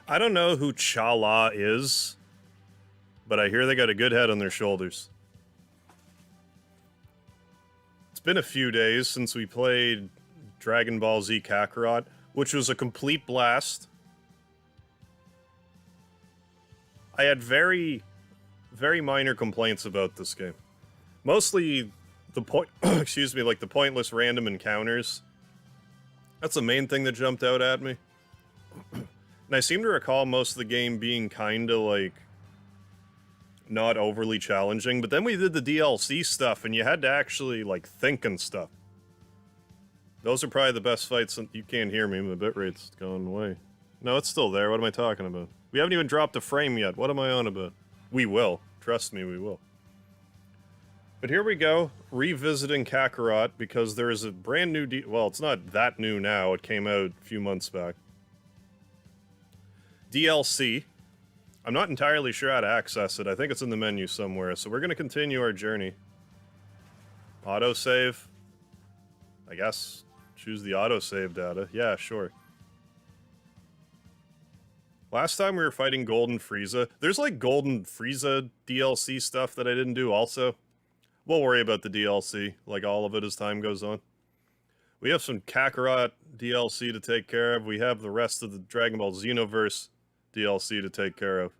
I don't know who Chala is, but I hear they got a good head on their shoulders. It's been a few days since we played Dragon Ball Z Kakarot, which was a complete blast. I had very minor complaints about this game. Mostly the excuse me, like the pointless random encounters. That's the main thing that jumped out at me. And I seem to recall most of the game being kinda like not overly challenging, but then we did the DLC stuff and you had to actually like think and stuff. Those are probably the best fights. You can't hear me, my bitrate's gone away. No, it's still there. What am I talking about? We haven't even dropped a frame yet. What am I on about? We will. Trust me, we will. But here we go, revisiting Kakarot, because there is a brand new well, it's not that new now. It came out a few months back. DLC. I'm not entirely sure how to access it. I think it's in the menu somewhere. So we're going to continue our journey. Autosave. I guess. Choose the autosave data. Yeah, sure. Last time we were fighting Golden Frieza. There's like Golden Frieza DLC stuff that I didn't do also. We'll worry about the DLC, like all of it as time goes on. We have some Kakarot DLC to take care of. We have the rest of the Dragon Ball Xenoverse DLC to take care of.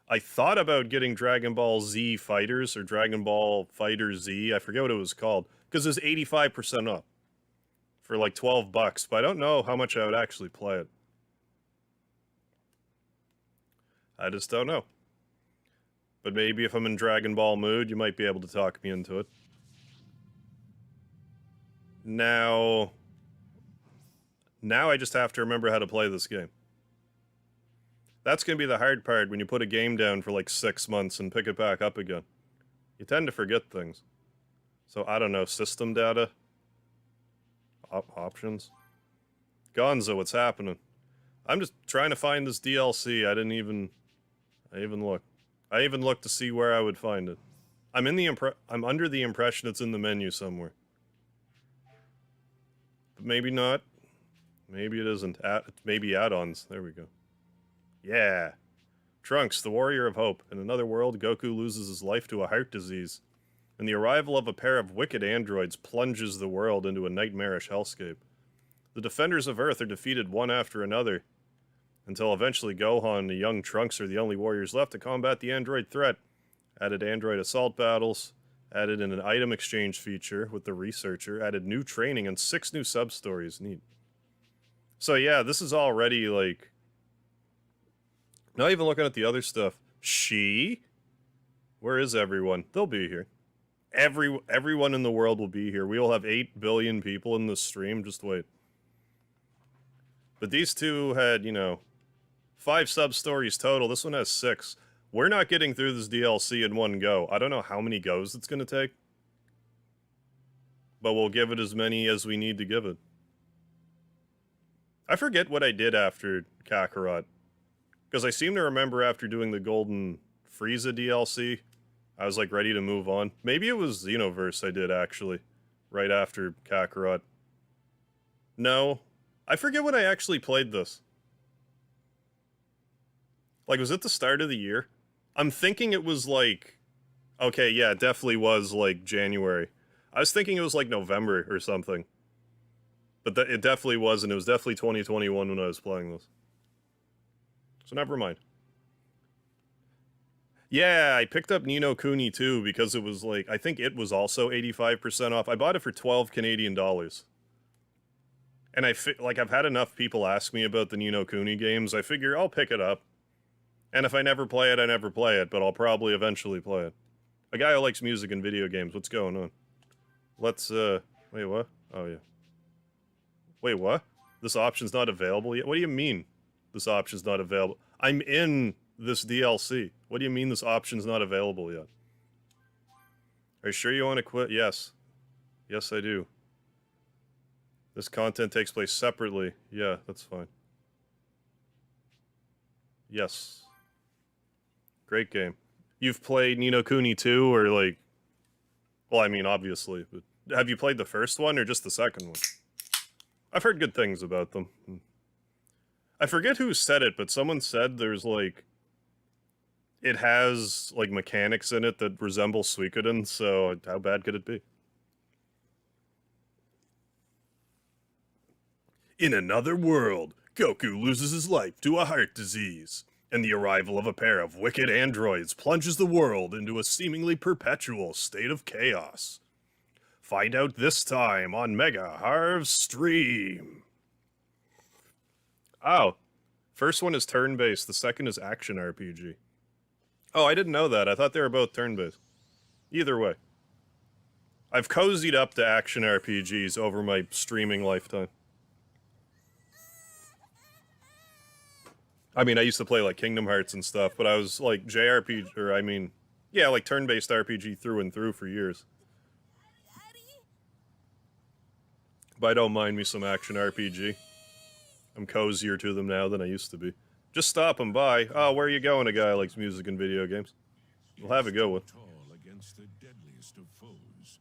I thought about getting Dragon Ball Z Fighters, or Dragon Ball Fighter Z, I forget what it was called, because it was 85% off for like $12, but I don't know how much I would actually play it. I just don't know. But maybe if I'm in Dragon Ball mood, you might be able to talk me into it. Now I just have to remember how to play this game. That's going to be the hard part when you put a game down for like 6 months and pick it back up again. You tend to forget things. So, I don't know, system data? Options? Gonzo, what's happening? I'm just trying to find this DLC. I even look. I even looked to see where I would find it. I'm under the impression it's in the menu somewhere. But maybe not. Maybe it isn't. Maybe add-ons. There we go. Yeah. Trunks, the warrior of hope. In another world, Goku loses his life to a heart disease, and the arrival of a pair of wicked androids plunges the world into a nightmarish hellscape. The defenders of Earth are defeated one after another, until eventually Gohan and the young Trunks are the only warriors left to combat the android threat. Added android assault battles, added in an item exchange feature with the researcher, added new training, and 6 new sub-stories. Neat. So yeah, this is already like... Not even looking at the other stuff. Where is everyone? They'll be here. Everyone in the world will be here. We will have 8 billion people in this stream. Just wait. But these two had, you know, 5 sub-stories total. This one has 6. We're not getting through this DLC in one go. I don't know how many goes it's going to take. But we'll give it as many as we need to give it. I forget what I did after Kakarot. Because I seem to remember after doing the Golden Frieza DLC, I was like ready to move on. Maybe it was Xenoverse I did actually, right after Kakarot. No, I forget when I actually played this. Like, was it the start of the year? I'm thinking it was like, okay, yeah, it definitely was like January. I was thinking it was like November or something. But it definitely wasn't. It was definitely 2021 when I was playing this. So never mind. Yeah, I picked up Ni no Kuni too because it was like, I think it was also 85% off. I bought it for 12 Canadian dollars. And I've had enough people ask me about the Ni no Kuni games, I figure I'll pick it up. And if I never play it, I never play it, but I'll probably eventually play it. A guy who likes music and video games, what's going on? Let's, wait, what? Oh, yeah. Wait, what? This option's not available yet? What do you mean? This option's not available. I'm in this DLC. What do you mean this option's not available yet? Are you sure you want to quit? Yes. Yes, I do. This content takes place separately. Yeah, that's fine. Yes. Great game. You've played Ni no Kuni 2, or like... Well, I mean, obviously, but... Have you played the first one, or just the second one? I've heard good things about them. I forget who said it, but someone said there's like it has like mechanics in it that resemble Suikoden, so how bad could it be? In another world, Goku loses his life to a heart disease, and the arrival of a pair of wicked androids plunges the world into a seemingly perpetual state of chaos. Find out this time on Mega Harv's stream. Oh, first one is turn-based, the second is action RPG. Oh, I didn't know that. I thought they were both turn-based. Either way. I've cozied up to action RPGs over my streaming lifetime. I mean, I used to play, like, Kingdom Hearts and stuff, but I was, like, JRPG, or, I mean, yeah, like, turn-based RPG through and through for years. But I don't mind me some action RPG. I'm cozier to them now than I used to be. Just stop and by. Oh, where are you going, a guy who likes music and video games? We'll have a good one. Against the deadliest of foes,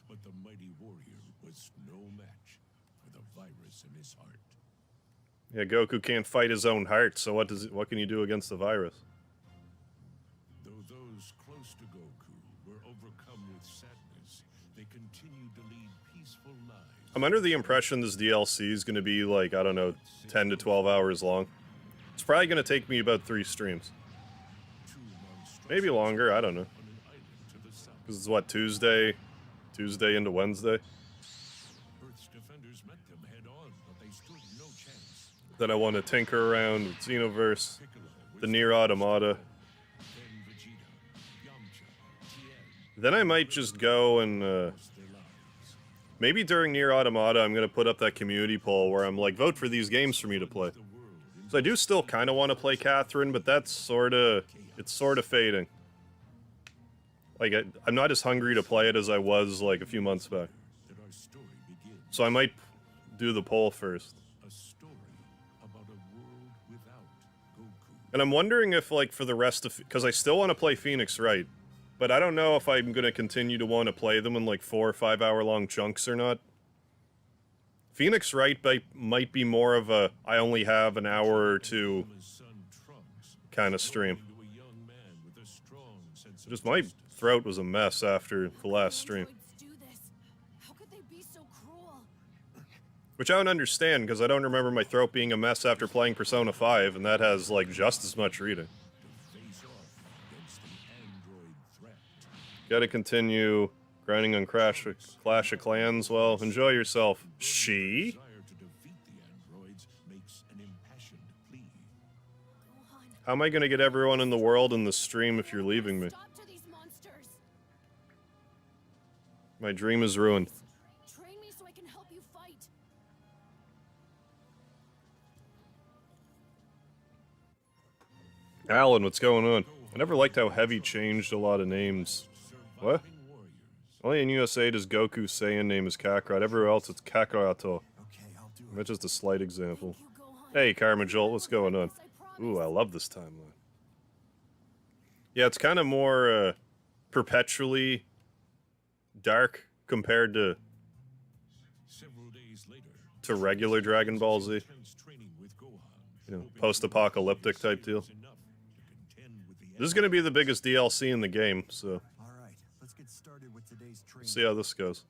but the mighty warrior was no match for the virus in his heart. Yeah, Goku can't fight his own heart, so what can you do against the virus? Though those close to Goku were overcome with sadness, they continued to lead peaceful lives. I'm under the impression this DLC is going to be like, I don't know, 10 to 12 hours long. It's probably going to take me about 3 streams. Maybe longer, I don't know. Because it's what, Tuesday into Wednesday? Earth's defenders met them head on, but they stood no chance. Then I want to tinker around with Xenoverse, the Nier Automata. Then I might just go and, maybe during Nier Automata I'm going to put up that community poll where I'm like, vote for these games for me to play. So I do still kind of want to play Catherine, but that's it's sort of fading. Like, I'm not as hungry to play it as I was, like, a few months back. So I might do the poll first. And I'm wondering if, like, for the rest of... Because I still want to play Phoenix Wright, but I don't know if I'm going to continue to want to play them in, like, 4 or 5 hour long chunks or not. Phoenix Wright might be more of a, I only have an hour or 2 kind of stream. Just my throat was a mess after the last stream. Which I don't understand, because I don't remember my throat being a mess after playing Persona 5, and that has, like, just as much reading. Gotta continue grinding on Clash of Clans. Well, enjoy yourself. She? How am I gonna get everyone in the world in the stream if you're leaving me? My dream is ruined. Train me so I can help you fight. Alan, what's going on? I never liked how Heavy changed a lot of names. What? Only in USA does Goku Saiyan name is Kakarot. Everywhere else it's Kakaroto. That's just a slight example. Hey, Karma Jolt, what's going on? Ooh, I love this timeline. Yeah, it's kind of more perpetually dark compared to regular Dragon Ball Z. You know, post-apocalyptic type deal. This is going to be the biggest DLC in the game, so see how this goes.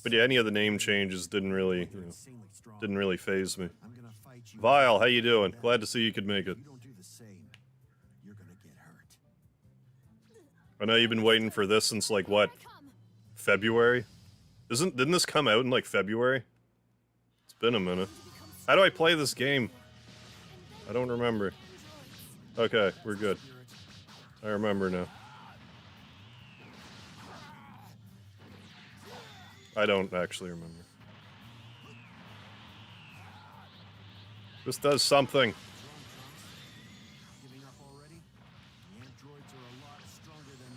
But yeah, any of the name changes didn't really faze me. Vile, how you doing? Glad to see you could make it. I know you've been waiting for this since, like, what, February? Didn't this come out in, like, February? It's been a minute. How do I play this game? I don't remember. Okay, we're good. I remember now. I don't actually remember. This does something.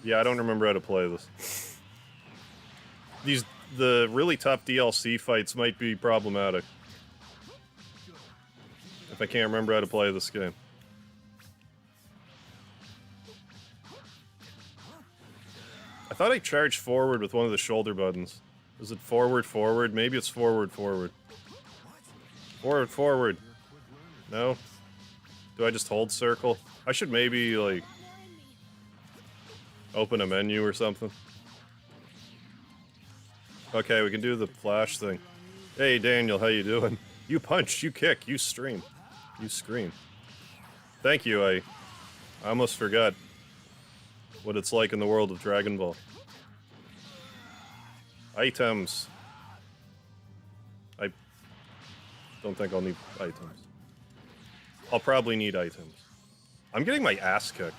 Yeah, I don't remember how to play this. The really tough DLC fights might be problematic. If I can't remember how to play this game. I thought I charged forward with one of the shoulder buttons. Is it forward, forward? Maybe it's forward, forward. Forward, forward. No? Do I just hold circle? I should maybe, like, open a menu or something. Okay, we can do the flash thing. Hey, Daniel, how you doing? You punch, you kick, you stream. You scream. Thank you, I almost forgot what it's like in the world of Dragon Ball. Items. I don't think I'll need items. I'll probably need items. I'm getting my ass kicked.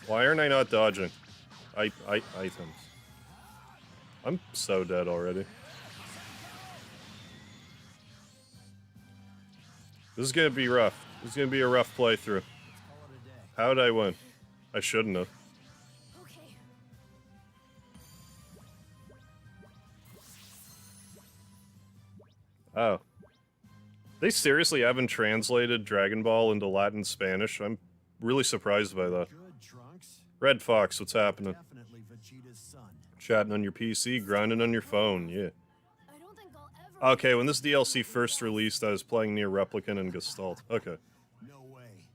Why aren't I not dodging? Items. I'm so dead already. This is gonna be rough. This is gonna be a rough playthrough. How'd I win? I shouldn't have. Okay. Oh. They seriously haven't translated Dragon Ball into Latin Spanish? I'm really surprised by that. Good, Trunks. Red Fox, what's happening? Definitely Vegeta's son. Chatting on your PC, grinding on your phone, yeah. I don't think I'll ever. Okay, when this DLC first released, I was playing Nier Replicant and Gestalt. Okay. No way.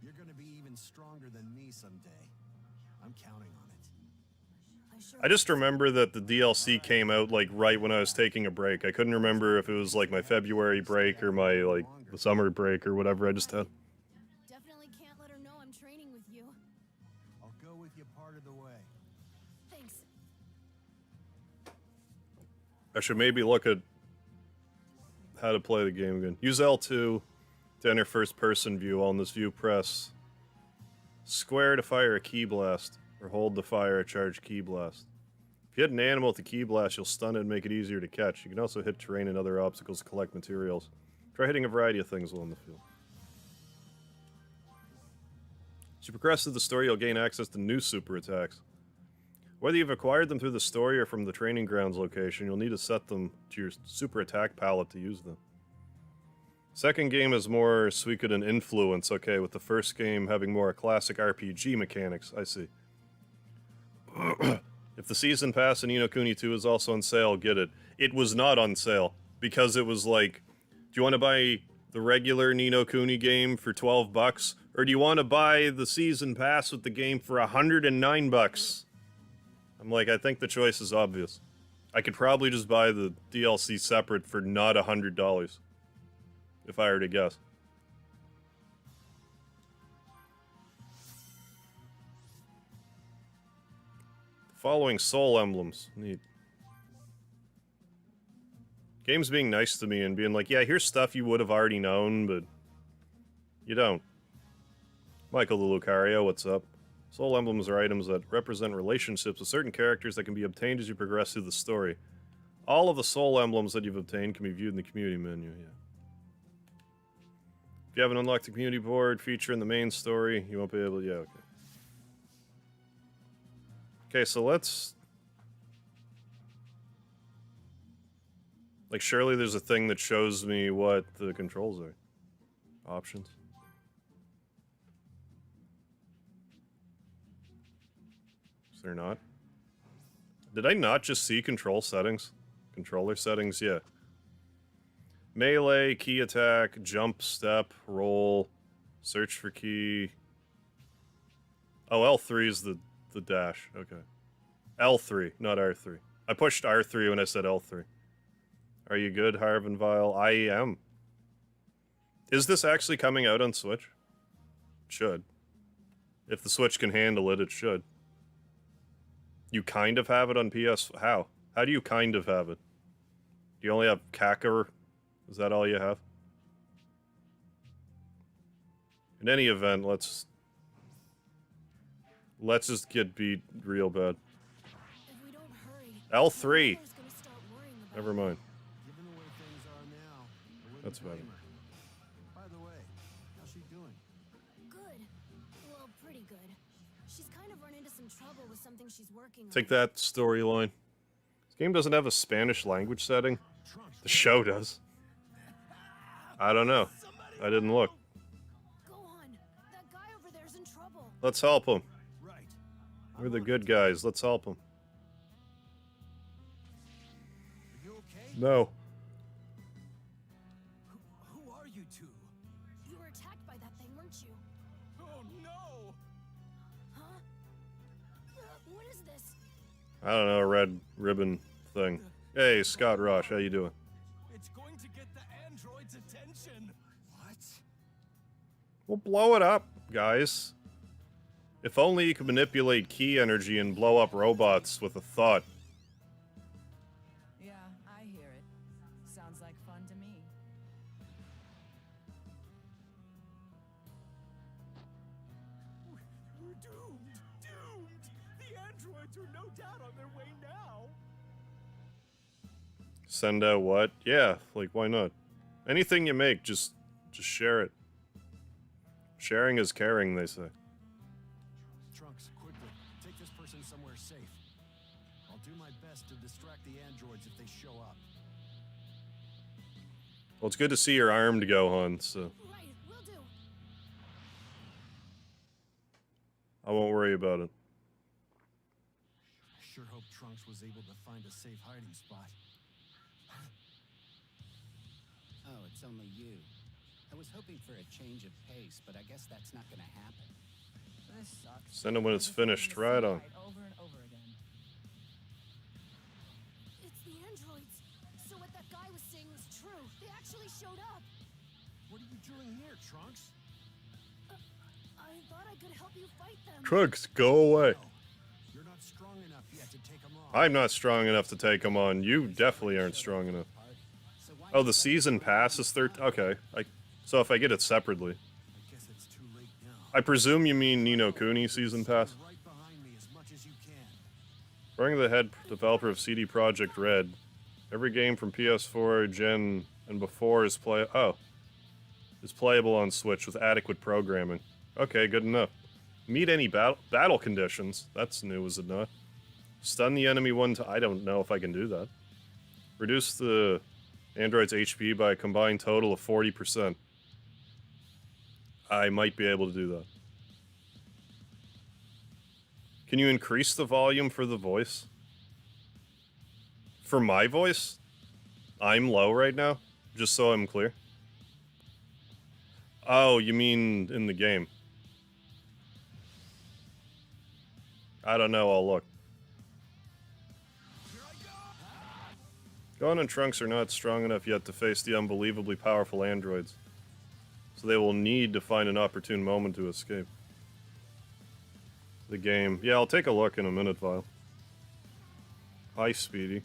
You're gonna be even stronger than me someday. I'm counting on it. I just remember that the DLC came out, like, right when I was taking a break. I couldn't remember if it was, like, my February break or my, like, the summer break or whatever I just had. Definitely can't let her know I'm training with you. I'll go with you part of the way. Thanks. I should maybe look at how to play the game again. Use L2 to enter first-person view. On this view, press square to fire a key blast, or hold to fire a charged key blast. If you hit an animal with the key blast, you'll stun it and make it easier to catch. You can also hit terrain and other obstacles to collect materials. Try hitting a variety of things while in the field. As you progress through the story, you'll gain access to new super attacks. Whether you've acquired them through the story or from the training grounds location, you'll need to set them to your super attack palette to use them. Second game is more Suikoden influence, okay, with the first game having more classic RPG mechanics, I see. If the season pass in Ni no Kuni 2 is also on sale, get it. It was not on sale, because it was like, do you want to buy the regular Ni no Kuni game for $12, or do you want to buy the season pass with the game for $109? I'm like, I think the choice is obvious. I could probably just buy the DLC separate for not $100, if I were to guess. Following soul emblems. Neat. Games being nice to me and being like, yeah, here's stuff you would have already known, but you don't. Michael the Lucario, what's up? Soul emblems are items that represent relationships with certain characters that can be obtained as you progress through the story. All of the soul emblems that you've obtained can be viewed in the community menu, yeah. If you haven't unlocked the community board feature in the main story, you won't be able to, yeah, okay. Okay, so let's... Like, surely there's a thing that shows me what the controls are. Options. Is there not? Did I not just see control settings? Controller settings, yeah. Melee, key attack, jump, step, roll, search for key. Oh, L3 is the dash, okay. L3, not R3. I pushed R3 when I said L3. Are you good, Harvin Vile? I am. Is this actually coming out on Switch? It should. If the Switch can handle it, it should. You kind of have it on PS... How? How do you kind of have it? Do you only have Kakarot? Is that all you have? In any event, let's just get beat real bad. If we don't hurry, L3. Mother's gonna start worrying about Never mind. Given the way things are now, I wouldn't That's better. blame her. By the way, how's she doing? Good. Well, pretty good. She's kind of run into some trouble with something she's working Take on. that, storyline. This game doesn't have a Spanish language setting. The show does. I don't know. I didn't look. Go on. That guy over there's in trouble. Let's help him. Right. We're the good guys. Let's help him. No. Who are you two? You were attacked by that thing, weren't you? Oh no! Huh? What is this? I don't know, a red ribbon thing. Hey, Scott Rosh, how you doing? It's going to get the android's attention. What? We'll blow it up, guys. If only you could manipulate key energy and blow up robots with a thought. Yeah, I hear it. Sounds like fun to me. We're doomed! Doomed! The androids are no doubt on their way now! Send out what? Yeah, like, why not? Anything you make, just share it. Sharing is caring, they say. Trunks, quickly, take this person somewhere safe. I'll do my best to distract the androids if they show up. Well, it's good to see you're armed to go, hon, so Right, will do. I won't worry about it. I sure hope Trunks was able to find a safe hiding spot. Oh, it's only you. I was hoping for a change of pace, but I guess that's not gonna happen. This sucks. Send it when it's I'm just getting finished, the right same on. fight over and over again. It's the androids. So what that guy was saying was true. They actually showed up. What are you doing here, Trunks? I thought I could help you fight them. Trunks, go away. No, you're not strong enough yet to take them on. I'm not strong enough to take them on. You definitely aren't strong enough. So why Oh, the season pass is 13. Okay, so if I get it separately. I guess it's too late now. I presume you mean Nino Kuni season pass? Stay right behind me as much as you can. According to the head developer of CD Projekt Red, every game from PS4, Gen, and before is playable on Switch with adequate programming. Okay, good enough. Meet any battle conditions. That's new, is it not? Stun the enemy one to... I don't know if I can do that. Reduce the android's HP by a combined total of 40%. I might be able to do that. Can you increase the volume for the voice? For my voice? I'm low right now? Just so I'm clear. Oh, you mean in the game? I don't know, I'll look. Gon and Trunks are not strong enough yet to face the unbelievably powerful androids, so they will need to find an opportune moment to escape. The game. Yeah, I'll take a look in a minute, Vile. Hi, Speedy.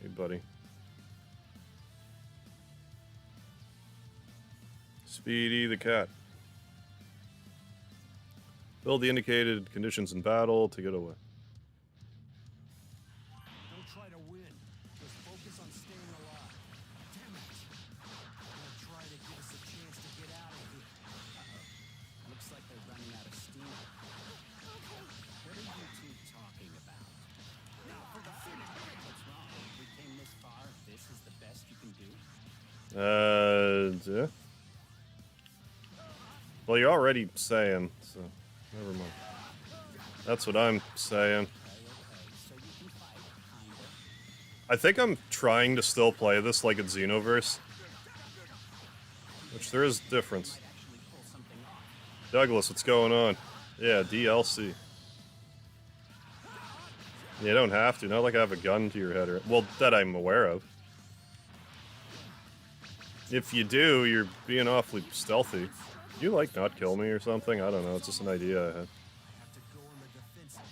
Hey, buddy. Speedy the cat. Build the indicated conditions in battle to get away. Don't try to win. Just focus on staying alive. Damn it. They're gonna try to give us a chance to get out of here. Looks like they're running out of steam. What are you two talking about? What's wrong? We came this far. This is the best you can do. Yeah. Well, you're already saying, so never mind. That's what I'm saying. Okay, so you can fight, kinda. I think I'm trying to still play this like it's Xenoverse. Which there is difference. Actually pull something off. Douglas, what's going on? Yeah, DLC. You don't have to, not like I have a gun to your head or... Well, that I'm aware of. If you do, you're being awfully stealthy. You, like, not kill me or something? I don't know, it's just an idea I had. I have to go on the defensive.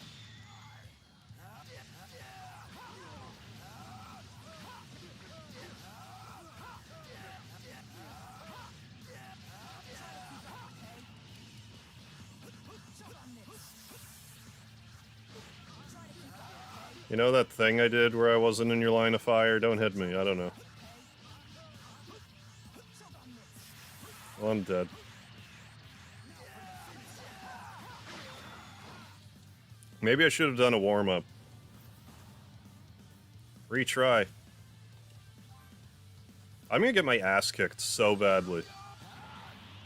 You know that thing I did where I wasn't in your line of fire? Don't hit me, I don't know. Well, I'm dead. Maybe I should have done a warm-up. Retry. I'm gonna get my ass kicked so badly.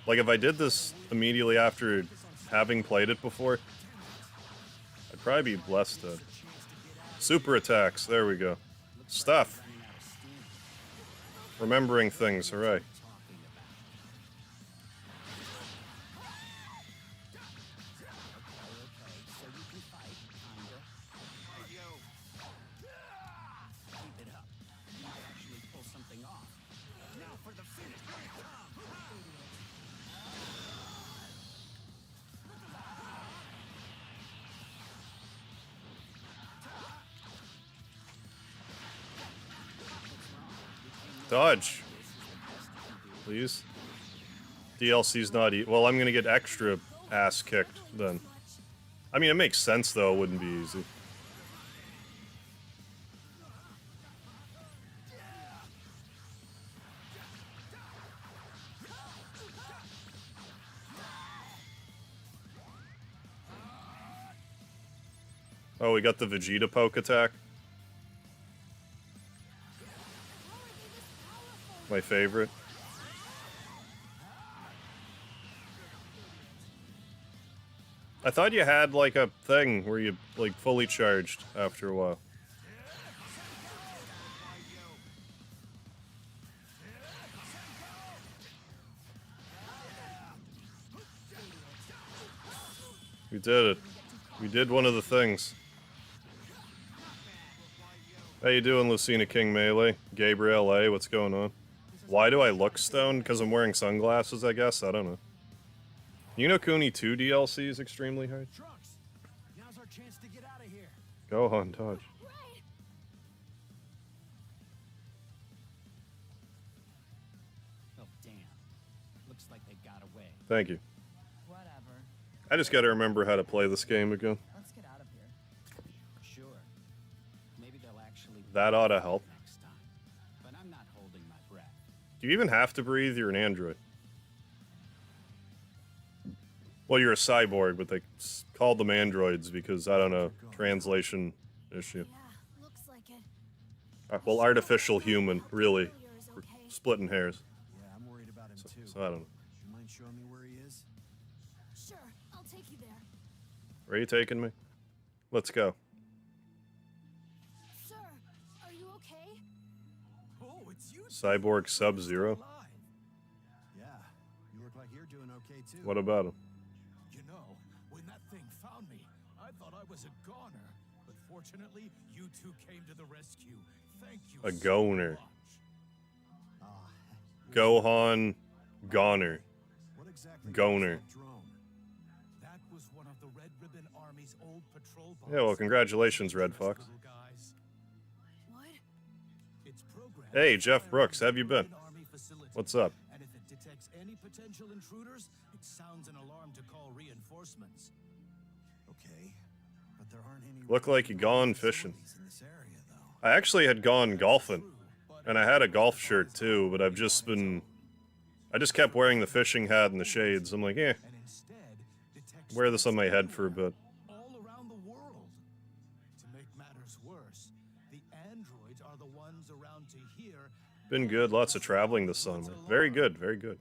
Like, if I did this immediately after having played it before. I'd probably be blessed to. Super attacks, there we go. Stuff. Remembering things, hooray. Dodge. Please. DLC's not well, I'm gonna get extra ass kicked then. I mean, it makes sense though, it wouldn't be easy. Oh, we got the Vegeta poke attack. My favorite. I thought you had like a thing where you like fully charged after a while. We did it. We did one of the things. How you doing, Lucina King Melee? Gabriel A, what's going on? Why do I look stoned? Because I'm wearing sunglasses, I guess? I don't know. You know Kuni 2 DLC is extremely hard? Trunks, now's our chance to get out of here. Go on, dodge. Right. Oh, damn. Looks like they got away. Thank you. Whatever. I just gotta remember how to play this game again. Let's get out of here. Sure. Maybe they'll actually That ought to help. next time. But I'm not holding my breath. Do you even have to breathe? You're an android. Well, you're a cyborg, but they called them androids because, I don't know, translation issue. Yeah, looks like it. Well, artificial human, really. Failure is We're okay. splitting hairs. Yeah, I'm worried about him too. So I don't know. You mind showing me where he is? Sure, I'll take you there. Where are you taking me? Let's go. Sir, are you okay? Oh, it's you. Cyborg Sub-Zero? Alive. Yeah, you look like you're doing okay too. What about him? You know, when that thing found me, I thought I was a goner. But fortunately, you two came to the rescue. Thank you. A so goner. much. Gohan Goner. What exactly Goner. was that drone? That was one of the Red Ribbon Army's old patrol boats. Yeah, well, congratulations, Red Dangerous Fox. little guys. What? It's programmed Hey, to Jeff fire Brooks, into have you been? Red Army facilities. What's up? And if it detects any potential intruders, it sounds an alarm to call reinforcements. Okay, but there aren't any. Look like you gone fishing. facilities in this area, though. I actually had gone golfing. True, but And I had a golf shirt too, but I've just been... I just kept wearing the fishing hat and the shades. I'm like, eh, and instead detects wear this on my threats head for a bit. all around the world. To make matters worse, the androids are the ones around to hear. Been good, lots of traveling this summer. Very good, very good.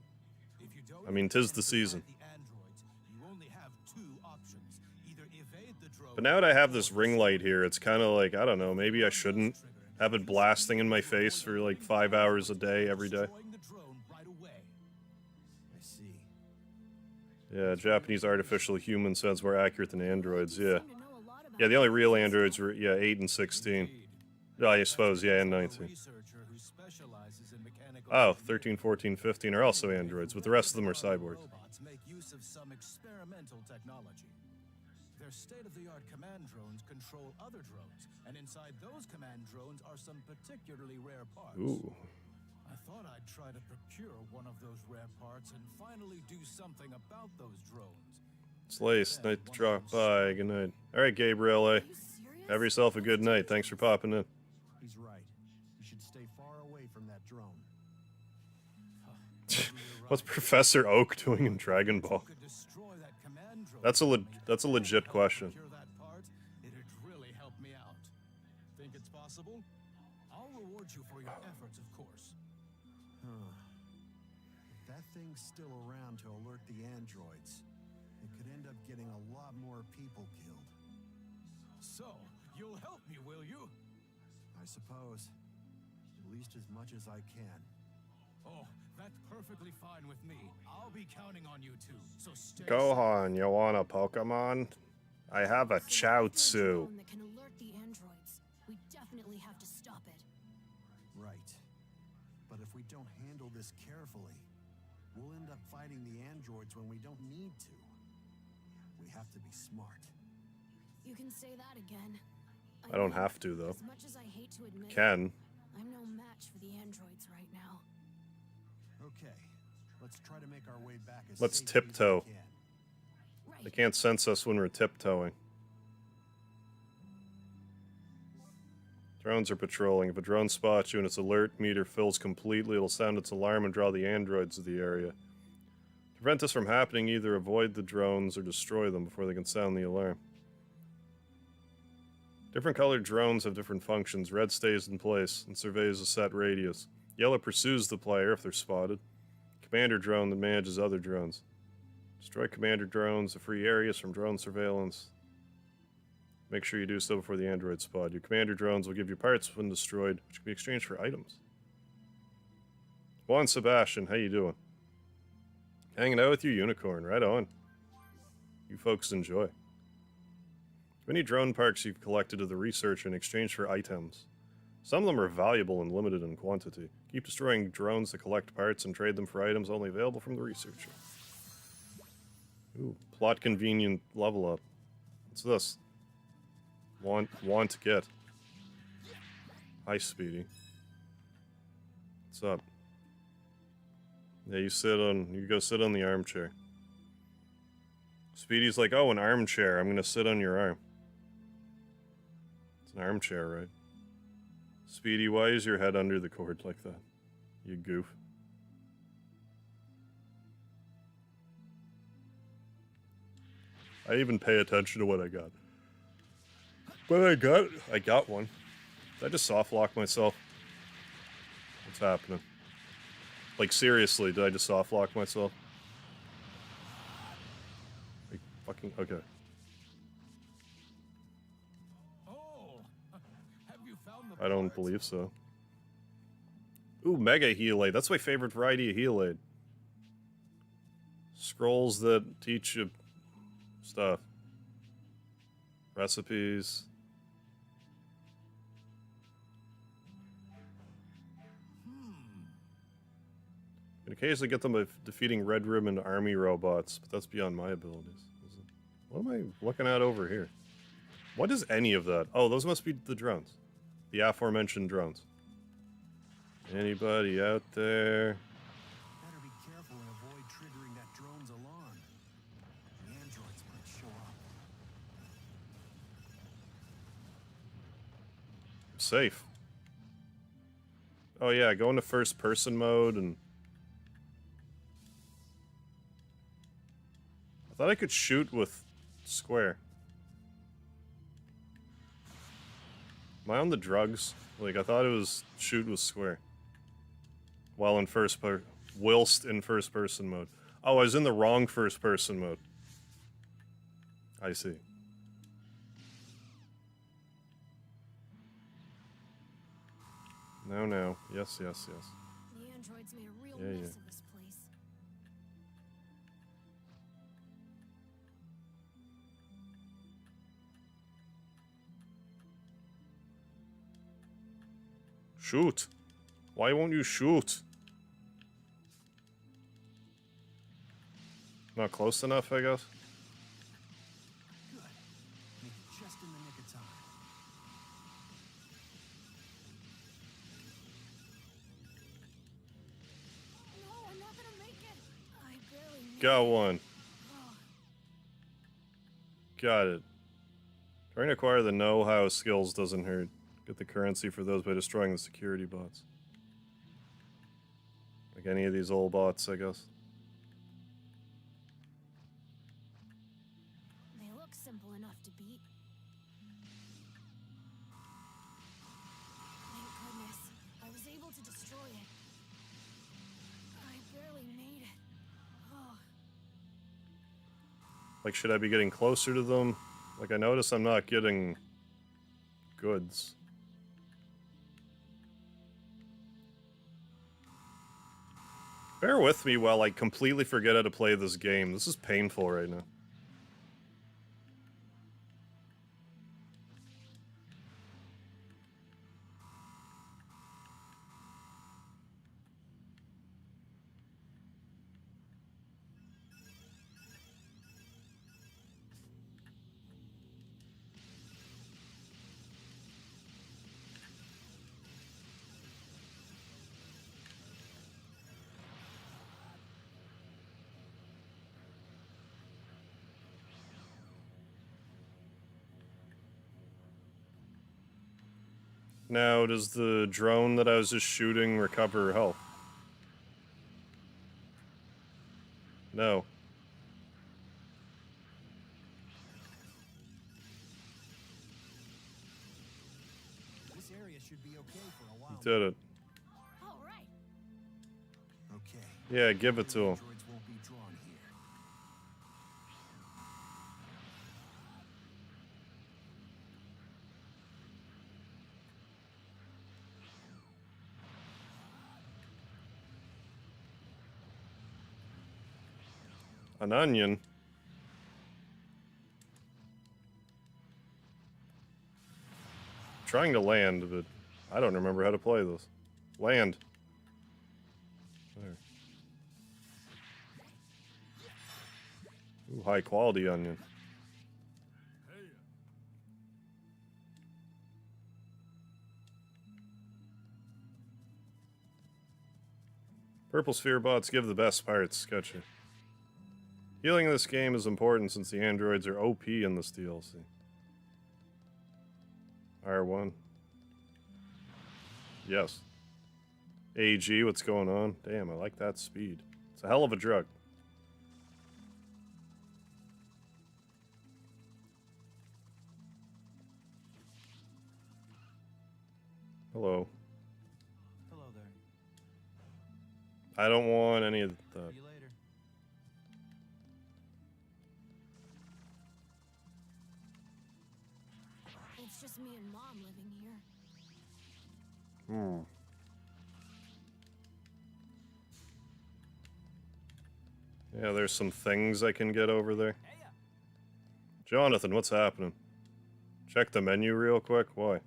If you don't I mean, 'tis the attempt to season. fight the androids, you only have two options. Either evade the drone. But now that I have this ring light here, it's kind of like, I don't know, maybe I shouldn't have it blasting in my face for like 5 hours a day, every day. Destroying the drone right away. I see. Yeah, Japanese artificial human says we're accurate than androids, yeah. Seem to know a lot about Yeah, the only real androids were, yeah, 8 and 16. Yeah, I suppose, yeah, and 19. Researcher who specializes in mechanical Oh, 13, 14, 15 are also androids, but the rest of them are cyborgs. Robots make use of some experimental technology. Their state-of-the-art command drones control other drones, and inside those command drones are some particularly rare parts. Ooh. I thought I'd try to procure one of those rare parts and finally do something about those drones. It's Lace, night to drop by, good night. Alright, Gabriel A. Are you serious? Have yourself a good night, thanks for popping in. He's right. You should stay far away from that drone. What's Professor Oak doing in Dragon Ball? Could destroy that command drone. That's a legit question. Procure that part, it'd really help me out. Think it's possible? I'll reward you for your efforts, of course. Huh. If that thing's still around to alert the androids, it could end up getting a lot more people killed. So, you'll help me, will you? I suppose. At least as much as I can. Oh, that's perfectly fine with me. I'll be counting on you two, so stay Gohan, you want a Pokemon? I have a Chaozu. That can alert the androids. We definitely have to stop it. Right. But if we don't handle this carefully, we'll end up fighting the androids when we don't need to. We have to be smart. You can say that again. I don't have to, though. As much as I hate to admit it, Can. I'm no match for the androids right now. Okay, let's try to make our way back as Let's safely as we tiptoe. can. Right. They can't sense us when we're tiptoeing. Drones are patrolling. If a drone spots you and its alert meter fills completely, it'll sound its alarm and draw the androids to the area. To prevent this from happening, either avoid the drones or destroy them before they can sound the alarm. Different colored drones have different functions. Red stays in place and surveys a set radius. Yellow pursues the player if they're spotted. Commander drone that manages other drones. Destroy commander drones to free areas from drone surveillance. Make sure you do so before the androids spot. Your commander drones will give you parts when destroyed, which can be exchanged for items. Juan Sebastian, how you doing? Hanging out with you, Unicorn. Right on. You folks enjoy. Many drone parts you've collected to the researcher in exchange for items. Some of them are valuable and limited in quantity. Keep destroying drones to collect parts and trade them for items only available from the researcher. Ooh, plot convenient level up. What's this? Want to get. Hi, Speedy. What's up? Yeah, you go sit on the armchair. Speedy's like, oh, an armchair. I'm gonna sit on your arm. It's an armchair, right? Speedy, why is your head under the cord like that? You goof. I even pay attention to what I got. But I got one. Did I just soft lock myself? What's happening? Like, seriously, did I just soft lock myself? Like, fucking, okay. Oh, have you found the I don't parts? believe so. Ooh, Mega Heal Aid. That's my favorite variety of Heal Aid. Scrolls that teach you stuff. Recipes. You can occasionally get them by defeating Red Ribbon army robots, but that's beyond my abilities. What am I looking at over here? What is any of that? Oh, those must be the drones. The aforementioned drones. Anybody out there? Better be careful and avoid triggering that drone's alarm. The androids might show up. Safe. Oh yeah, go into first person mode and... I thought I could shoot with square. Am I on the drugs? Like, I thought it was shoot with square. While in whilst in first person mode. Oh, I was in the wrong first person mode. I see. No. Yes. The androids made a real Yeah. mess of this place. Shoot. Why won't you shoot? Not close enough, I guess. Good. Make it just in the nick of time. No, I'm not gonna make it. I barely made Got it. one. Oh, Got it. Trying to acquire the know-how skills doesn't hurt. Get the currency for those by destroying the security bots. Like any of these old bots, I guess. they look simple enough to beat. Thank goodness. I was able to destroy it. I barely made it. Oh. Like, should I be getting closer to them? Like, I notice I'm not getting goods. Bear with me while I completely forget how to play this game. This is painful right now. Now, does the drone that I was just shooting recover health? No. This area should be okay for a while. Did it. All right. Okay. Yeah, give it to him. Androids won't be drawn here. An onion? Trying to land, but I don't remember how to play this. Land. There. Ooh, high quality onion. Purple sphere bots give the best pirates. Gotcha. Healing in this game is important since the androids are OP in this DLC. R1. Yes. AG, what's going on? Damn, I like that speed. It's a hell of a drug. Hello. Hello there. I don't want any of that. See you later. It's just me and Mom living here. Hmm. Yeah, there's some things I can get over there. Jonathan, what's happening? Check the menu real quick. Why? I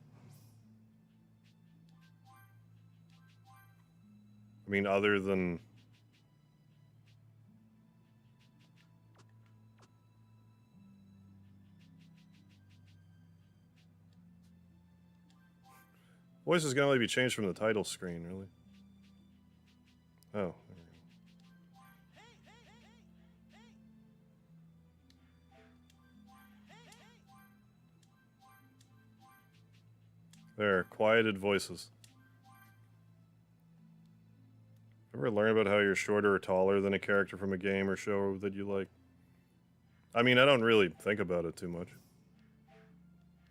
mean, other than... Voice is gonna only be changed from the title screen, really. Oh. There, quieted voices. Ever learn about how you're shorter or taller than a character from a game or show that you like? I mean, I don't really think about it too much.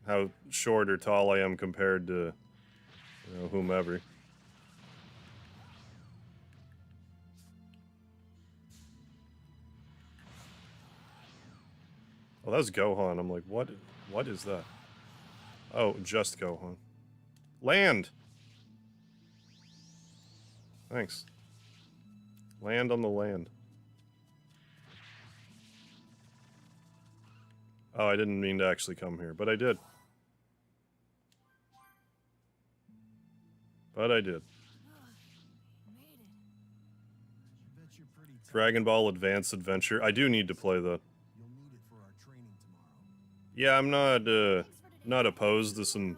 How short or tall I am compared to, you know, whomever. Oh, that's Gohan. I'm like, what is that? Oh, just Gohan. Land! Thanks. Land on the land. Oh, I didn't mean to actually come here, but I did. But I did. Made it. Bet you're pretty tired. Dragon Ball Advance Adventure. I do need to play that. You'll need it for our training tomorrow. Yeah, I'm not Thanks for today. not opposed to some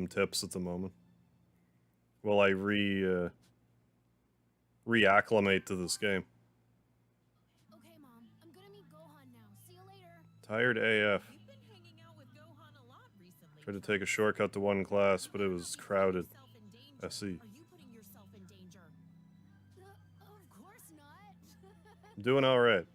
tips at the moment. While I reacclimate to this game. Okay, Mom. I'm gonna meet Gohan now. See you later. Tired AF. You've been hanging out with Gohan a lot recently. Tried to take a shortcut to one class, but it was crowded. I see. Are you putting yourself in danger? Of course not. I'm doing alright. Is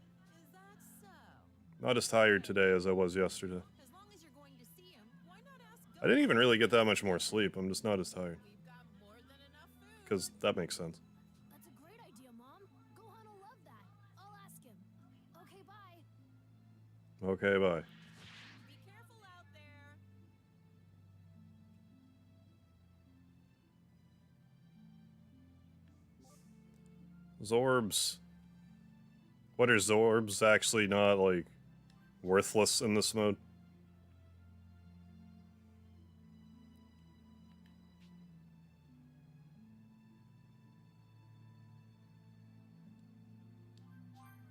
that so? Not as tired today as I was yesterday. As long as you're going to see him, why not ask I didn't even really get that much more sleep. I'm just not as tired. We've got more than enough food. Because that makes sense. That's a great idea, Mom. Gohan will love that. I'll ask him. Okay, bye. Okay, bye. Be careful out there. Zorbs. What are Zorbs actually not, like, worthless in this mode?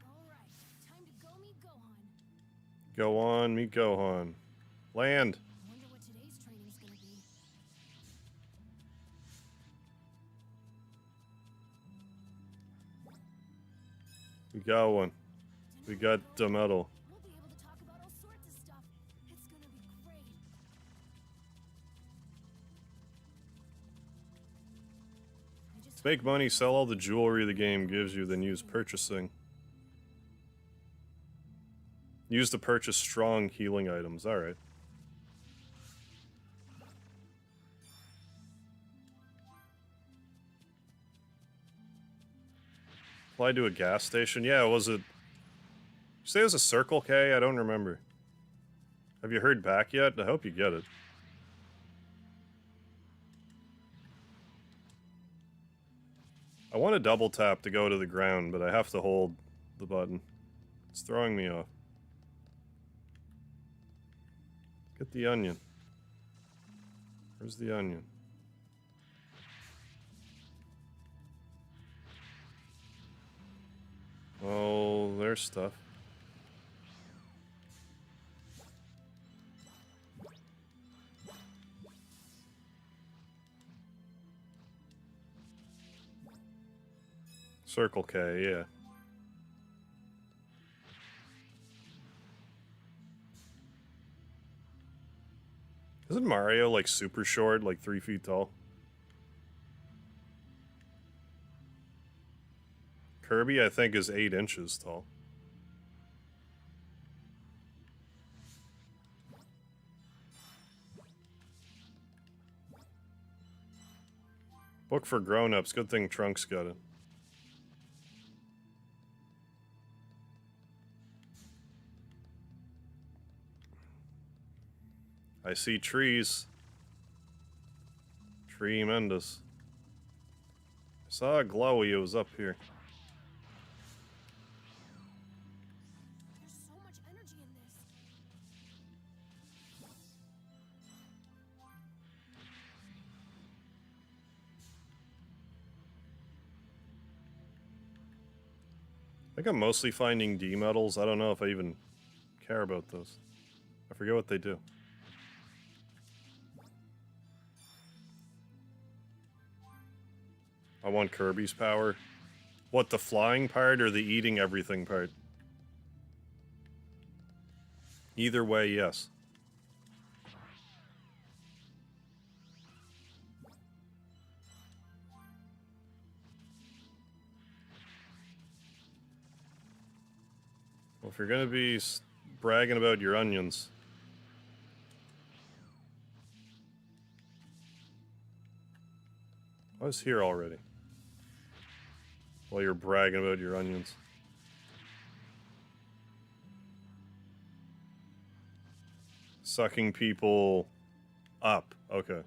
Alright, time to go meet Gohan. Go on, meet Gohan. Land. I wonder what today's training's gonna be. We got one. We got the medal. We'll be able to talk about all sorts of stuff. It's gonna be great. To make money, sell all the jewelry the game gives you, then use purchasing. Use to purchase strong healing items. Alright. Applied to a gas station? Yeah, was it... Did you say it was a Circle K? I don't remember. Have you heard back yet? I hope you get it. I want to double tap to go to the ground, but I have to hold the button. It's throwing me off. Get the onion. Where's the onion? Oh, there's stuff. Circle K, yeah. Isn't Mario like super short, like 3 feet tall? Kirby, I think, is 8 inches tall. Book for grown-ups. Good thing Trunks got it. I see trees. Tremendous. I saw a glowy, it was up here. There's so much energy in this. I think I'm mostly finding D medals. I don't know if I even care about those. I forget what they do. I want Kirby's power. What, the flying part or the eating everything part? Either way, yes. Well, if you're gonna be bragging about your onions... I was here already. While you're bragging about your onions. Sucking people up. Okay.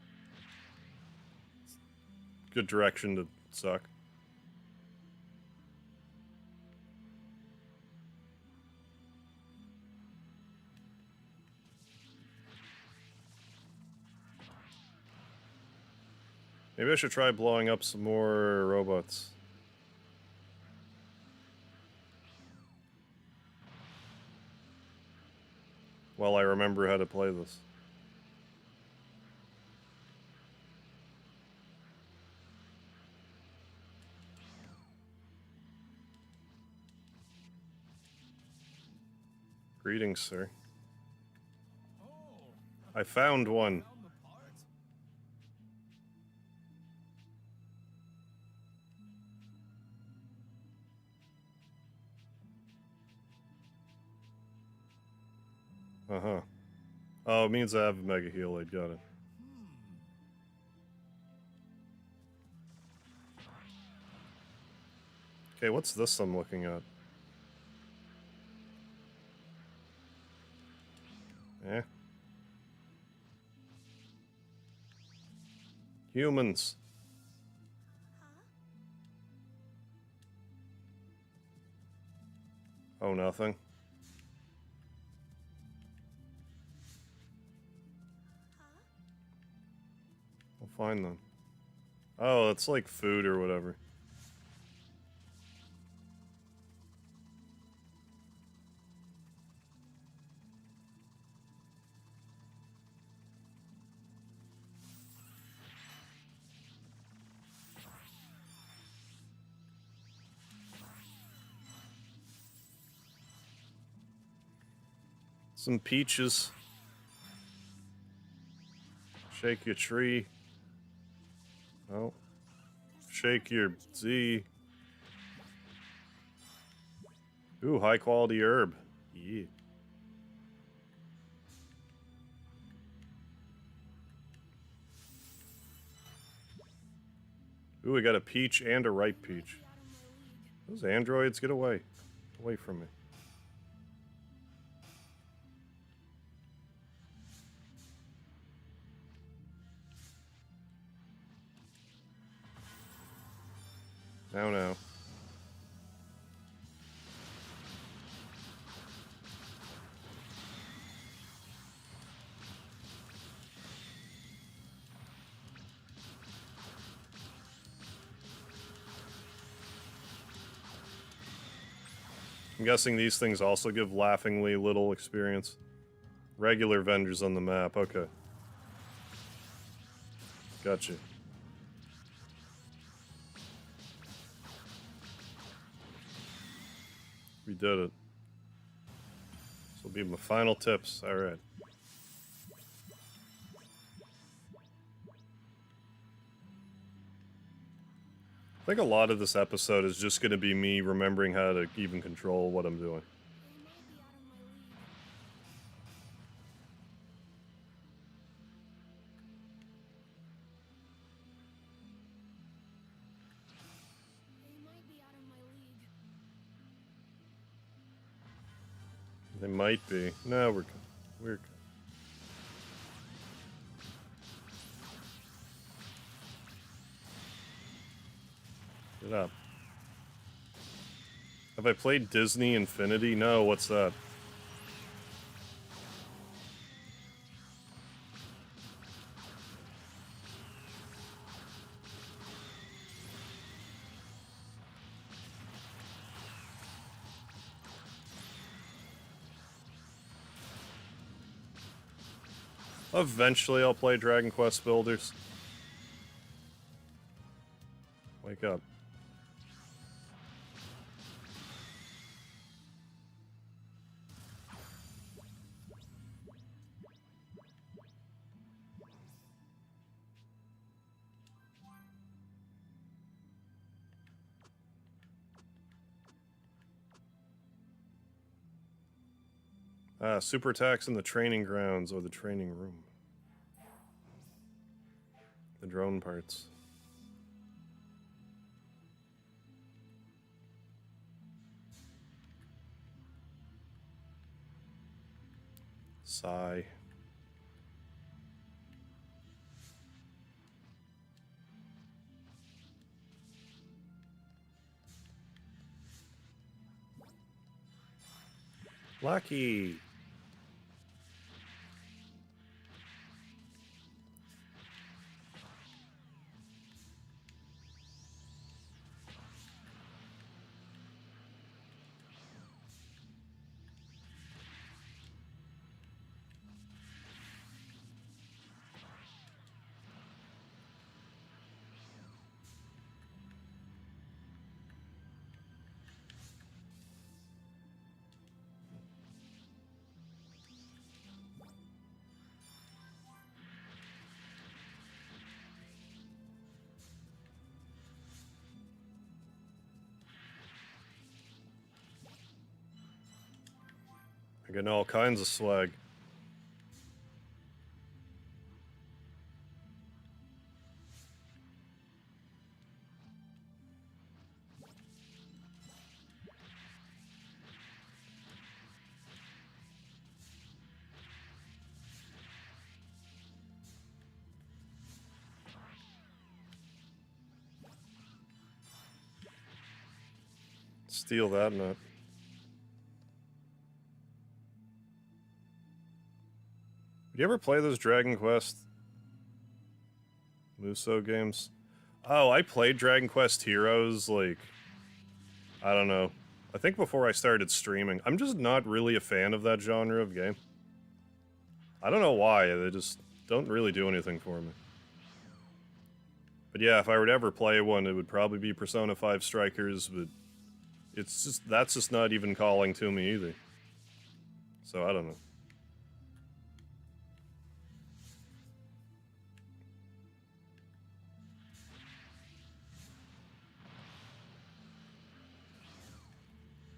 Good direction to suck. Maybe I should try blowing up some more robots. While I remember how to play this. Greetings, sir. I found one. Uh-huh. Oh, it means I have a Mega Heal. I got it. Okay, what's this I'm looking at? Eh. Humans. Oh, nothing. We'll find them. Oh, it's like food or whatever. Some peaches. Shake your tree. Oh. Shake your Z. Ooh, high quality herb. Yeah. Ooh, we got a peach and a ripe peach. Those androids, get away. Away from me. Now, now. I'm guessing these things also give laughingly little experience. Regular vendors on the map, okay. Gotcha. We did it. This will be my final tips. Alright. I think a lot of this episode is just going to be me remembering how to even control what I'm doing. They might be. No, we're good. We're good. Get up. Have I played Disney Infinity? No, what's that? Eventually I'll play Dragon Quest Builders. Wake up. Super attacks in the training grounds or the training room. The drone parts. Sigh. Lucky. I got all kinds of swag. Steal that nut. Did you ever play those Dragon Quest Muso games? Oh, I played Dragon Quest Heroes, like, I don't know. I think before I started streaming. I'm just not really a fan of that genre of game. I don't know why, they just don't really do anything for me. But yeah, if I were to ever play one, it would probably be Persona 5 Strikers, but it's just, that's just not even calling to me either. So I don't know.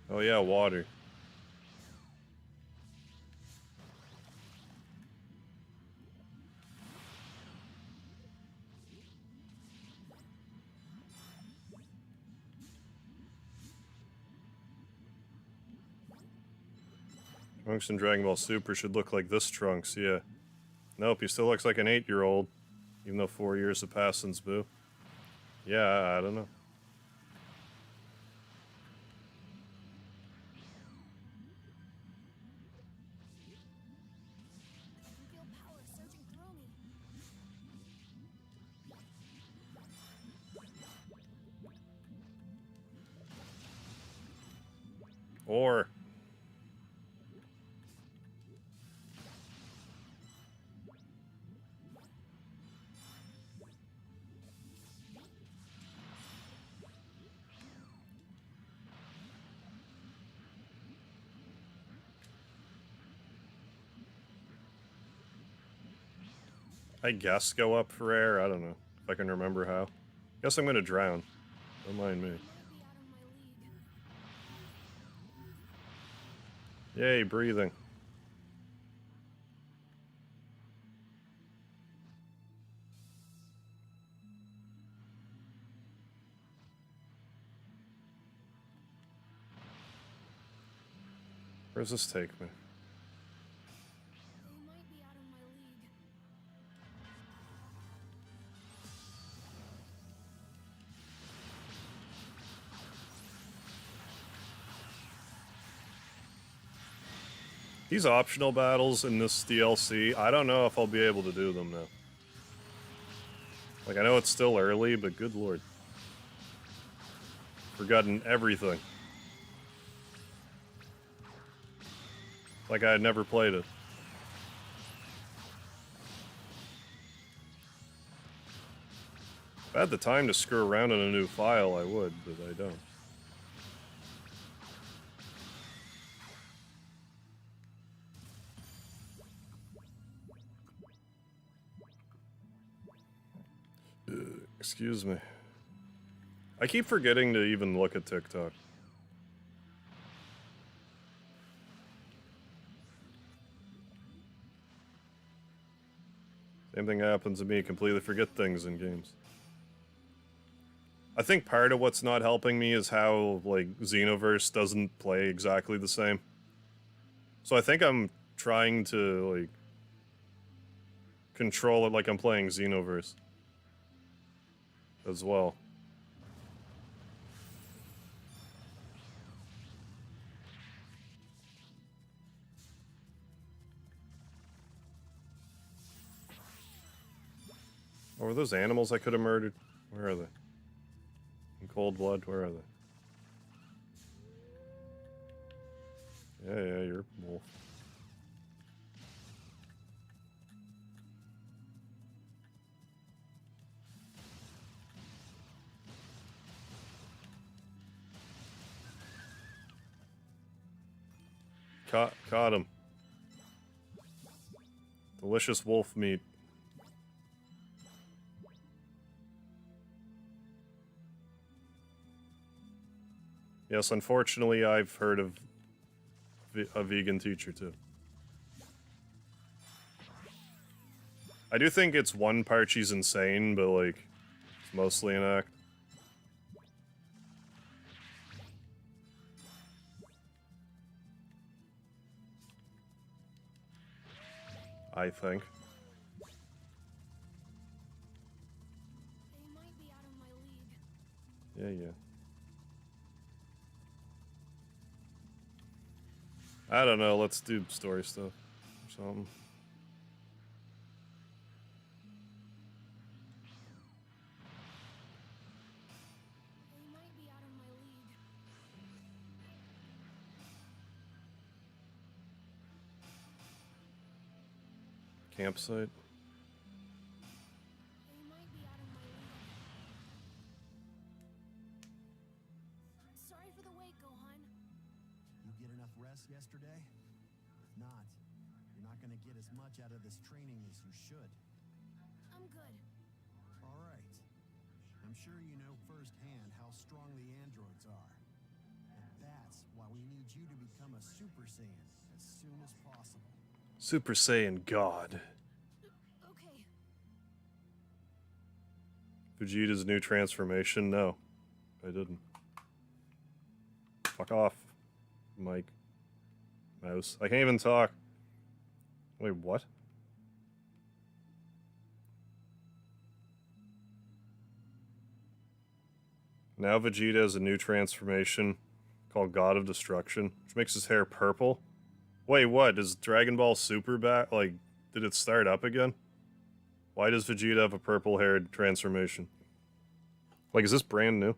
Oh yeah, water. Trunks in Dragon Ball Super should look like this Trunks, yeah. Nope, he still looks like an 8-year-old, even though 4 years have passed since Boo. Yeah, I don't know. Feel power surging through me. Or... I guess go up for air, I don't know. If I can remember how. Guess I'm gonna drown. Don't mind me. Might be out of my league. Yay, breathing. Where does this take me? They might be out of my league. These optional battles in this DLC, I don't know if I'll be able to do them now. Like, I know it's still early, but good lord. Forgotten everything. Like I had never played it. If I had the time to screw around in a new file, I would, but I don't. Excuse me. I keep forgetting to even look at TikTok. Same thing happens to me, completely forget things in games. I think part of what's not helping me is how, like, Xenoverse doesn't play exactly the same. So I think I'm trying to, like, control it like I'm playing Xenoverse as well. Oh, are those animals I could have murdered? Where are they? In cold blood, where are they? Yeah, you're a wolf. Caught him. Delicious wolf meat. Yes, unfortunately, I've heard of a vegan teacher, too. I do think it's one part she's insane, but, like, it's mostly an act. I think. They might be out of my league. Yeah. I don't know, let's do story stuff or something. They might be out of my league. Campsite. They might be out of my league. Sorry for the wait, Gohan. You get enough rest yesterday? If not, you're not going to get as much out of this training as you should. I'm good. All right. I'm sure you know firsthand how strong the androids are. And that's why we need you to become a Super Saiyan as soon as possible. Super Saiyan God. Okay. Vegeta's new transformation? No, I didn't. Fuck off, Mike. Mouse. I can't even talk. Wait, what? Now Vegeta has a new transformation called God of Destruction, which makes his hair purple. Wait, what? Is Dragon Ball Super back? Like, did it start up again? Why does Vegeta have a purple-haired transformation? Like, is this brand new?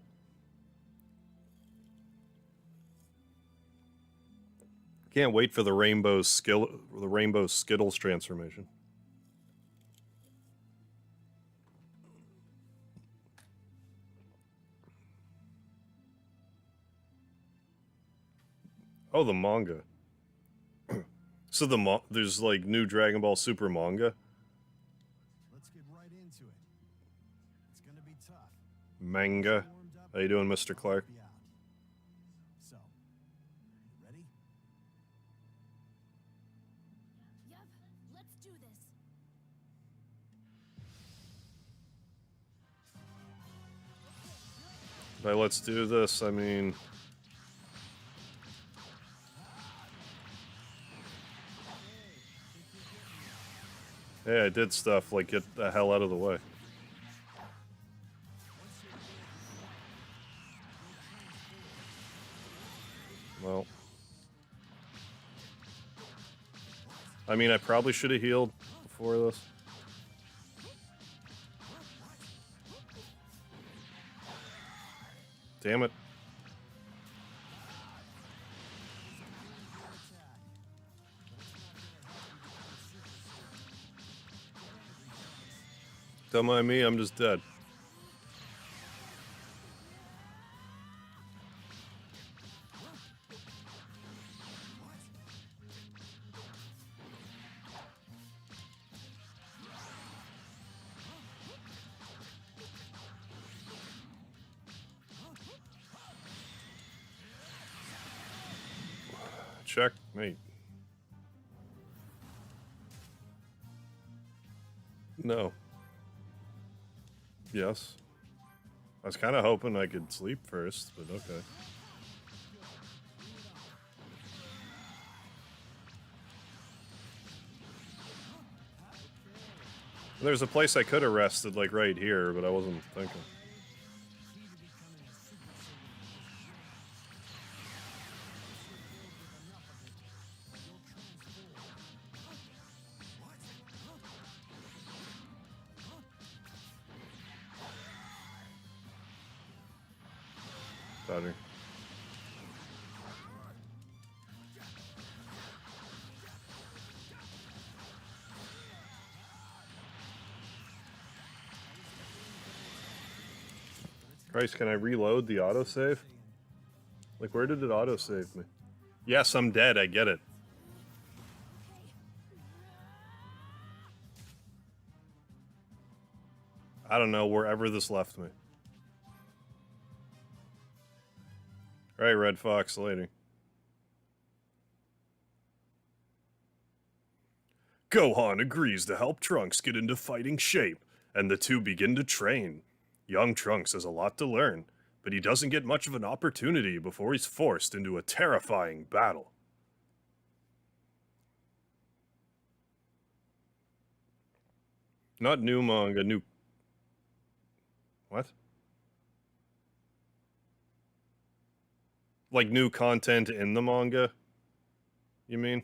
Can't wait for the Rainbow Skittles transformation. Oh, the manga. So there's like new Dragon Ball Super manga. Let's get right into it. It's going to be tough. Manga. How you doing, Mr. Clark? So, you ready? Yup, let's do this. By let's do this, I mean... Hey, I did stuff like get the hell out of the way. Well... I mean, I probably should have healed before this. Damn it. Don't mind me, I'm just dead. Checkmate. No. Yes. I was kind of hoping I could sleep first, but okay. There's a place I could have rested, like right here, but I wasn't thinking. Better. Christ, can I reload the autosave? Like, where did it autosave me? Yes, I'm dead, I get it. I don't know, wherever this left me. Alright, Red Fox, later. Gohan agrees to help Trunks get into fighting shape, and the two begin to train. Young Trunks has a lot to learn, but he doesn't get much of an opportunity before he's forced into a terrifying battle. Not new manga, new... What? Like new content in the manga? you mean?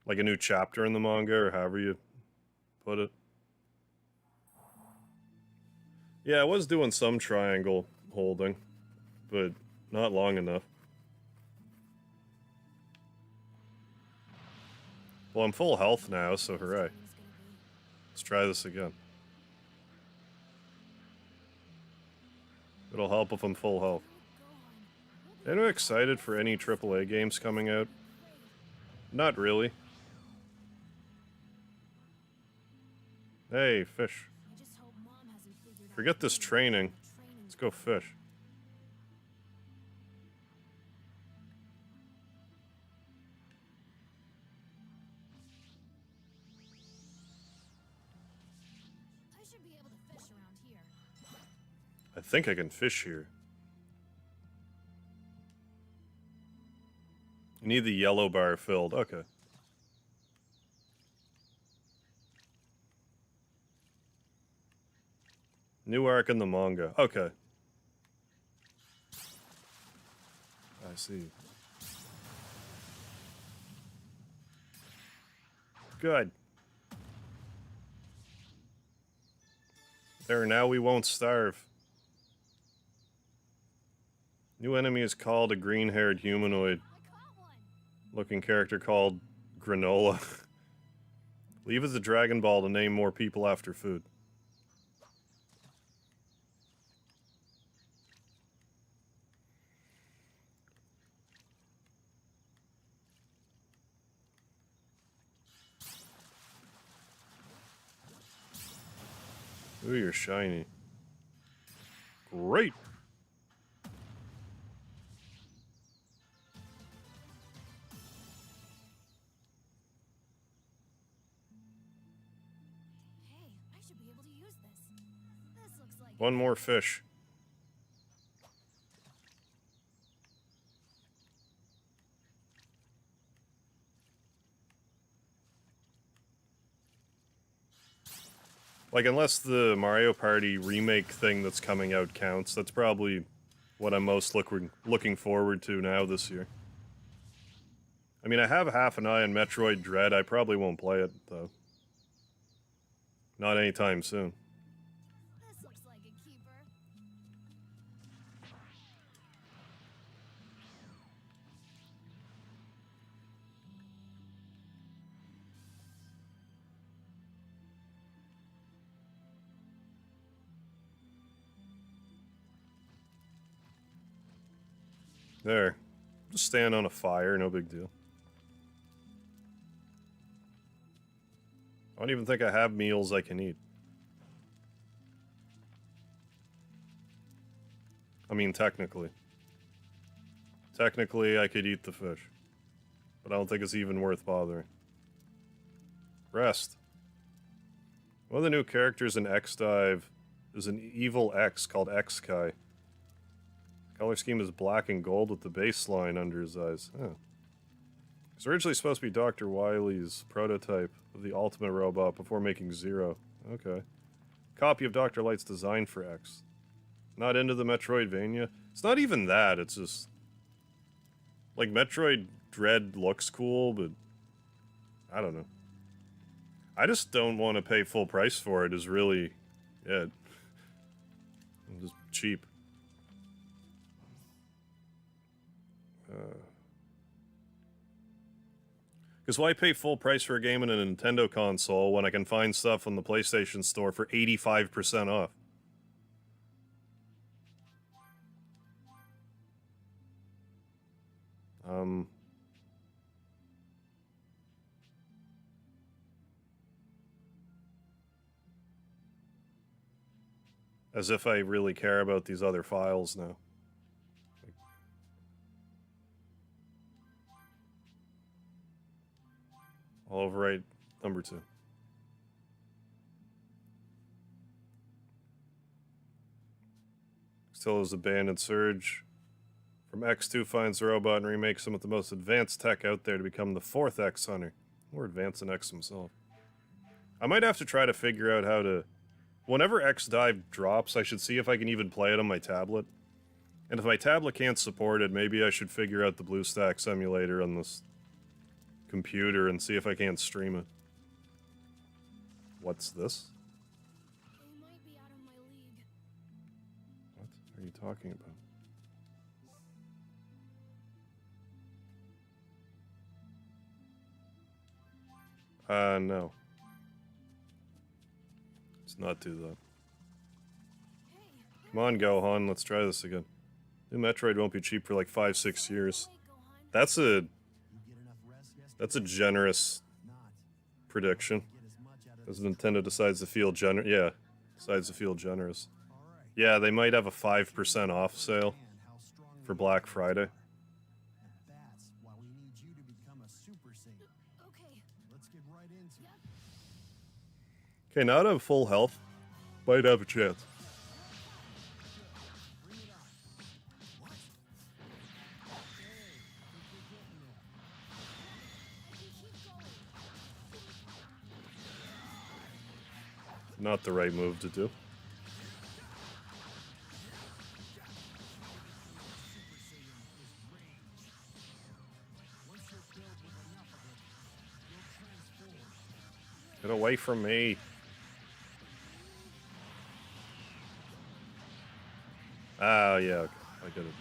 Like a new chapter in the manga, or however you put it. Yeah, I was doing some triangle holding, but not long enough. Well, I'm full health now, so hooray. Let's try this again. It'll help if I'm full health. Anyone excited for any AAA games coming out? Not really. Hey, fish. Forget this training. Let's go fish. I should be able to fish around here. I think I can fish here. You need the yellow bar filled. Okay. New arc in the manga. Okay. I see. Good. There, now we won't starve. New enemy is called a green-haired humanoid looking character called Granola. Leave as a Dragon Ball to name more people after food. Ooh, you're shiny. Great! Hey, I should be able to use this. This looks like One more fish. Like, unless the Mario Party remake thing that's coming out counts, that's probably what I'm most looking forward to now this year. I mean, I have half an eye on Metroid Dread. I probably won't play it, though. Not anytime soon. this looks like a keeper. There. Just stand on a fire, no big deal. I don't even think I have meals I can eat. I mean, technically. Technically, I could eat the fish. But I don't think it's even worth bothering. Rest. One of the new characters in X-Dive is an evil X called X-Kai. Color scheme is black and gold with the baseline under his eyes. Oh. It's originally supposed to be Dr. Wily's prototype of the Ultimate Robot before making Zero. Okay. Copy of Dr. Light's design for X. Not into the Metroidvania? It's not even that, it's just... Like, Metroid Dread looks cool, but... I don't know. I just don't want to pay full price for it, is really... it. I'm just cheap. Because why pay full price for a game in a Nintendo console when I can find stuff on the PlayStation Store for 85% off? As if I really care about these other files now. I'll overwrite number 2. Still is abandoned Surge. From X2 finds the robot and remakes some of the most advanced tech out there to become the 4th X Hunter. More advanced than X himself. I might have to try to figure out how to Whenever X-Dive drops, I should see if I can even play it on my tablet. And if my tablet can't support it, maybe I should figure out the BlueStacks emulator on this computer and see if I can't stream it. What's this? They might be out of my league. What are you talking about? No. Let's not do that. Come on, Gohan, let's try this again. New Metroid won't be cheap for like 5-6 years. That's a generous prediction. As Nintendo decides to feel decides to feel generous. Yeah, they might have a 5% off sale for Black Friday. That's why we need you to become a Super Saiyan. Okay. Let's get right into it. Okay, now that I have full health, might have a chance. Not the right move to do. Get away from me. Ah, yeah, okay. I get it now.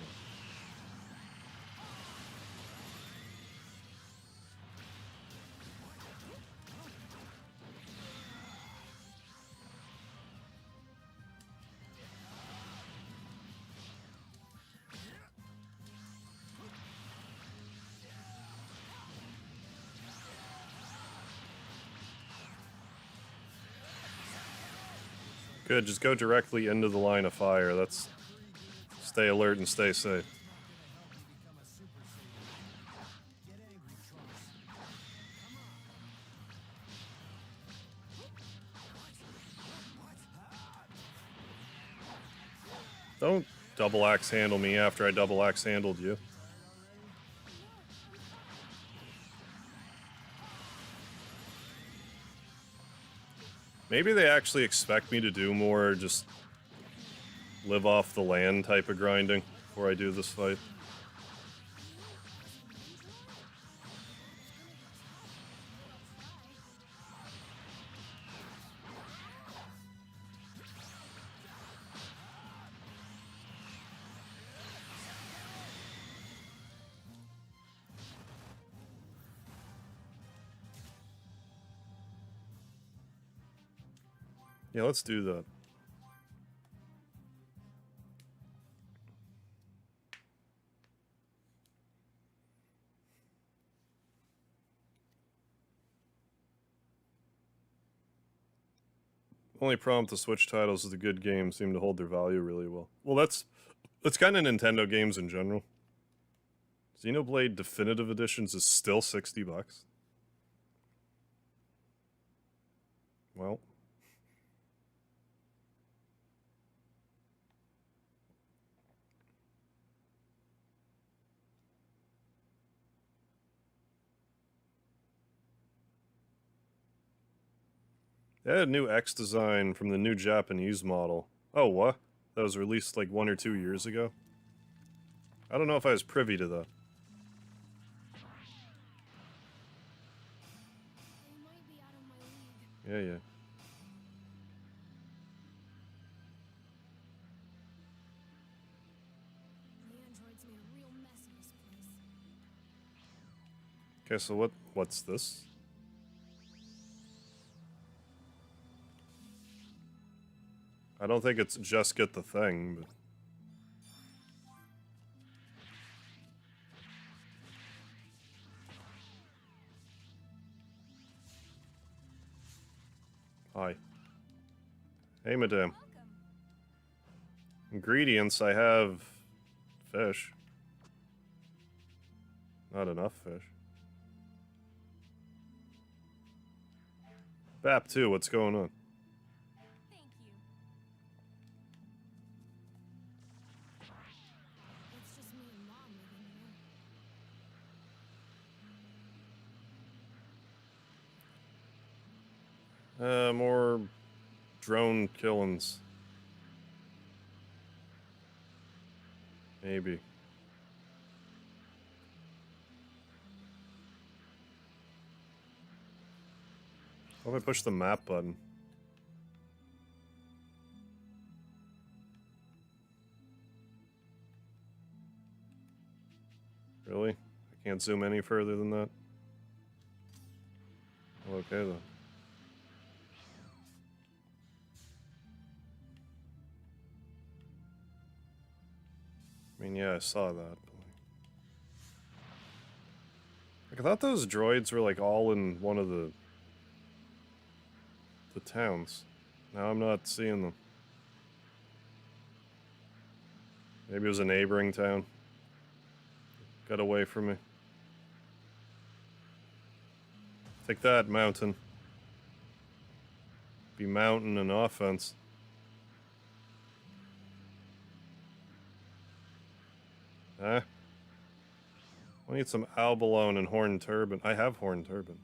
Good, just go directly into the line of fire. That's... Stay alert and stay safe. Don't double axe handle me after I double axe handled you. Maybe they actually expect me to do more just live off the land type of grinding before I do this fight. Yeah, let's do that. Only problem with the Switch titles is the good games seem to hold their value really well. Well, that's kind of Nintendo games in general. Xenoblade Definitive Editions is still $60. Well. They had a new X design from the new Japanese model. Oh, what? That was released like 1 or 2 years ago? I don't know if I was privy to that. They might be out of my league. Yeah, yeah. The androids made a real mess of this place. Okay, so what's this? I don't think it's just get the thing, but... Hi. Hey, madame. Ingredients, I have... fish. Not enough fish. BAP 2, what's going on? Thank you. It's just me and Mom living here. More drone killings. Maybe. What if I push the map button? Really? I can't zoom any further than that? Well, okay then. I mean, yeah, I saw that. But like, I thought those droids were like all in one of the towns. Now I'm not seeing them. Maybe it was a neighboring town. Got away from me. Take that, mountain. Be mountain and offense. Huh? I need some albalone and horn turban. I have horn turban.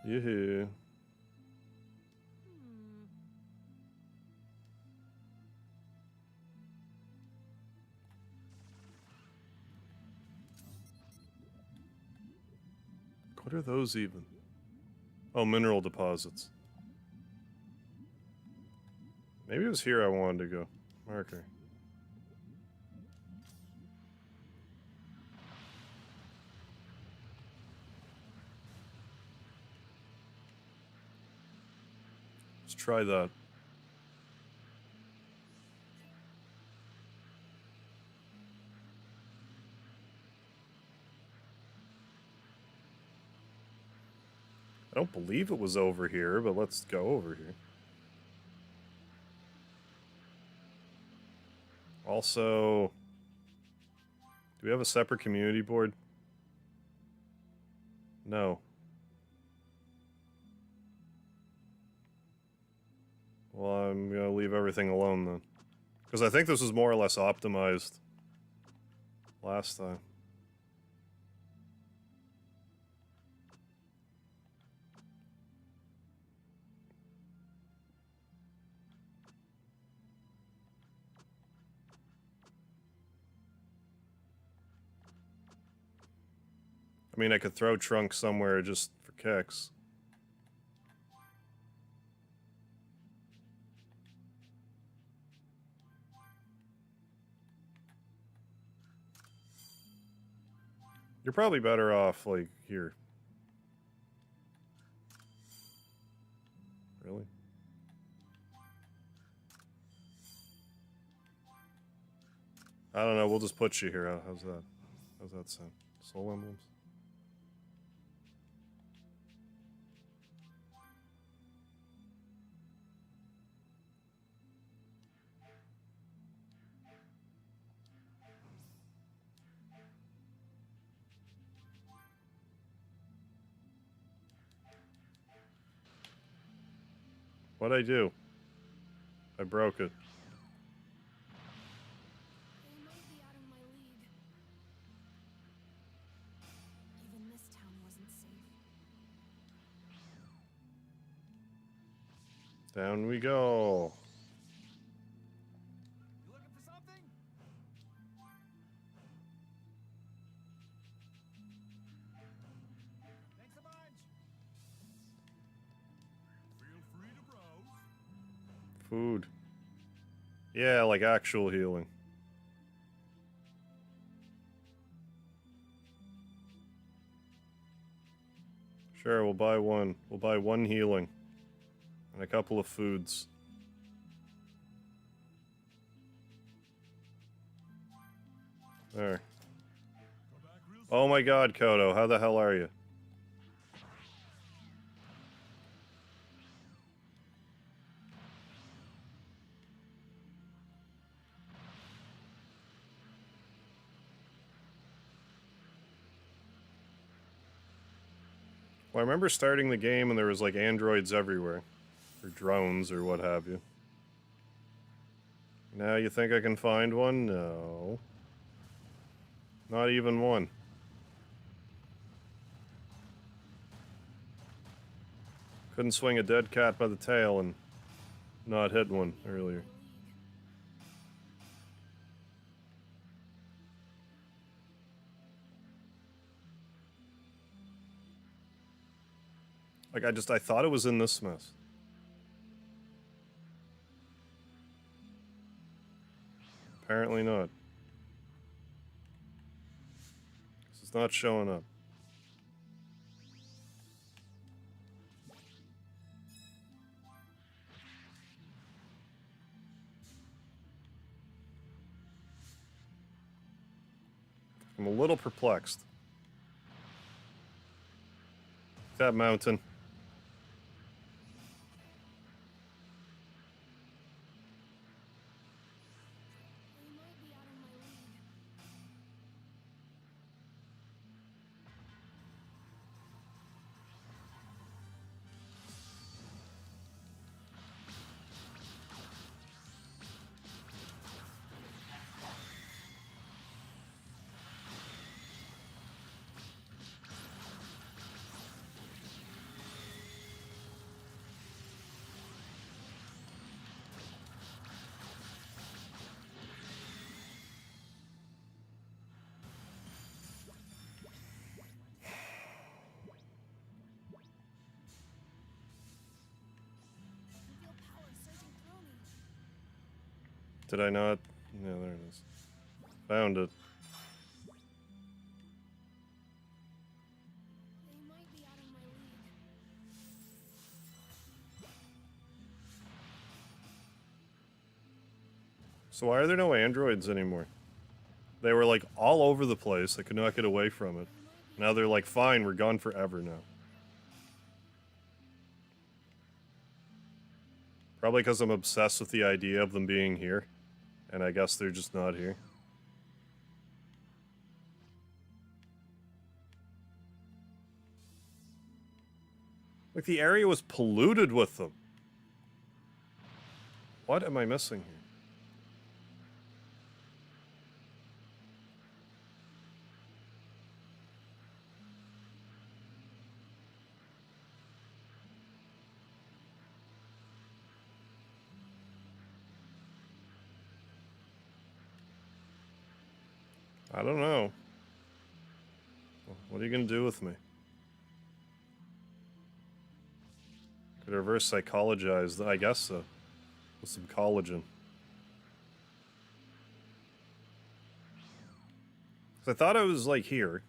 Yoo-hoo. What are those even? Oh, mineral deposits. Maybe it was here I wanted to go. Marker. Let's try that. I don't believe it was over here, but let's go over here. Also, do we have a separate community board? No. Well, I'm gonna leave everything alone then. Because I think this was more or less optimized last time. I mean, I could throw Trunks somewhere just for kicks. You're probably better off, like, here. Really? I don't know, we'll just put you here. How's that? How's that sound? Soul emblems? What'd I do? I broke it. They might be out of my league. Even this town wasn't safe. Down we go. You looking for something? Thanks a bunch. Feel free to browse. Food. Yeah, like actual healing. Sure, we'll buy one. We'll buy one healing. And a couple of foods. There. Come back real soon. Oh my god, Kodo, how the hell are you? Well, I remember starting the game and there was like androids everywhere. Or drones or what have you. Now you think I can find one? No. Not even one. Couldn't swing a dead cat by the tail and not hit one earlier. Like, I thought it was in this mess. Apparently not. It's not showing up. I'm a little perplexed. That mountain. They might be out of my league. I can feel power surging through me. Did I not? Yeah, there it is. Found it. They might be out of my league. So why are there no androids anymore? They were like all over the place. I could not get away from it. Now they're like, fine, we're gone forever now. Probably because I'm obsessed with the idea of them being here. And I guess they're just not here. Like, the area was polluted with them. What am I missing here? I don't know. What are you gonna do with me? Could reverse psychologize, I guess so. With some collagen. 'Cause I thought I was like here.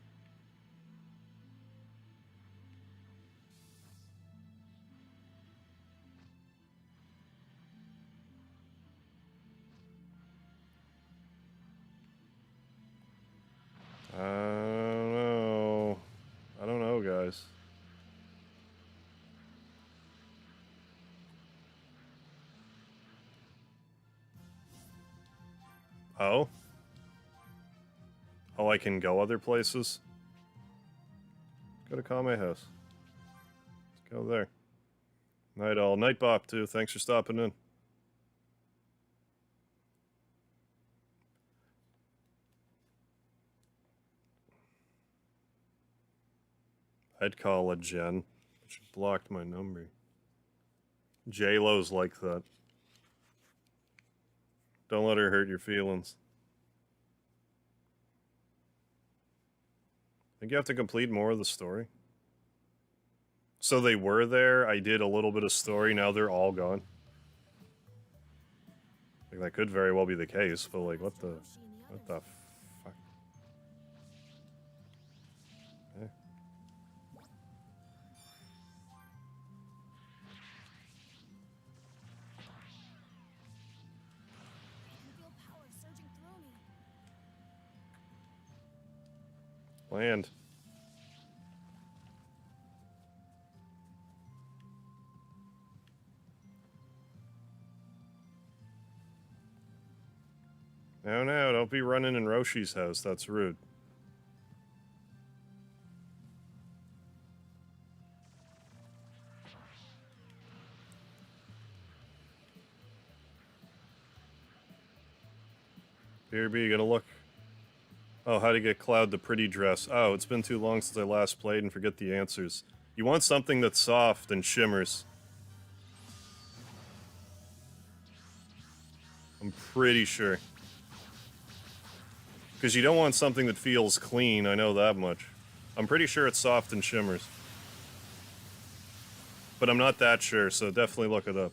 I don't know. I don't know, guys. Oh? Oh, I can go other places? Go to Kame House. Let's go there. Night all. Night Bop, too. Thanks for stopping in. I'd call a Jen. She blocked my number. J-Lo's like that. Don't let her hurt your feelings. Think you have to complete more of the story? So they were there, I did a little bit of story, now they're all gone. Like, that could very well be the case, but like, what the fuck? Eh. I can feel power surging through me. Land. No, don't be running in Roshi's house. That's rude. BRB, you gonna look? Oh, how to get Cloud the pretty dress. Oh, it's been too long since I last played and forget the answers. You want something that's soft and shimmers. I'm pretty sure. Because you don't want something that feels clean, I know that much. I'm pretty sure it's soft and shimmers. But I'm not that sure, so definitely look it up.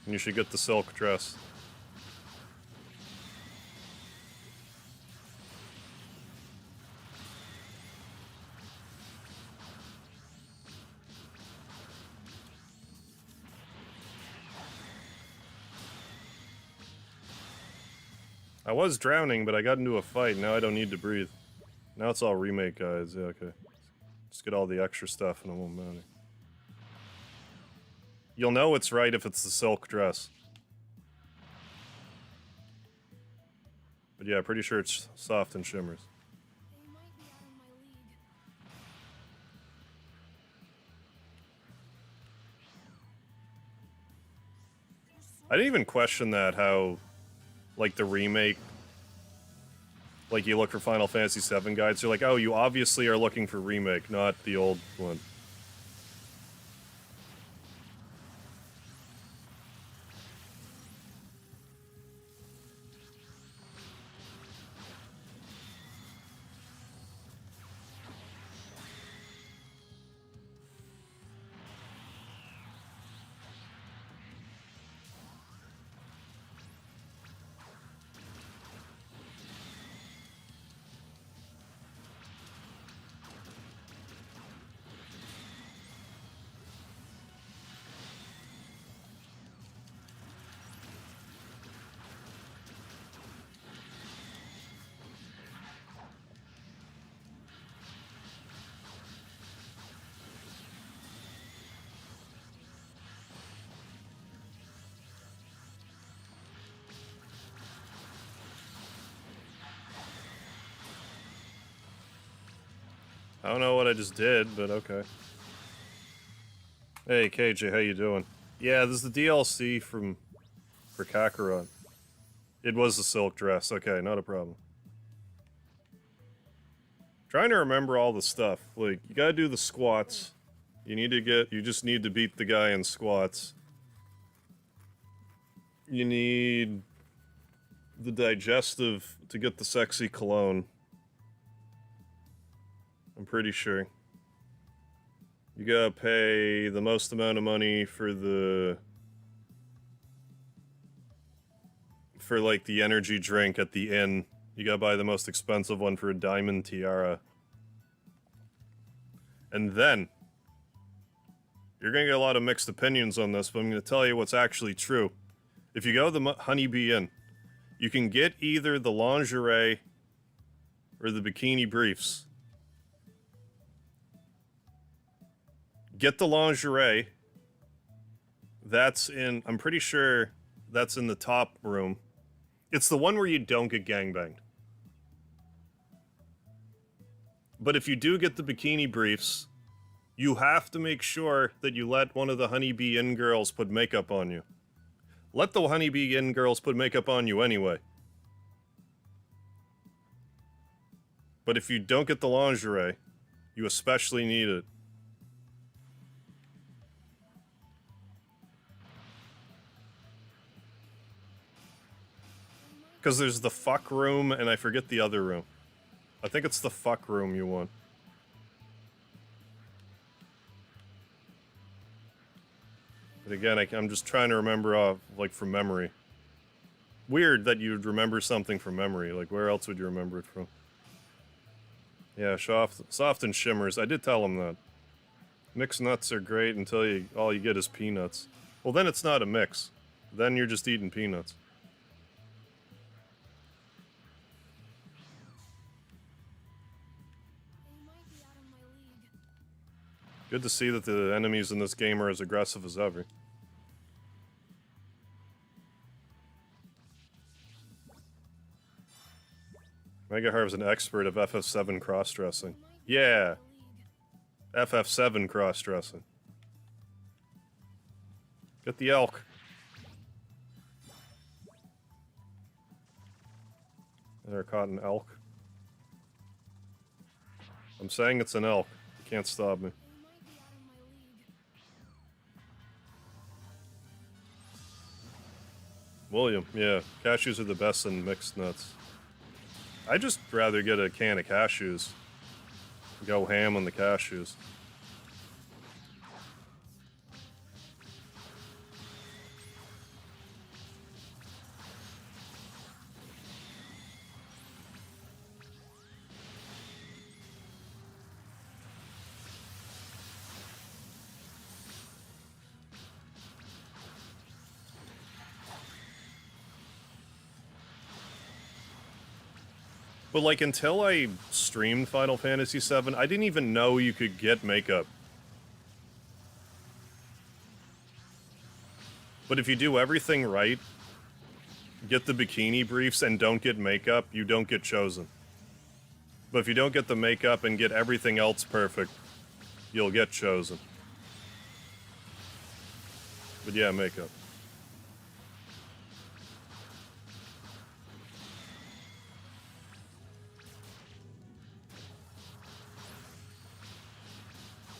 And you should get the silk dress. I was drowning, but I got into a fight. Now I don't need to breathe. Now it's all remake guides. Yeah, okay. Just get all the extra stuff and it won't matter. You'll know it's right if it's the silk dress. But yeah, pretty sure it's soft and shimmers. They might be out of my league. I didn't even question that, how, like, the remake, like, you look for Final Fantasy VII guides, you're like, oh, you obviously are looking for remake, not the old one. I don't know what I just did, but okay. Hey, KJ, how you doing? Yeah, this is the DLC for Kakarot. It was the silk dress. Okay, not a problem. Trying to remember all the stuff. Like, you gotta do the squats. You just need to beat the guy in squats. You need the digestive to get the sexy cologne. I'm pretty sure. You gotta pay the most amount of money for like the energy drink at the inn. You gotta buy the most expensive one for a diamond tiara. And then, you're gonna get a lot of mixed opinions on this, but I'm gonna tell you what's actually true. If you go to the Honeybee Inn, you can get either the lingerie or the bikini briefs. Get the lingerie. That's in, I'm pretty sure that's in the top room. It's the one where you don't get gangbanged. But if you do get the bikini briefs, you have to make sure that you let one of the Honeybee Inn girls put makeup on you. Let the Honeybee Inn girls put makeup on you anyway. But if you don't get the lingerie, you especially need it. Because there's the fuck room, and I forget the other room. I think it's the fuck room you want. But again, I'm just trying to remember, like, from memory. Weird that you'd remember something from memory. Like, where else would you remember it from? Yeah, soft and shimmers. I did tell him that. Mixed nuts are great until all you get is peanuts. Well, then it's not a mix. Then you're just eating peanuts. They might be out of my league. Good to see that the enemies in this game are as aggressive as ever. Mega Harv's an expert of FF7 cross-dressing. Yeah, FF7 cross-dressing. Get the elk. They're caught an elk. I'm saying it's an elk. You can't stop me. William, yeah. Cashews are the best in mixed nuts. I'd just rather get a can of cashews. Go ham on the cashews. But, like, until I streamed Final Fantasy VII, I didn't even know you could get makeup. But if you do everything right, get the bikini briefs and don't get makeup, you don't get chosen. But if you don't get the makeup and get everything else perfect, you'll get chosen. But yeah, makeup.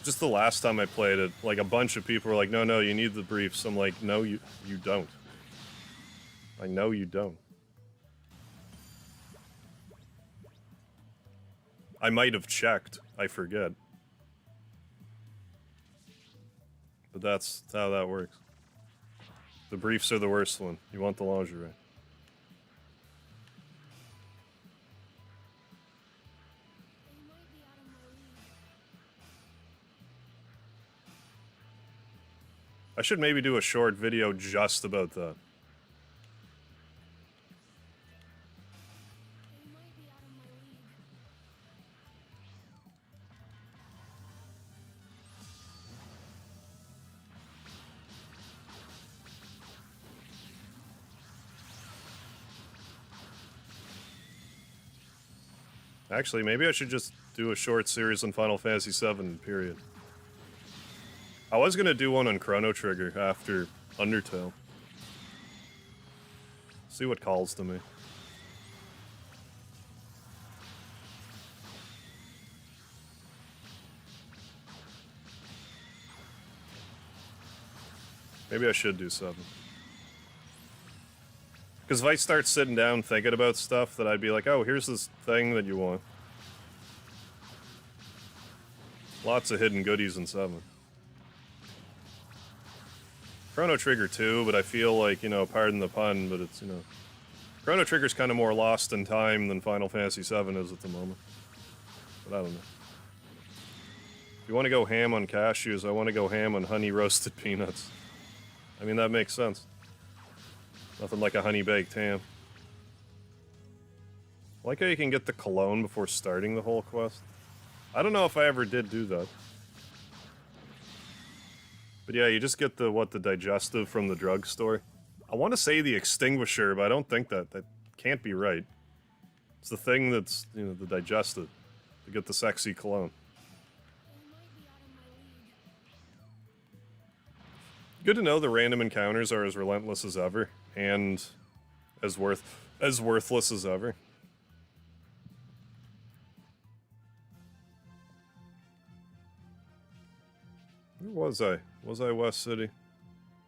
Just the last time I played it, like, a bunch of people were like, no, you need the briefs. I'm like, no, you don't. I know you don't. I might have checked. I forget. But that's how that works. The briefs are the worst one. You want the lingerie. I should maybe do a short video just about that. Actually, maybe I should just do a short series on Final Fantasy VII, period. I was gonna do one on Chrono Trigger after Undertale. See what calls to me. Maybe I should do 7. Because if I start sitting down thinking about stuff, that I'd be like, oh, here's this thing that you want. Lots of hidden goodies in 7. Chrono Trigger too, but I feel like, you know, pardon the pun, but it's, you know... Chrono Trigger's kind of more lost in time than Final Fantasy VII is at the moment. But I don't know. If you want to go ham on cashews, I want to go ham on honey roasted peanuts. I mean, that makes sense. Nothing like a honey-baked ham. I like how you can get the cologne before starting the whole quest. I don't know if I ever did do that. But yeah, you just get the digestive from the drugstore. I want to say the extinguisher, but I don't think that. That can't be right. It's the thing that's, you know, the digestive. To get the sexy cologne. Good to know the random encounters are as relentless as ever, and as worthless as ever. Where was I? Was I West City?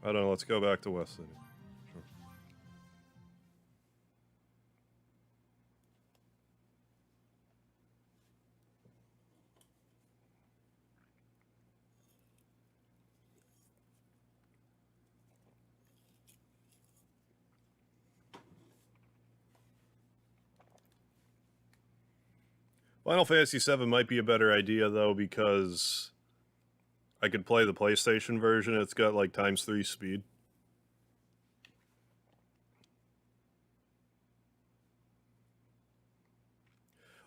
I don't know, let's go back to West City. Sure. Final Fantasy VII might be a better idea, though, because I could play the PlayStation version. It's got, like, ×3 speed.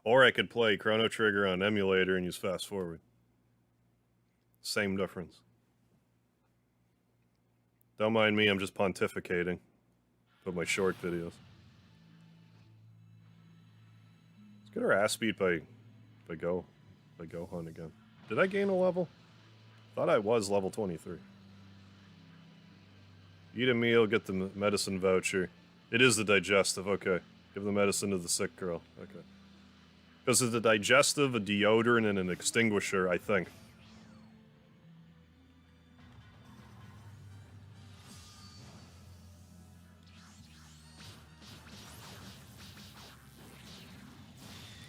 Or I could play Chrono Trigger on emulator and use fast forward. Same difference. Don't mind me, I'm just pontificating with my short videos. Get our ass beat by Gohan again. Did I gain a level? Thought I was level 23. Eat a meal, get the medicine voucher. It is the digestive, okay. Give the medicine to the sick girl, okay. Because of the digestive, a deodorant, and an extinguisher, I think.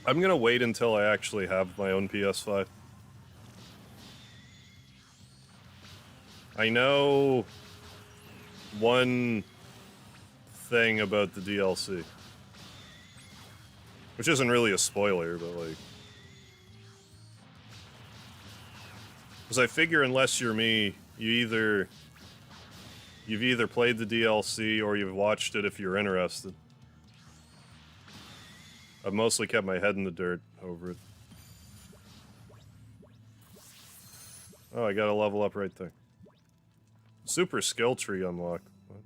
I'm gonna wait until I actually have my own PS5. I know one thing about the DLC. Which isn't really a spoiler, but like... Because I figure unless you're me, you've either played the DLC or you've watched it if you're interested. I've mostly kept my head in the dirt over it. Oh, I got a level up right there. Super skill tree unlocked. What?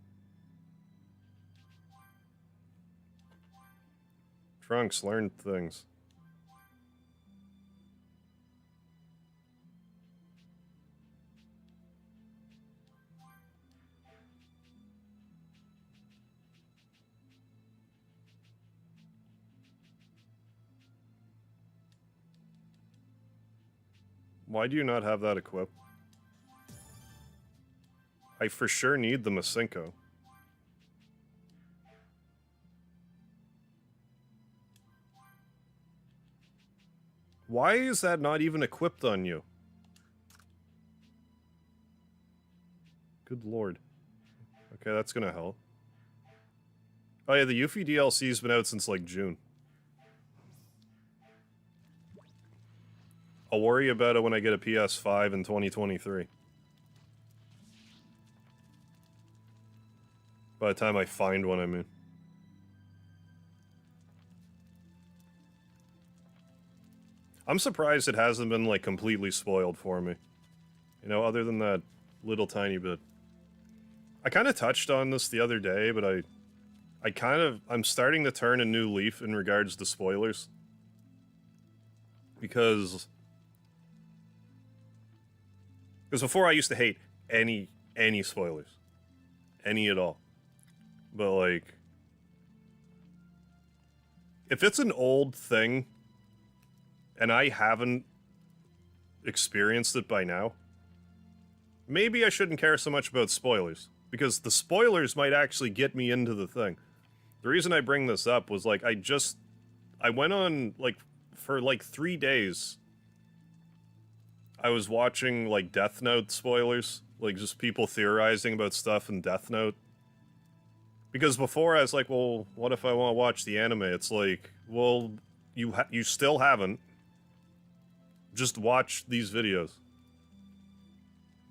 Trunks learned things. Why do you not have that equipped? I for sure need the Masenko. Why is that not even equipped on you? Good lord. Okay, that's gonna help. Oh yeah, the Yuffie DLC's been out since like June. I'll worry about it when I get a PS5 in 2023. By the time I find one, I mean. I'm surprised it hasn't been, like, completely spoiled for me. You know, other than that little tiny bit. I kind of touched on this the other day, but I'm starting to turn a new leaf in regards to spoilers. Because before I used to hate any spoilers. Any at all. But, like, if it's an old thing, and I haven't experienced it by now, maybe I shouldn't care so much about spoilers. Because the spoilers might actually get me into the thing. The reason I bring this up was, like, I went on, like, for, like, 3 days, I was watching, like, Death Note spoilers. Like, just people theorizing about stuff in Death Note. Because before I was like, well, what if I want to watch the anime? It's like, well, you still haven't. Just watch these videos.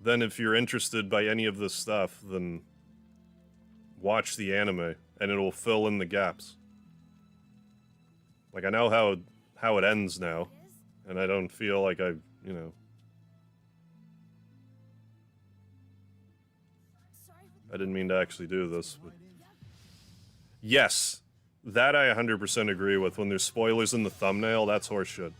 Then if you're interested by any of this stuff, then watch the anime, and it'll fill in the gaps. Like, I know how it ends now, and I don't feel like I, you know... I didn't mean to actually do this, but... Yes, that I 100% agree with. When there's spoilers in the thumbnail, that's horseshit.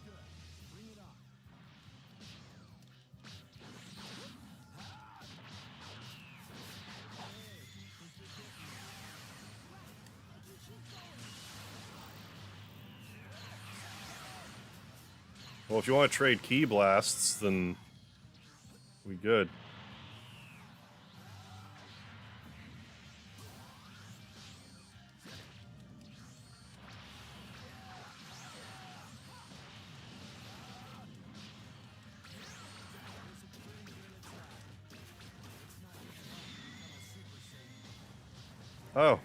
Well, if you want to trade key blasts, then we good. Oh,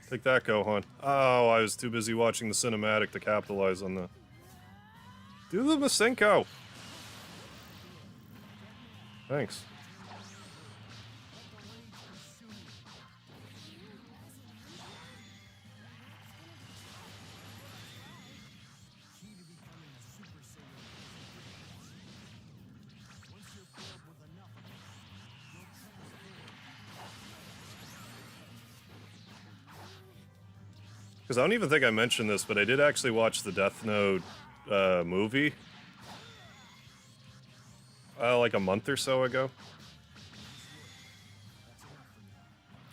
take that, Gohan. Oh, I was too busy watching the cinematic to capitalize on that. Do the Masenko! Thanks. Because I don't even think I mentioned this, but I did actually watch the Death Note movie like a month or so ago.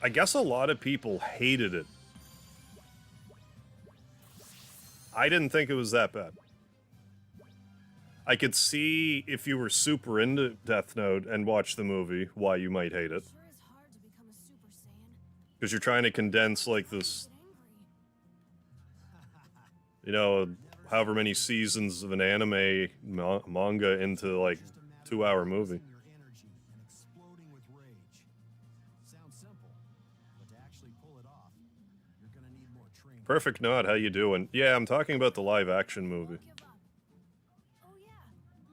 I guess a lot of people hated it. I didn't think it was that bad. I could see if you were super into Death Note and watched the movie, why you might hate it. Sure is hard to become a Super Saiyan. Because you're trying to condense, like, this, you know, however many seasons of an anime manga into, like, 2-hour movie. Your energy and exploding with rage. Sounds simple, but to actually pull it off, you're gonna need more training. Perfect Nod, how you doing? Yeah, I'm talking about the live-action movie. Give up. Oh yeah,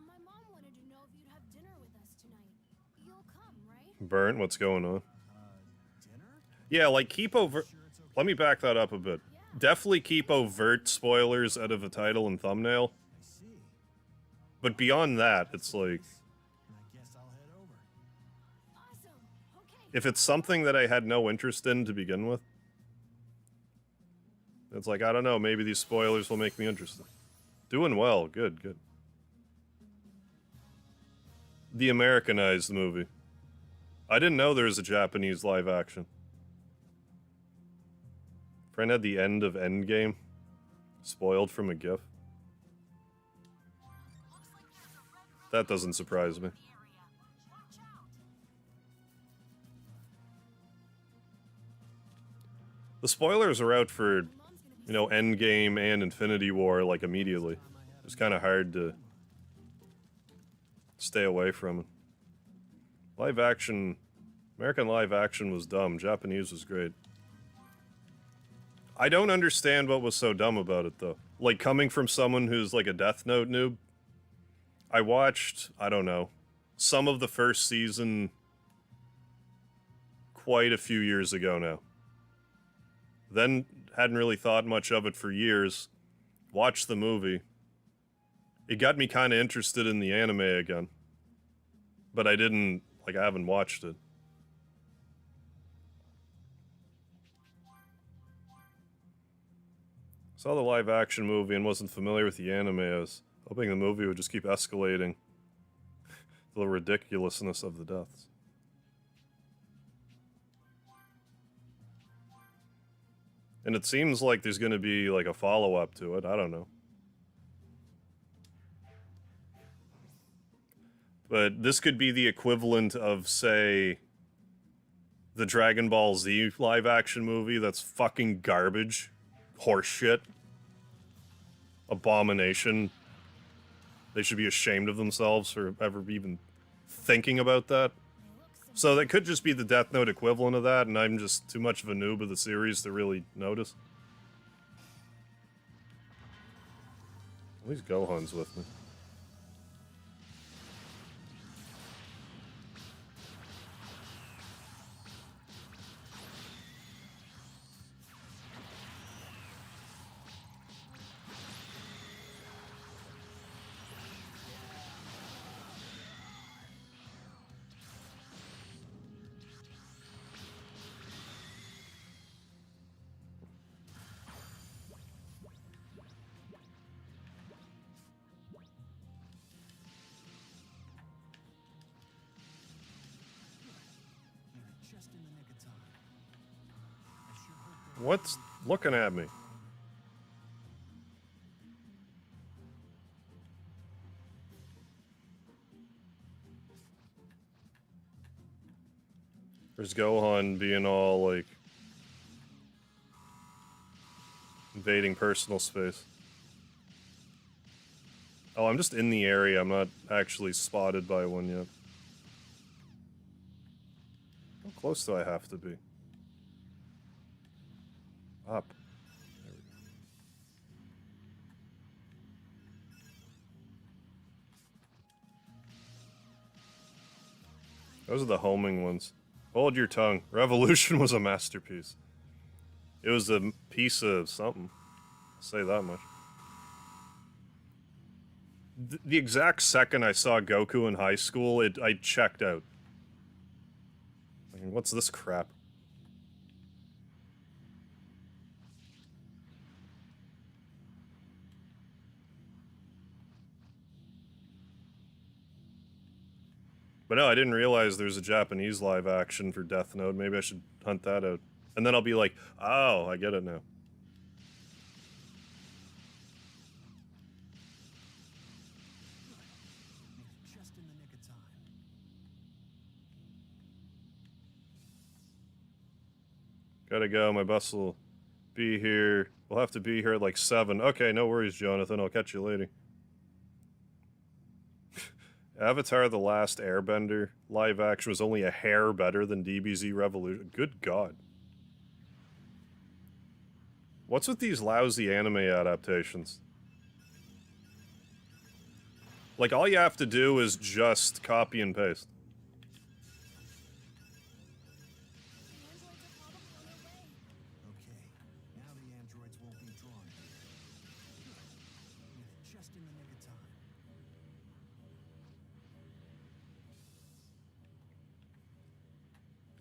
my mom wanted to know if you'd have dinner with us tonight. You'll come, right? Burnt, what's going on? Dinner? Yeah, like, keep over... Let me back that up a bit. Definitely keep overt spoilers out of the title and thumbnail. I see. But beyond that, it's like... I guess I'll head over. Awesome. Okay. If it's something that I had no interest in to begin with, it's like, I don't know, maybe these spoilers will make me interested. Doing well, good, good. The Americanized movie. I didn't know there was a Japanese live action. Friend had the end of Endgame spoiled from a GIF. That doesn't surprise me. The spoilers are out for, you know, Endgame and Infinity War, like, immediately. It's kind of hard to stay away from it. Live action... American live action was dumb. Japanese was great. I don't understand what was so dumb about it, though. Like, coming from someone who's, like, a Death Note noob, I watched, I don't know, some of the first season quite a few years ago now. Then hadn't really thought much of it for years. Watched the movie. It got me kind of interested in the anime again. But I didn't, like, I haven't watched it. Saw the live action movie and wasn't familiar with the anime. I was hoping the movie would just keep escalating the ridiculousness of the deaths. And it seems like there's going to be, like, a follow-up to it. I don't know. But this could be the equivalent of, say, the Dragon Ball Z live-action movie that's fucking garbage. Horseshit. Abomination. They should be ashamed of themselves for ever even thinking about that. So that could just be the Death Note equivalent of that, and I'm just too much of a noob of the series to really notice. At least Gohan's with me. Just in the nick of time. I sure hope they're What's looking at me? There's Gohan being all, like, invading personal space. Oh, I'm just in the area. I'm not actually spotted by one yet. How close do I have to be? Up. There we go. Those are the homing ones. Hold your tongue. Revolution was a masterpiece. It was a piece of something. I'll say that much. The exact second I saw Goku in high school, I checked out. I mean, what's this crap? But no, I didn't realize there's a Japanese live action for Death Note. Maybe I should hunt that out. And then I'll be like, oh, I get it now. Just in the nick of time. Gotta go. My bus will be here. We'll have to be here at like 7. Okay, no worries, Jonathan. I'll catch you later. Avatar: The Last Airbender live action was only a hair better than DBZ Revolution. Good God. What's with these lousy anime adaptations? Like, all you have to do is just copy and paste. The androids are probably on their way. Okay, now the androids won't be drawn here. Just in the nick of time.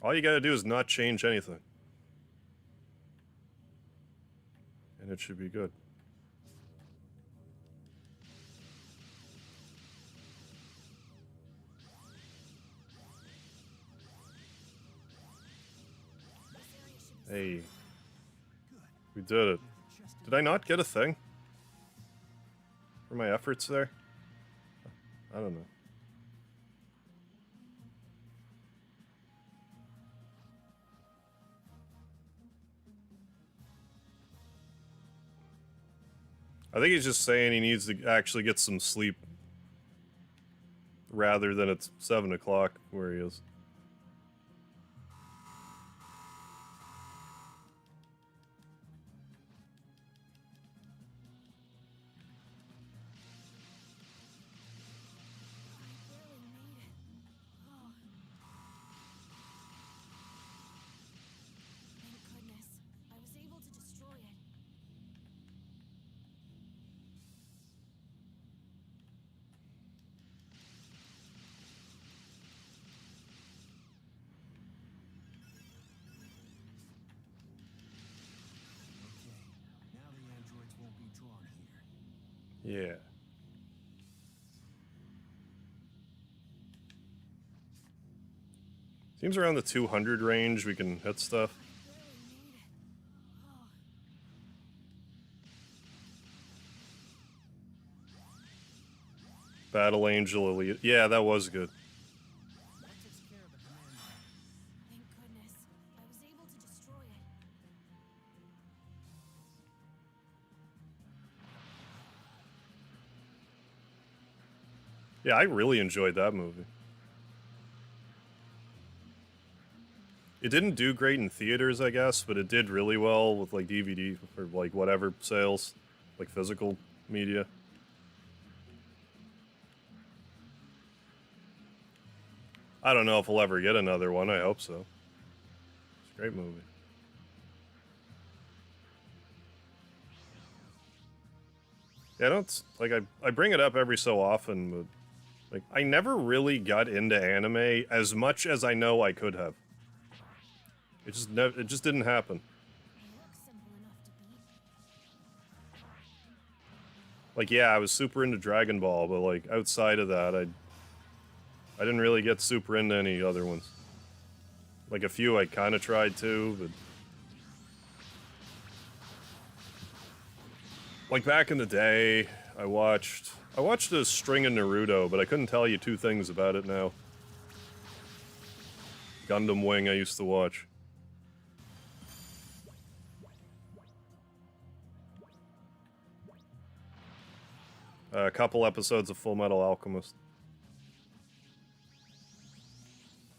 All you gotta do is not change anything. And it should be good. Hey. We did it. Did I not get a thing? For my efforts there? I don't know. I think he's just saying he needs to actually get some sleep. Rather than it's 7 o'clock where he is. Thank goodness. I was able to destroy it. Okay, now the androids won't be drawn here. Yeah. Seems around the 200 range we can hit stuff. Battle Angel Elite. Yeah, that was good. That takes care of the command. Thank goodness. I was able to destroy it. Yeah, I really enjoyed that movie. It didn't do great in theaters, I guess, but it did really well with like DVD or like whatever sales, like physical media. I don't know if we'll ever get another one. I hope so. It's a great movie. Yeah, I don't like I bring it up every so often, but like I never really got into anime as much as I know I could have. It just didn't happen. They look simple enough to beat. Like, yeah, I was super into Dragon Ball, but like outside of that, I didn't really get super into any other ones. Like a few I kind of tried to, but like back in the day, I watched a string of Naruto, but I couldn't tell you 2 things about it now. Gundam Wing I used to watch. A couple episodes of Full Metal Alchemist.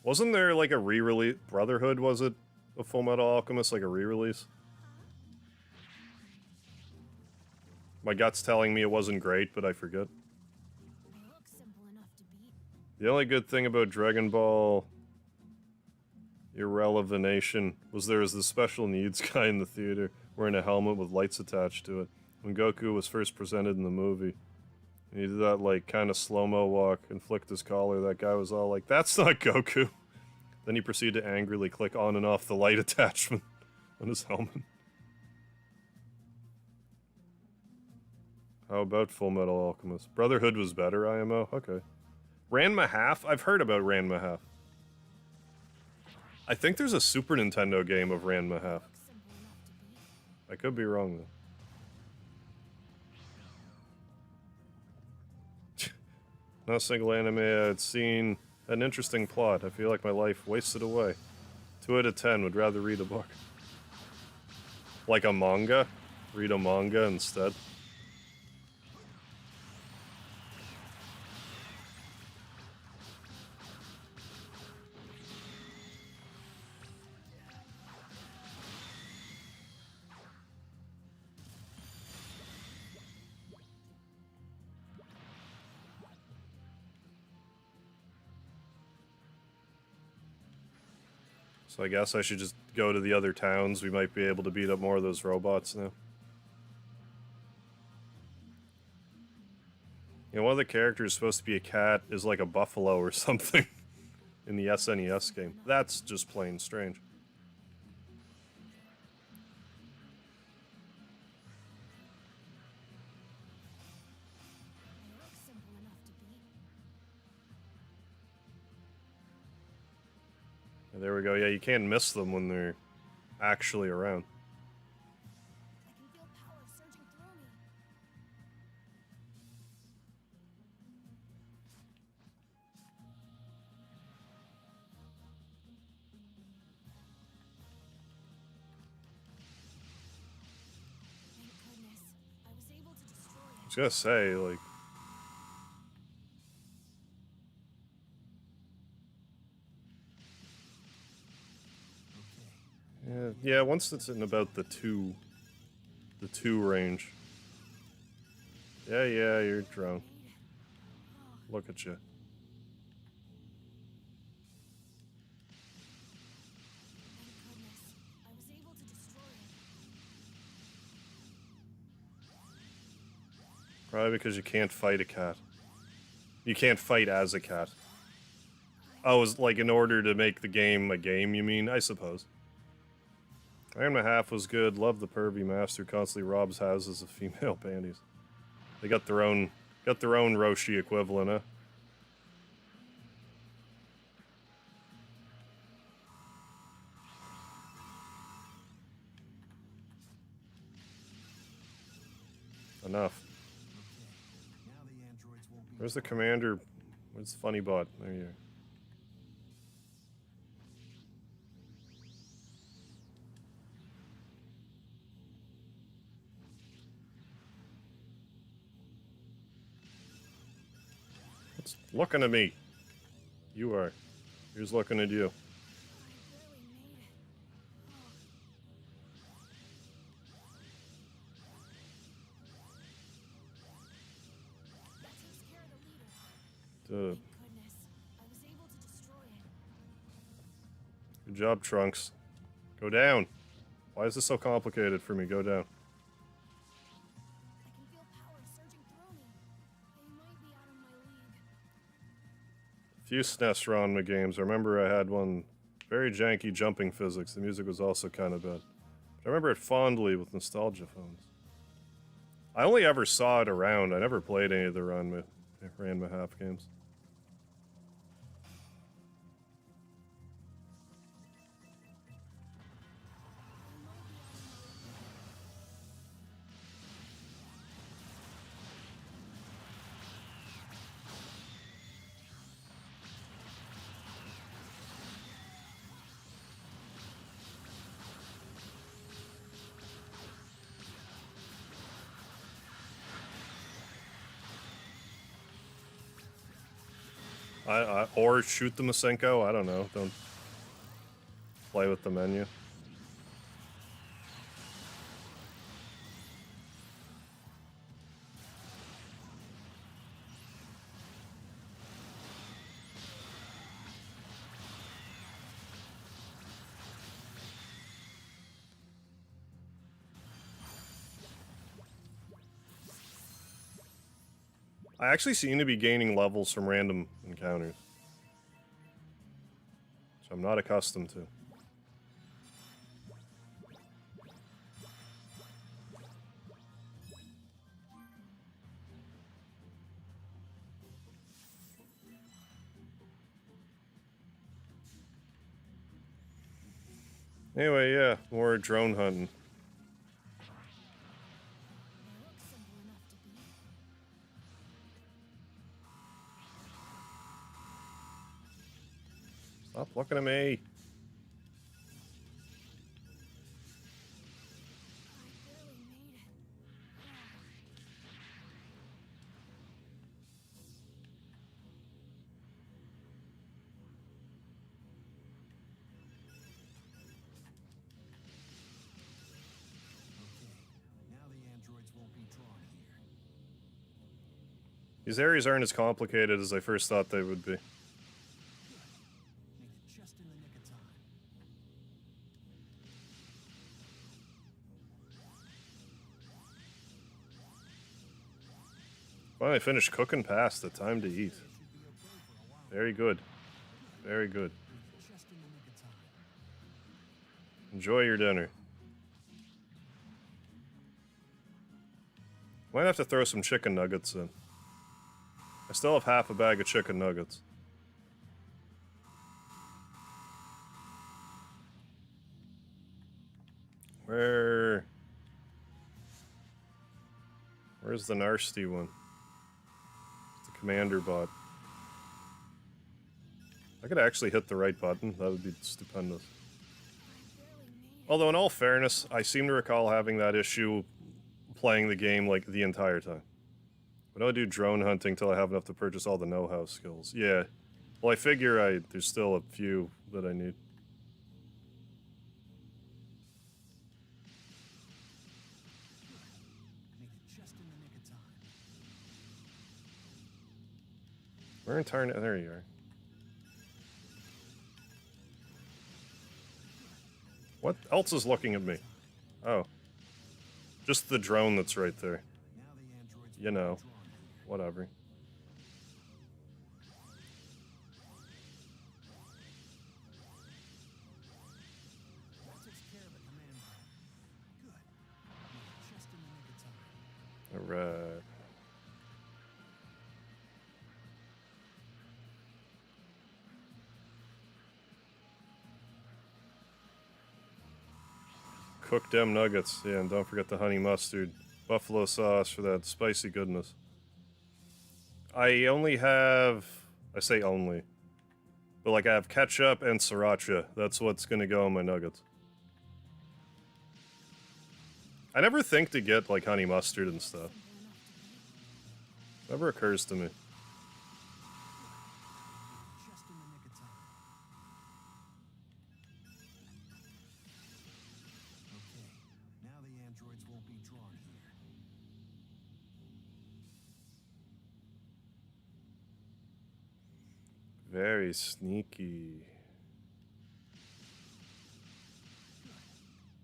Wasn't there like a re-release? Brotherhood, was it? Of Full Metal Alchemist, like a re-release? My gut's telling me it wasn't great, but I forget. They look simple enough to beat. The only good thing about Dragon Ball Irrelevation was there was this special needs guy in the theater wearing a helmet with lights attached to it. When Goku was first presented in the movie, and he did that like kind of slow-mo walk and flicked his collar, that guy was all like, "That's not Goku." Then he proceeded to angrily click on and off the light attachment on his helmet. How about Full Metal Alchemist? Brotherhood was better, IMO? Okay. Ranma Half? I've heard about Ranma Half. I think there's a Super Nintendo game of Ranma Half. Looks simple enough to beat. I could be wrong, though. Not a single anime I'd seen had an interesting plot. I feel like my life wasted away. 2 out of 10 would rather read a book. Like a manga? Read a manga instead. So I guess I should just go to the other towns. We might be able to beat up more of those robots now. You know, one of the characters supposed to be a cat is like a buffalo or something in the SNES game. That's just plain strange. They look simple enough to beat. There we go. Yeah, you can't miss them when they're actually around. I can feel power surging through me. Thank goodness. I was able to destroy I it. was gonna say, like... Yeah, once it's in about the two range. Yeah, you're drunk. Look at you. Thank goodness. I was able to destroy it. Probably because you can't fight a cat. You can't fight as a cat. Oh, it's like in order to make the game a game, you mean? I suppose. Iron Man Half was good. Love the pervy master constantly robs houses of female panties. They got their own Roshi equivalent, huh? Enough. Now the androids won't be. Where's the commander? Where's the funny bot? There you are. It's looking at me. You are. Here's looking at you. I barely made it. That takes care of the leader. Duh. Thank goodness. I was able to destroy it. Good job, Trunks. Go down. Why is this so complicated for me? Go down. I can feel power surging through me. They might be out of my league. Few SNES Ranma games. I remember I had one very janky jumping physics. The music was also kind of bad. But I remember it fondly with nostalgia phones. I only ever saw it around. I never played any of the Ranma Half games. Or shoot the Masenko. I don't know. Don't play with the menu. I actually seem to be gaining levels from random encounters, which I'm not accustomed to. Anyway, yeah, more drone hunting. They look simple enough to beat. Stop looking at me. I barely made it. Okay, now the androids won't be drawn here. These areas aren't as complicated as I first thought they would be. Made it just in the nick of time. Finally finished cooking pasta. Time to eat. Should be okay for a while. Very good. Very good. Just in the nick of time. Enjoy your dinner. Might have to throw some chicken nuggets in. I still have half a bag of chicken nuggets. Where's the nasty one? The commander bot. I could actually hit the right button. That would be stupendous. Although, in all fairness, I seem to recall having that issue playing the game like the entire time. But I'll do drone hunting till I have enough to purchase all the know-how skills. Yeah. Well, I figure there's still a few that I need. Made it just in the nick of time. Where in Tarn? There you are. What else is looking at me? Oh. Just the drone that's right there. Now the androids You won't know. be drawn here. Whatever. That takes care of the command drone. Good. Made it just in the nick of time. Alright. Cook them nuggets. Yeah, and don't forget the honey mustard. Buffalo sauce for that spicy goodness. I only have... I say only. But like I have ketchup and sriracha. That's what's gonna go in my nuggets. I never think to get like honey mustard and stuff. Never occurs to me. Just in the nick of time. Okay, now the androids won't be drawn here. Very sneaky.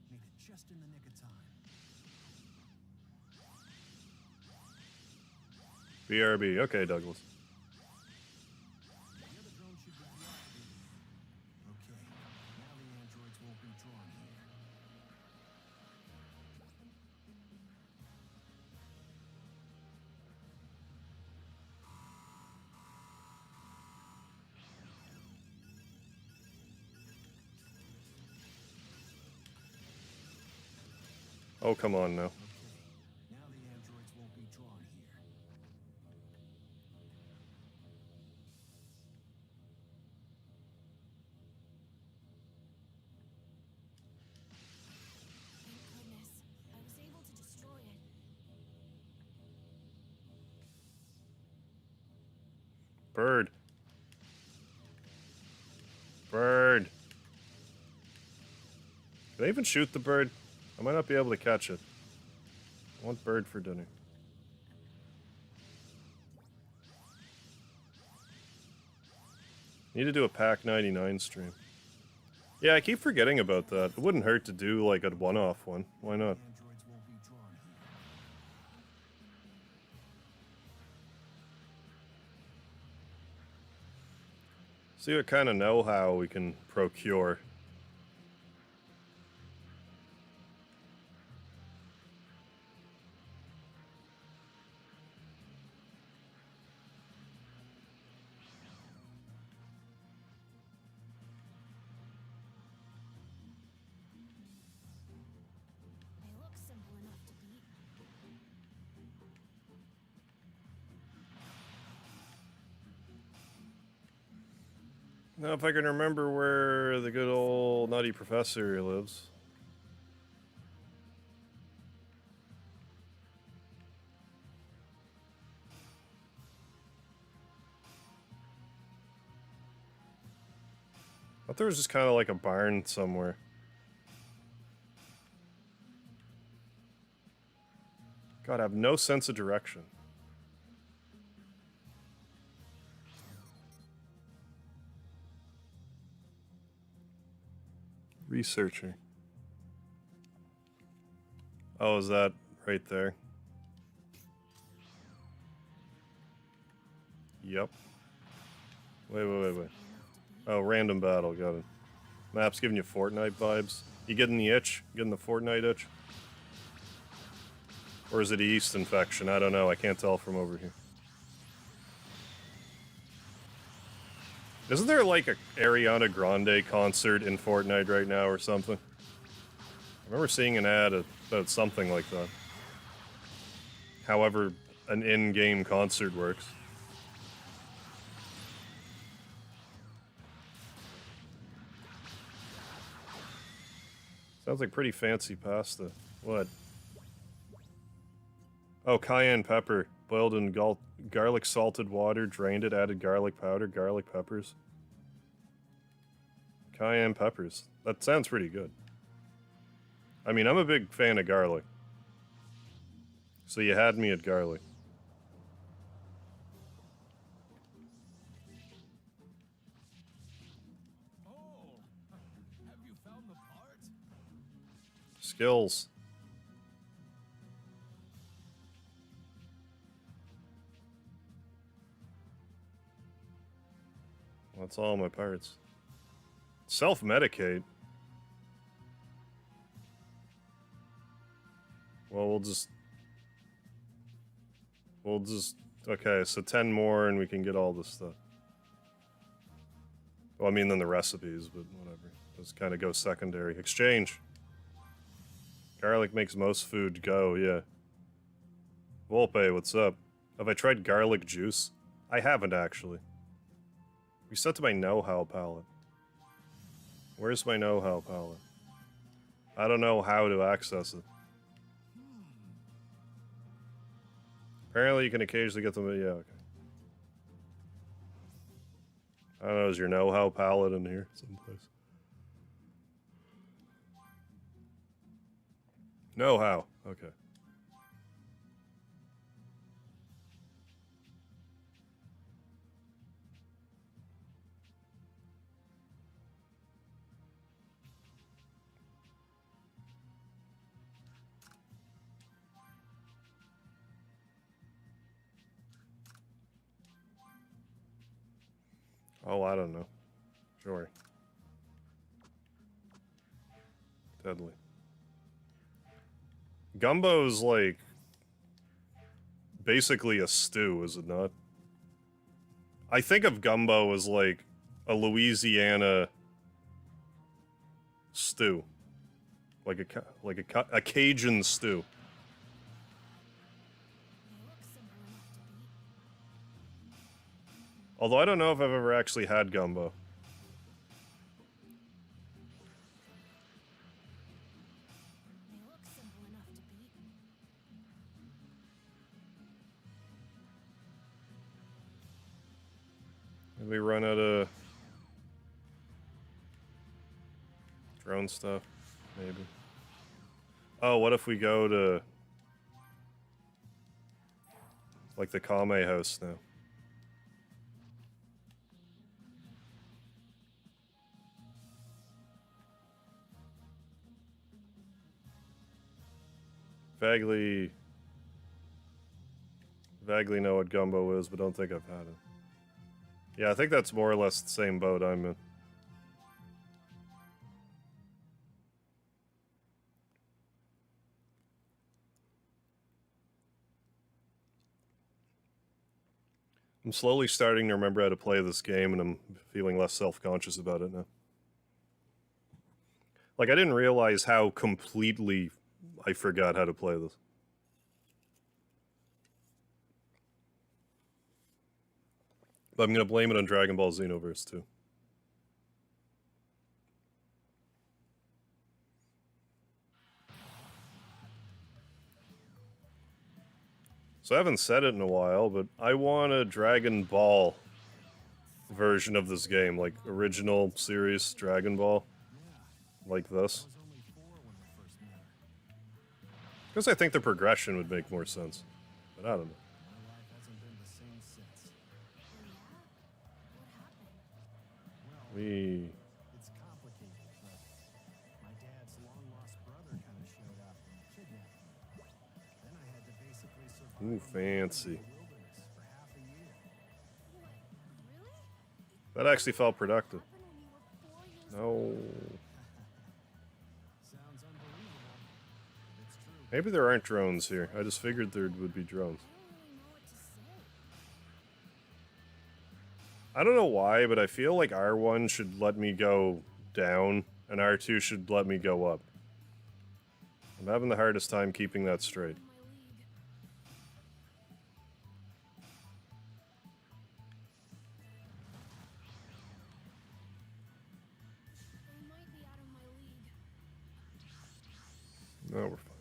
Made it just in the nick of time. BRB. Okay, Douglas. The other drone should be deactivated. Okay, now the androids won't be drawn here. Oh, come on now. Okay, now the androids won't be drawn here. Thank goodness. I was able to destroy it. Bird. Bird. Did I even shoot the bird? I might not be able to catch it. I want bird for dinner. Need to do a Pack 99 stream. Yeah, I keep forgetting about that. It wouldn't hurt to do like a one-off one. Why not? Androids won't be drawn here. See what kind of know-how we can procure. Now if I can remember where the good old nutty professor lives. I thought there was just kind of like a barn somewhere. God, I have no sense of direction. Researcher. Oh, is that right there? Yep. Wait. Oh, random battle, got it. Map's giving you Fortnite vibes. You getting the itch? Getting the Fortnite itch? Or is it a yeast infection? I don't know. I can't tell from over here. Isn't there like a Ariana Grande concert in Fortnite right now or something? I remember seeing an ad about something like that. However, an in-game concert works. Sounds like pretty fancy pasta. What? Oh, cayenne pepper. Boiled in garlic salted water, drained it, added garlic powder, garlic peppers. Cayenne peppers. That sounds pretty good. I mean, I'm a big fan of garlic. So you had me at garlic. Oh, have you found the part? Skills. That's all my parts. Self-medicate? Well, we'll just... Okay, so 10 more and we can get all this stuff. Well, I mean, then the recipes, but whatever. Those kind of go secondary. Exchange. Garlic makes most food go, yeah. Volpe, what's up? Have I tried garlic juice? I haven't, actually. Reset to my know-how palette. Where's my know-how palette? I don't know how to access it. Apparently you can occasionally get them, yeah, okay. I don't know, is your know-how palette in here someplace? Know-how, okay. Oh, I don't know. Sure. Deadly. Gumbo's like basically a stew, is it not? I think of gumbo as like a Louisiana stew, like a Cajun stew. Although I don't know if I've ever actually had gumbo. Did we run out of drone stuff? Maybe. Oh, what if we go to like the Kame house now? Vaguely know what gumbo is, but don't think I've had it. Yeah, I think that's more or less the same boat I'm in. I'm slowly starting to remember how to play this game, and I'm feeling less self-conscious about it now. Like, I didn't realize how completely I forgot how to play this. But I'm going to blame it on Dragon Ball Xenoverse, too. So I haven't said it in a while, but I want a Dragon Ball version of this game, like original series Dragon Ball, like this. I was only 4 when I first met her. Because I think the progression would make more sense. But I don't know. My life hasn't been the same since. Well, We... it's complicated, but my dad's long-lost brother kind of showed up and kidnapped me. Then I had to basically survive Ooh, fancy. in the wilderness for half a year. Really? That actually felt productive. Happened when you were 4 years old? No. Sounds unbelievable, but it's true. Maybe there aren't drones here. I just figured there would be drones. I don't really know what to say. I don't know why, but I feel like R1 should let me go down, and R2 should let me go up. I'm having the hardest time keeping that straight. Out of my league. They might be out of my league. No, we're fine.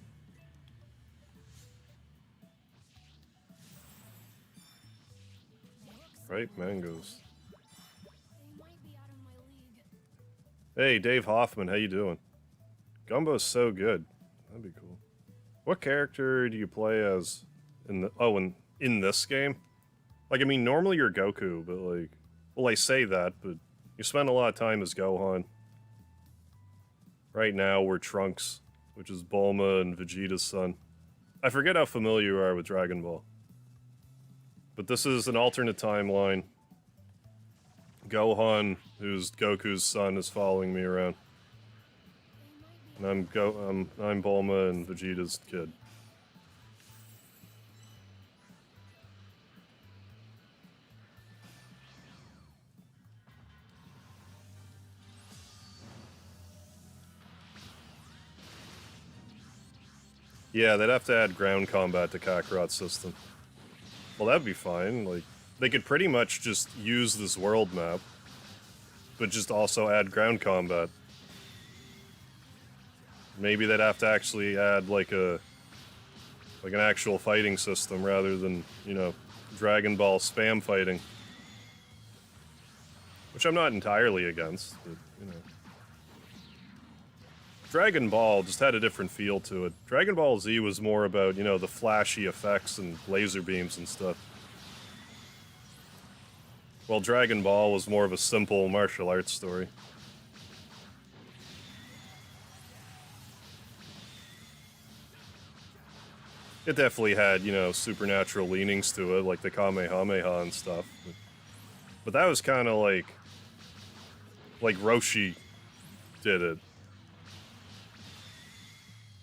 Right, mangoes. They might be out of my league. Hey, Dave Hoffman, how you doing? Gumbo's so good. That'd be cool. What character do you play as in the in this game? Like, I mean, normally you're Goku, but like, well, I say that, but you spend a lot of time as Gohan. Right now, we're Trunks, which is Bulma and Vegeta's son. I forget how familiar you are with Dragon Ball. But this is an alternate timeline. Gohan, who's Goku's son, is following me around. And I'm Bulma and Vegeta's kid. Yeah, they'd have to add ground combat to Kakarot's system. Well, that'd be fine. Like, they could pretty much just use this world map, but just also add ground combat. Maybe they'd have to actually add like an actual fighting system rather than, you know, Dragon Ball spam fighting. Which I'm not entirely against, but, you know. Dragon Ball just had a different feel to it. Dragon Ball Z was more about, you know, the flashy effects and laser beams and stuff. While Dragon Ball was more of a simple martial arts story. It definitely had, you know, supernatural leanings to it, like the Kamehameha and stuff. But that was kind of like Roshi did it.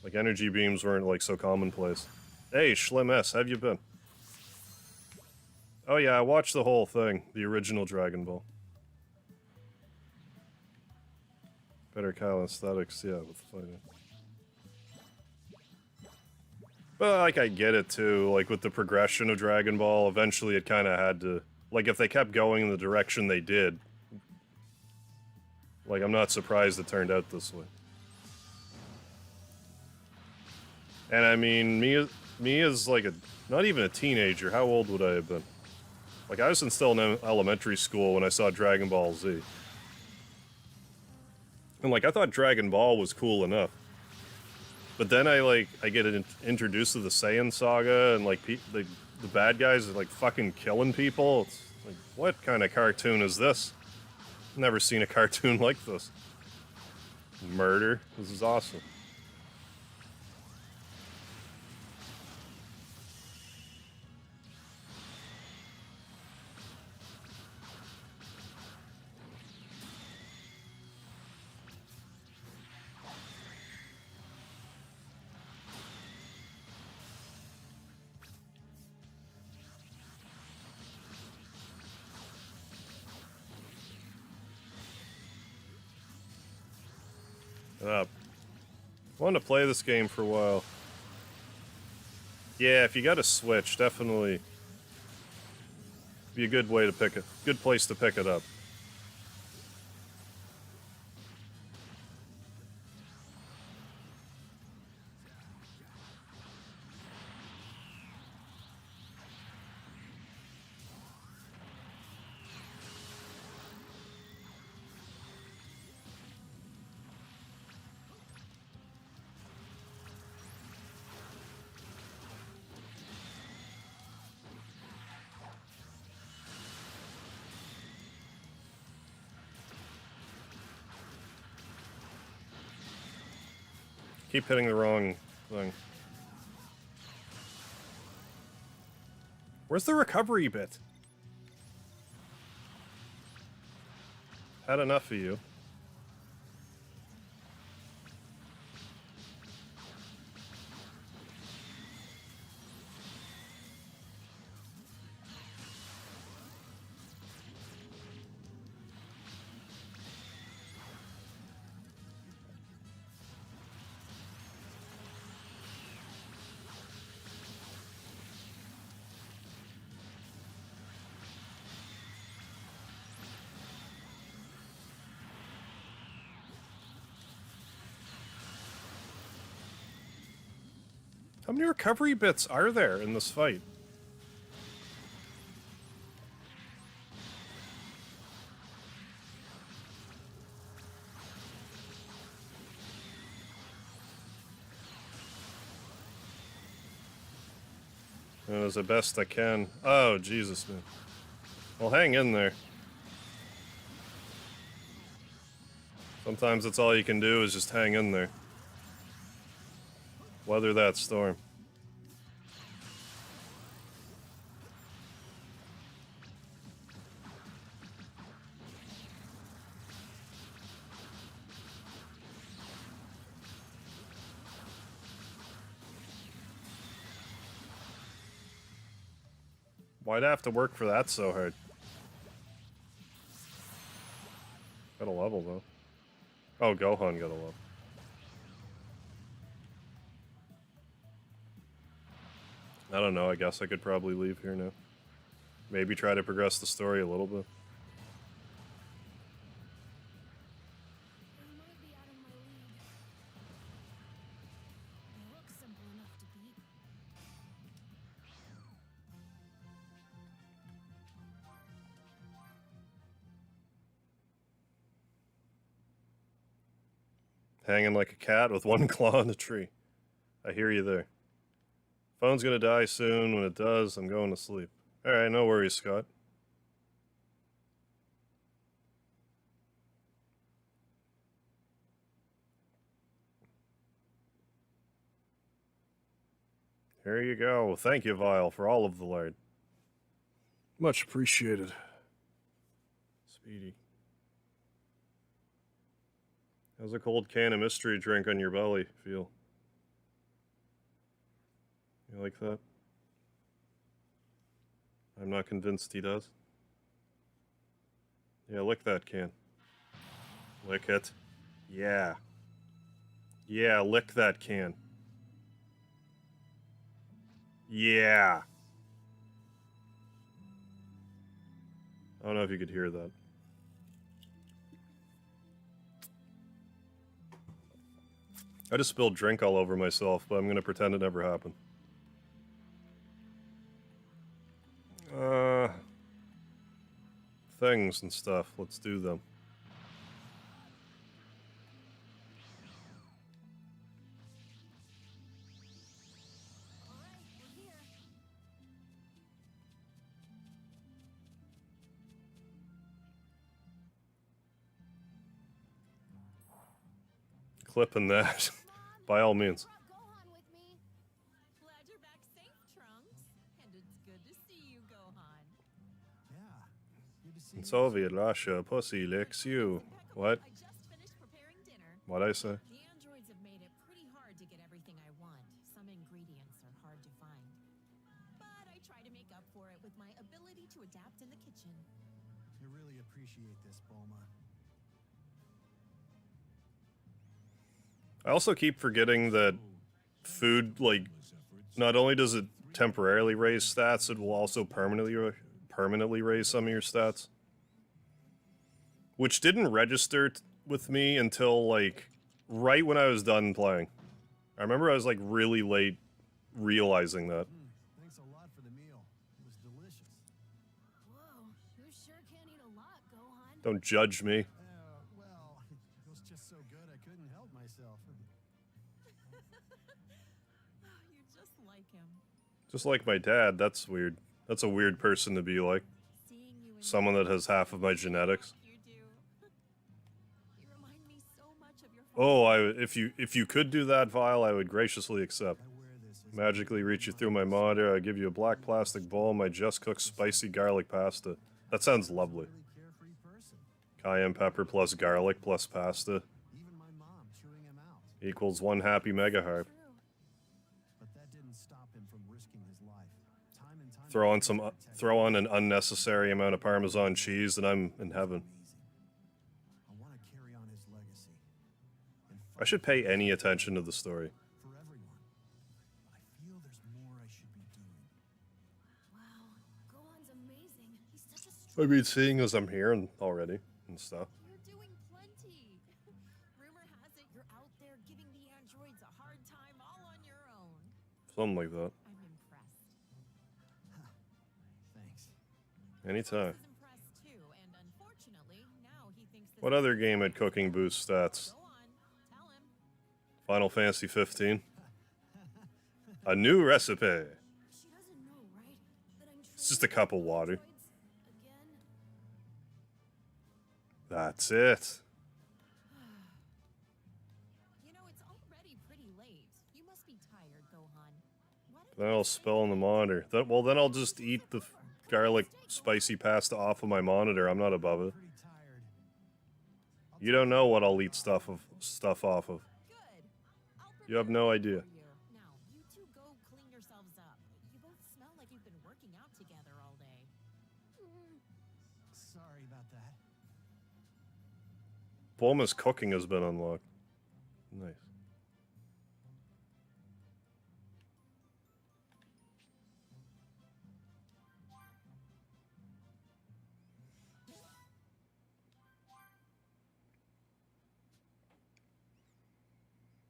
Like, energy beams weren't, like, so commonplace. Hey, Schlim S, how have you been? Oh yeah, I watched the whole thing, the original Dragon Ball. Better calisthenics, yeah, with the fighting. But, like, I get it, too. Like, with the progression of Dragon Ball, eventually it kind of had to... Like, if they kept going in the direction they did... Like, I'm not surprised it turned out this way. And I mean, me as like not even a teenager, how old would I have been? Like, I was still in elementary school when I saw Dragon Ball Z. And like, I thought Dragon Ball was cool enough. But then I get introduced to the Saiyan saga, and like the bad guys are like fucking killing people. It's like, what kind of cartoon is this? Never seen a cartoon like this. Murder. This is awesome. Wanted to play this game for a while. Yeah, if you got a Switch, definitely be a good way to pick it. Good place to pick it up. Keep hitting the wrong thing. Where's the recovery bit? Had enough of you. How many recovery bits are there in this fight? As the best I can. Oh, Jesus, man. Well, hang in there. Sometimes that's all you can do is just hang in there. Weather that storm. Why'd I have to work for that so hard? Got a level, though. Oh, Gohan got a level. I don't know, I guess I could probably leave here now. Maybe try to progress the story a little bit. They might be out of my league. They look simple enough to beat. Hanging like a cat with one claw in the tree. I hear you there. Phone's gonna die soon. When it does, I'm going to sleep. Alright, no worries, Scott. Here you go. Thank you, Vile, for all of the lard. Much appreciated. Speedy. How's a cold can of mystery drink on your belly feel? You like that? I'm not convinced he does. Yeah, lick that can. Lick it. Yeah. Yeah, lick that can. Yeah. I don't know if you could hear that. I just spilled drink all over myself, but I'm gonna pretend it never happened. Things and stuff. Let's do them. All right, we're here. Clipping that, by all means. Brought Gohan with me. Glad you're back safe, Trunks. And it's good to see you, Gohan. Yeah. Good to see In you. Soviet Russia, pussy licks you. What? I just finished preparing dinner. What'd I say? The androids have made it pretty hard to get everything I want. Some ingredients are hard to find. But I try to make up for it with my ability to adapt in the kitchen. I really appreciate this, Bulma. I also keep forgetting that food, like, not only does it temporarily raise stats, it will also permanently raise some of your stats. Which didn't register with me until, like, right when I was done playing. I remember I was, like, really late realizing that. Thanks a lot for the meal. It was delicious. Whoa, you sure can eat a lot, Gohan. Don't judge me. Well, it was just so good I couldn't help myself. You're just like him. Just like my dad, that's weird. That's a weird person to be like. Seeing you in Someone that has half of my genetics. you do. You remind me so much of your Oh, if you could do that, Vile, I would graciously accept. I wear this as Magically reach you through my monitor. I give you a black plastic bowl. My just cooked spicy garlic pasta. That sounds lovely. really carefree person. Cayenne pepper plus garlic plus pasta Even my mom chewing him out. equals 1 happy mega heart. True. But that didn't stop him from risking his life. Time and time Throw on again, some, to protect throw on an unnecessary amount of Parmesan cheese, and I'm in heaven. amazing. I want to carry on his legacy. And I should pay any attention to the story. for everyone. But I feel there's more I should be doing. Wow, Gohan's amazing. He's such a strong. I mean, seeing as I'm here and already and stuff. You're doing plenty. Rumor has it you're out there giving the androids a hard time all on your own. Something like that. I'm impressed. Thanks. Anytime. He's impressed too, and unfortunately, now he thinks this What is other game had cooking boost stats? Go on, tell him. Final Fantasy 15. A new recipe. She doesn't know, right? That I'm It's just a cup of water. Again. That's it. You know, it's already pretty late. You must be tired, Gohan. Why don't Then I'll spill on the monitor. Then I'll just eat the garlic spicy pasta off of my monitor. I'm not above it. Pretty tired. You don't know what I'll eat stuff off of. Good. I'll You have prepare no it idea. for you. Now, you two go clean yourselves up. You both smell like you've been working out together all day. Sorry about that. Bulma's cooking has been unlocked. Nice.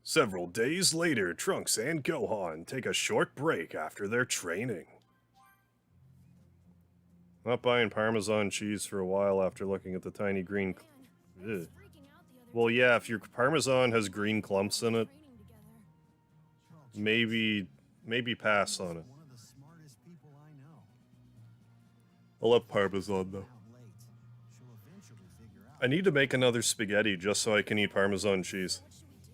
Several days later, Trunks and Gohan take a short break after their training. Not buying Parmesan cheese for a while after looking at the tiny green. Man, I was Ugh. freaking out the other Well, day. yeah, if your Parmesan has green clumps in it, Training together. maybe pass on it. One of the smartest people I know. I love Parmesan though. Out late. She'll eventually figure out. I need to make another spaghetti just so I can eat Parmesan cheese. What should we do?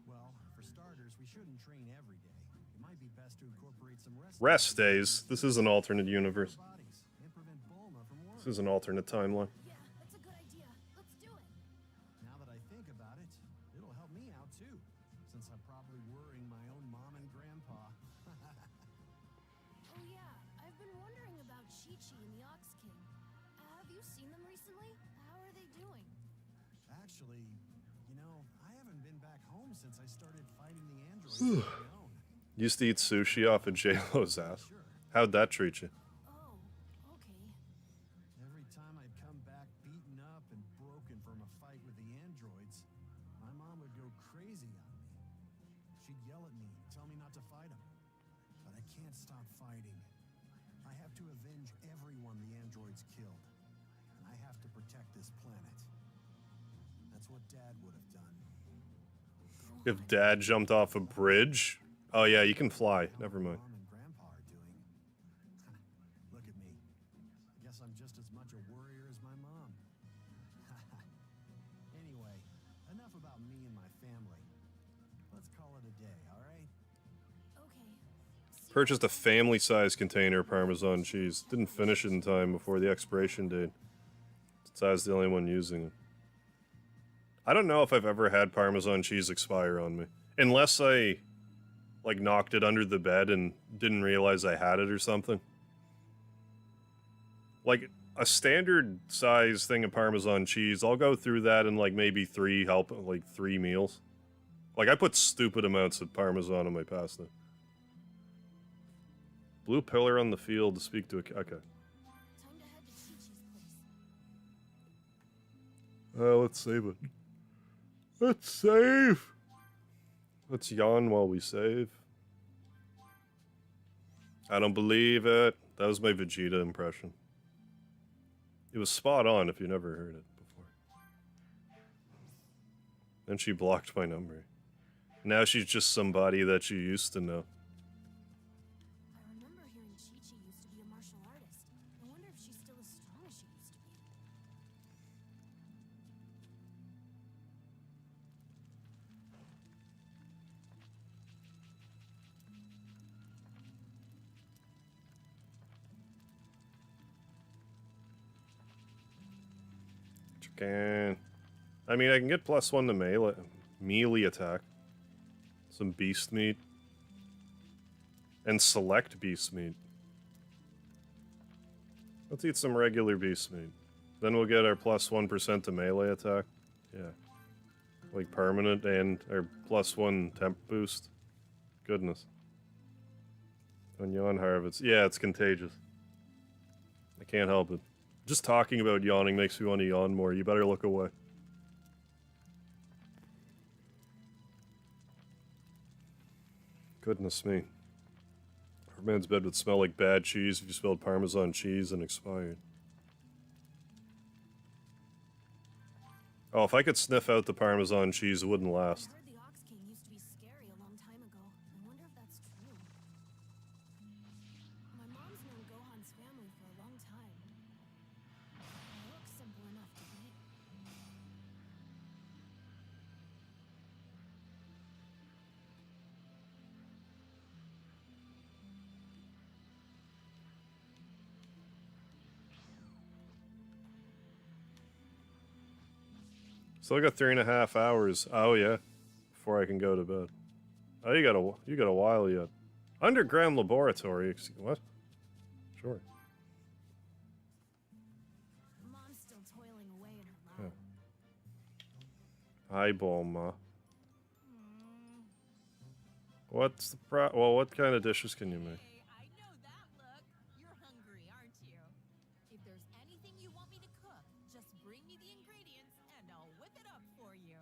Well, for starters, we shouldn't train every day. It might be best to incorporate some Rest days. This is an alternate universe. bodies and prevent Bulma from worrying. This is an alternate timeline. Yeah, that's a good idea. Let's do it. Now that I think about it, it'll help me out too, since I'm probably worrying my own mom and grandpa. Oh yeah, I've been wondering about Chi-Chi and the Ox King. Have you seen them recently? How are they doing? Actually, you know, I haven't been back home since I started fighting the androids on my own. Used to eat sushi off of J-Lo's ass. Sure. How'd that treat you? Oh, okay. Every time I'd come back beaten up and broken from a fight with the androids, my mom would go crazy on me. She'd yell at me and tell me not to fight them. But I can't stop fighting. I have to avenge everyone the androids killed. And I have to protect this planet. That's what Dad would have done. If Dad jumped off a bridge? Oh yeah, you can fly. Never mind. Mom and Grandpa are doing. Look at me. Guess I'm just as much a warrior as my mom. Anyway, enough about me and my family. Let's call it a day, all right? Okay. Purchased a family-sized container of Parmesan cheese. Didn't finish it in time before the expiration date. Since I was the only one using it. I don't know if I've ever had Parmesan cheese expire on me. Unless I, like, knocked it under the bed and didn't realize I had it or something. Like, a standard size thing of Parmesan cheese, I'll go through that in, like, maybe three meals. Like, I put stupid amounts of Parmesan on my pasta. Blue pillar on the field to speak to a... Okay. Time to head to Chi-Chi's place. Let's save it. Let's save! Let's yawn while we save. I don't believe it. That was my Vegeta impression. It was spot on if you never heard it before. Then she blocked my number. Now she's just somebody that you used to know. I remember hearing Chi-Chi used to be a martial artist. I wonder if she's still as strong as she used to be. talking. I mean, I can get +1 to melee attack. Some beast meat. And select beast meat. Let's eat some regular beast meat. Then we'll get our +1% to melee attack. Yeah. Like permanent and our +1 temp boost. Goodness. On yawn harvest. Yeah, it's contagious. I can't help it. Just talking about yawning makes me want to yawn more. You better look away. Goodness me. Our man's bed would smell like bad cheese if you spilled Parmesan cheese and expired. Oh, if I could sniff out the Parmesan cheese, it wouldn't last. I heard the Ox King used to be scary a long time ago. I wonder if that's true. My mom's known Gohan's family for a long time. They look simple enough to eat. Still got 3.5 hours. Oh yeah, before I can go to bed. Oh, you got a while yet. Underground laboratory. What? Sure. Mom's still toiling away in her lab. Hi, Bulma. What's the Well, what kind of dishes can you make? Hey, I know that look. You're hungry, aren't you? If there's anything you want me to cook, just bring me the ingredients and I'll whip it up for you.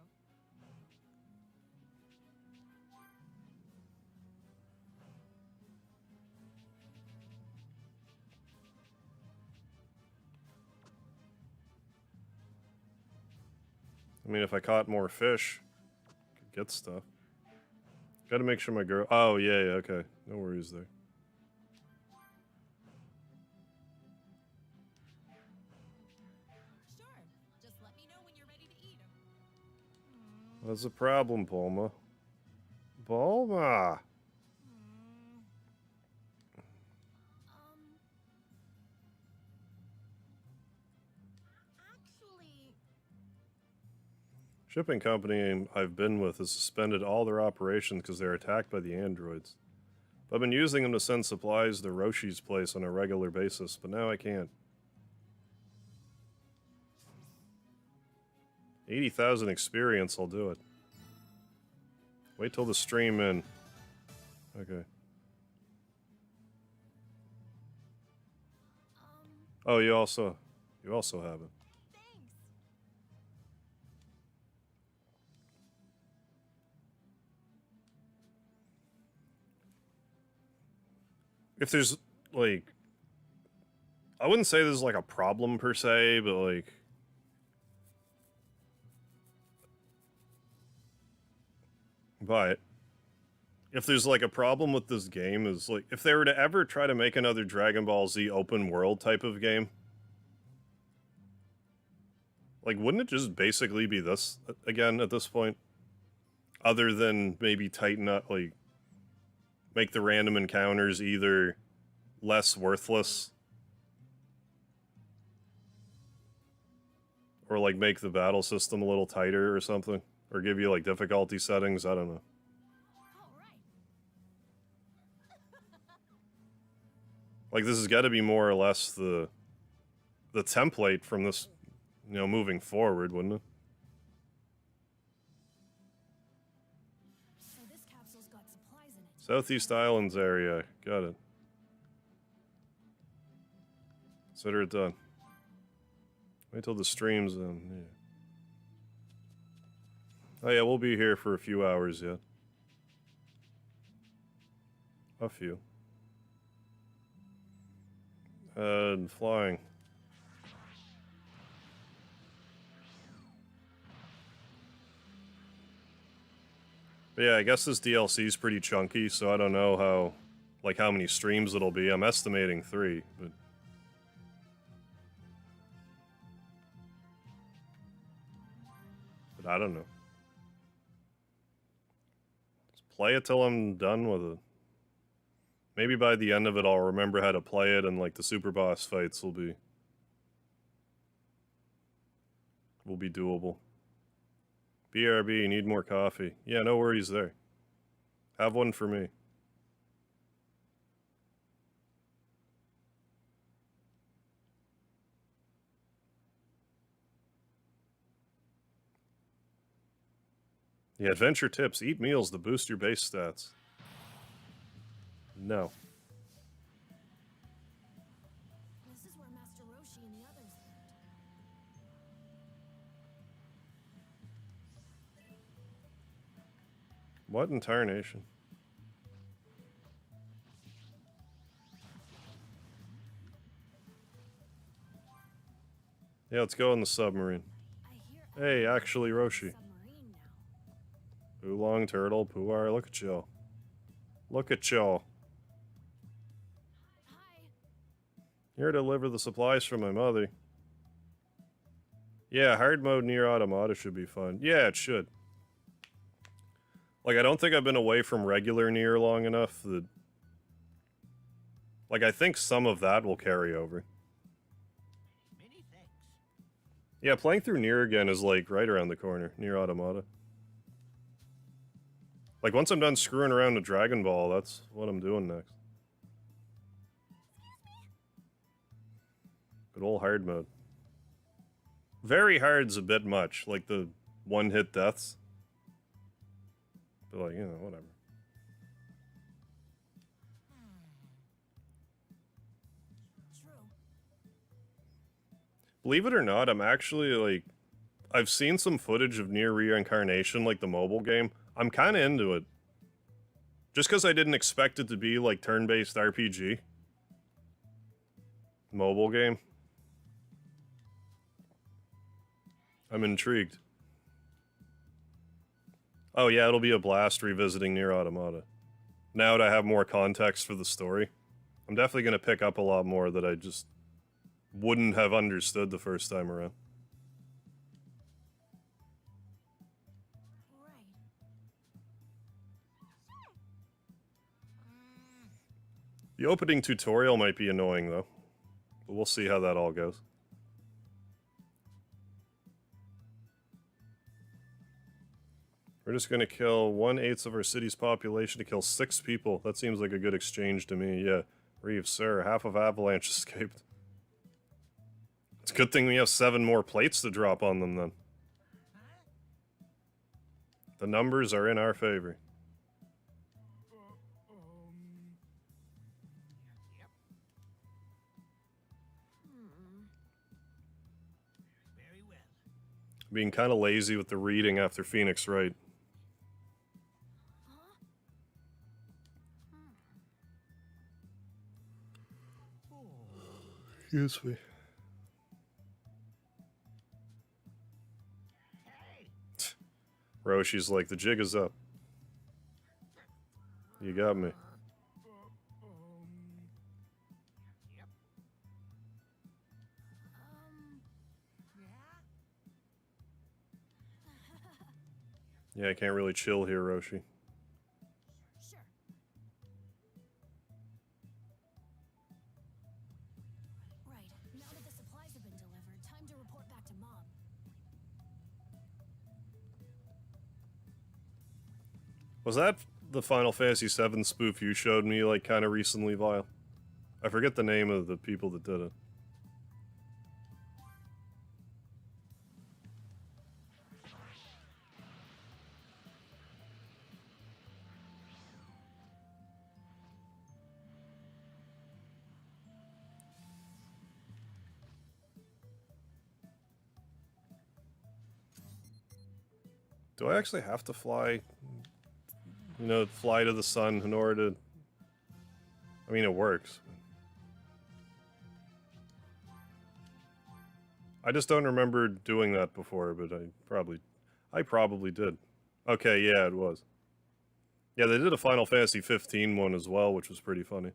I mean, if I caught more fish, I could get stuff. Gotta make sure my girl. Oh, yeah, okay. No worries there. Sure. Just let me know when you're ready to eat them. What's the problem, Bulma? Bulma! Actually, Shipping company I've been with has suspended all their operations because they're attacked by the androids. I've been using them to send supplies to Roshi's place on a regular basis, but now I can't. 80,000 experience, I'll do it. Wait till the stream in. Okay. Oh, you also have it. thanks. If there's, like... I wouldn't say there's, like, a problem per se, but, like... But... if there's, like, a problem with this game is, like... if they were to ever try to make another Dragon Ball Z open world type of game... like, wouldn't it just basically be this, again, at this point? Other than maybe tighten up, like... make the random encounters either less worthless or like make the battle system a little tighter or something, or give you like difficulty settings. I don't know. All right. Like this has got to be more or less the template from this, you know, moving forward, wouldn't it? So this capsule's got supplies in it. Southeast Islands area, got it. Consider it done. Wait till the stream's in. Yeah. Oh yeah, we'll be here for a few hours yet. A few. Flying. But yeah, I guess this DLC is pretty chunky, so I don't know how many streams it'll be. I'm estimating 3, but I don't know. Just play it till I'm done with it. Maybe by the end of it I'll remember how to play it and like the super boss fights will be will be doable. BRB, need more coffee. Yeah, no worries there. Have one for me. The adventure tips. Eat meals to boost your base stats. No. This is where Master Roshi and the others lived. What in tarnation? Yeah, let's go in the submarine. I hear Hey, everyone's actually, on the Roshi. submarine now. Oolong, Turtle, Puar, look at y'all. Look at y'all. Hi. Here to deliver the supplies for my mother. Yeah, hard mode near Automata should be fun. Yeah, it should. Like, I don't think I've been away from regular Nier long enough that... Like, I think some of that will carry over. Many thanks. Yeah, playing through Nier again is, like, right around the corner. Nier Automata. Like, once I'm done screwing around with Dragon Ball, that's what I'm doing next. Good old hard mode. Very hard's a bit much, like the one-hit deaths. But, like, you know, whatever. True. Believe it or not, I'm actually, like... I've seen some footage of Nier Reincarnation, like the mobile game. I'm kind of into it. Just because I didn't expect it to be, like, turn-based RPG. Mobile game. I'm intrigued. Oh yeah, it'll be a blast revisiting Nier Automata. Now that I have more context for the story, I'm definitely going to pick up a lot more that I just wouldn't have understood the first time around. Right. The opening tutorial might be annoying though, but we'll see how that all goes. We're just gonna kill 1/8 of our city's population to kill 6 people. That seems like a good exchange to me. Yeah, Reeves, sir, half of Avalanche escaped. It's a good thing we have 7 more plates to drop on them then. The numbers are in our favor. Yep. Very well. Being kind of lazy with the reading after Phoenix Wright. Excuse me. Roshi's like, the jig is up. You got me. Yep. Yeah. Yeah, I can't really chill here, Roshi. Sure. Right. Now that the supplies have been delivered, time to report back to Mom. Was that the Final Fantasy VII spoof you showed me, like, kind of recently, Vile? I forget the name of the people that did it. Do I actually have to fly? You know, fly to the sun in order to... I mean, it works. I just don't remember doing that before, but I probably did. Okay, yeah, it was. Yeah, they did a Final Fantasy 15 one as well, which was pretty funny.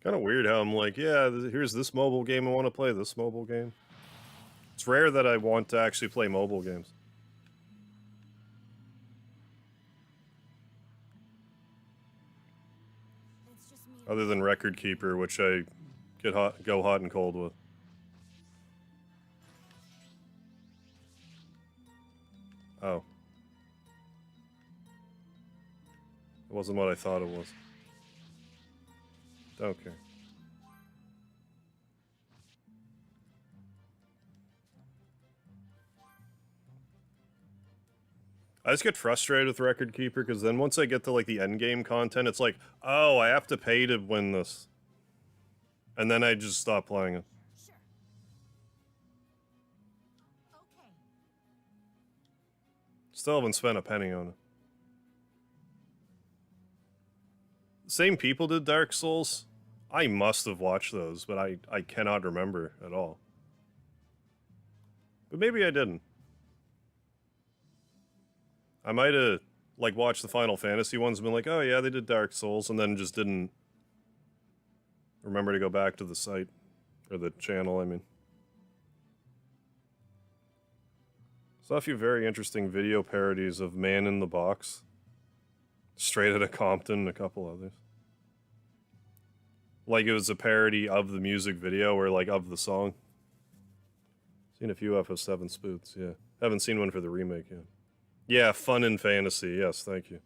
Kind of weird how I'm like, yeah, here's this mobile game I want to play, this mobile game. It's rare that I want to actually play mobile games. It's just me. Other than Record Keeper, which I go hot and cold with. Oh. It wasn't what I thought it was. Don't care. I just get frustrated with Record Keeper because then once I get to like the end game content, it's like, oh, I have to pay to win this. And then I just stop playing it. Sure. Okay. Still haven't spent a penny on it. Same people did Dark Souls. I must have watched those, but I cannot remember at all. But maybe I didn't. I might have like watched the Final Fantasy ones and been like, oh yeah, they did Dark Souls, and then just didn't remember to go back to the site or the channel, I mean. Saw a few very interesting video parodies of Man in the Box, Straight Outta Compton, and a couple others. Like it was a parody of the music video or like of the song. Seen a few FF7 spoofs, yeah. Haven't seen one for the remake yet. Yeah, Fun and Fantasy, yes, thank you.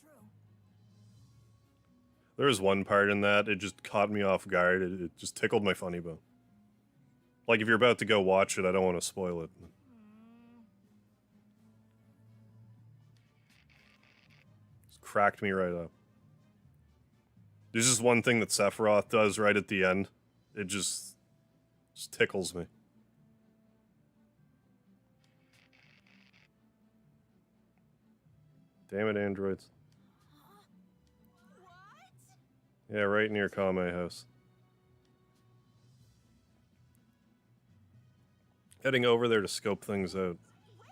True. There was one part in that, it just caught me off guard. It just tickled my funny bone. Like, if you're about to go watch it, I don't want to spoil it. Just cracked me right up. There's just one thing that Sephiroth does right at the end. It just tickles me. Damn it, androids. What? Yeah, right near Kame House. Heading over there to scope things out. Wait!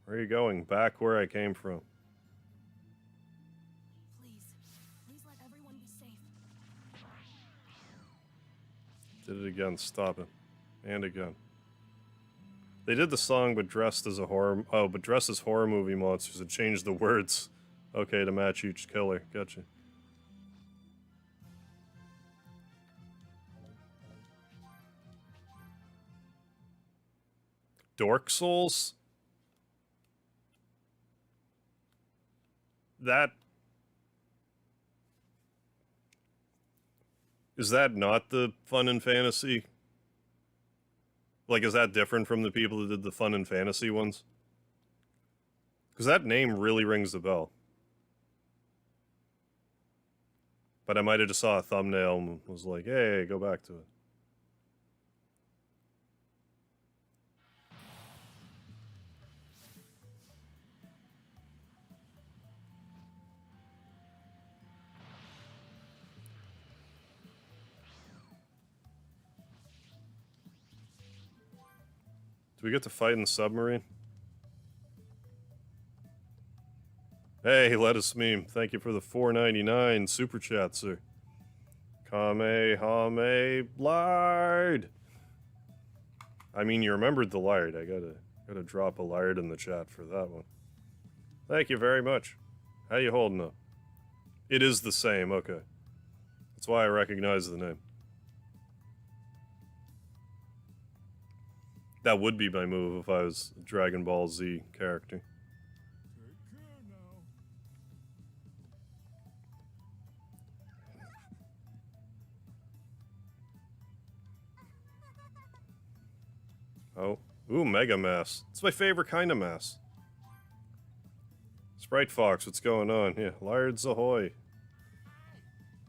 Where are you going? Back where I came from. Please let everyone be safe. Did it again. Stop it. And again. They did the song, but dressed as a horror... Oh, but dressed as horror movie monsters and changed the words. Okay, to match each killer. Gotcha. Dork Souls? That... Is that not the Fun and Fantasy? Like, is that different from the people that did the Fun and Fantasy ones? Because that name really rings a bell. But I might have just saw a thumbnail and was like, hey, go back to it. Do we get to fight in the submarine? Hey, lettuce meme. Thank you for the $4.99 super chat, sir. Kamehame lard. I mean, you remembered the lard. I gotta drop a lard in the chat for that one. Thank you very much. How you holding up? It is the same. Okay, that's why I recognize the name. That would be my move if I was a Dragon Ball Z character. Take care now. Oh. Ooh, Mega Mass. It's my favorite kind of mass. Sprite Fox, what's going on? Yeah, Lards Ahoy.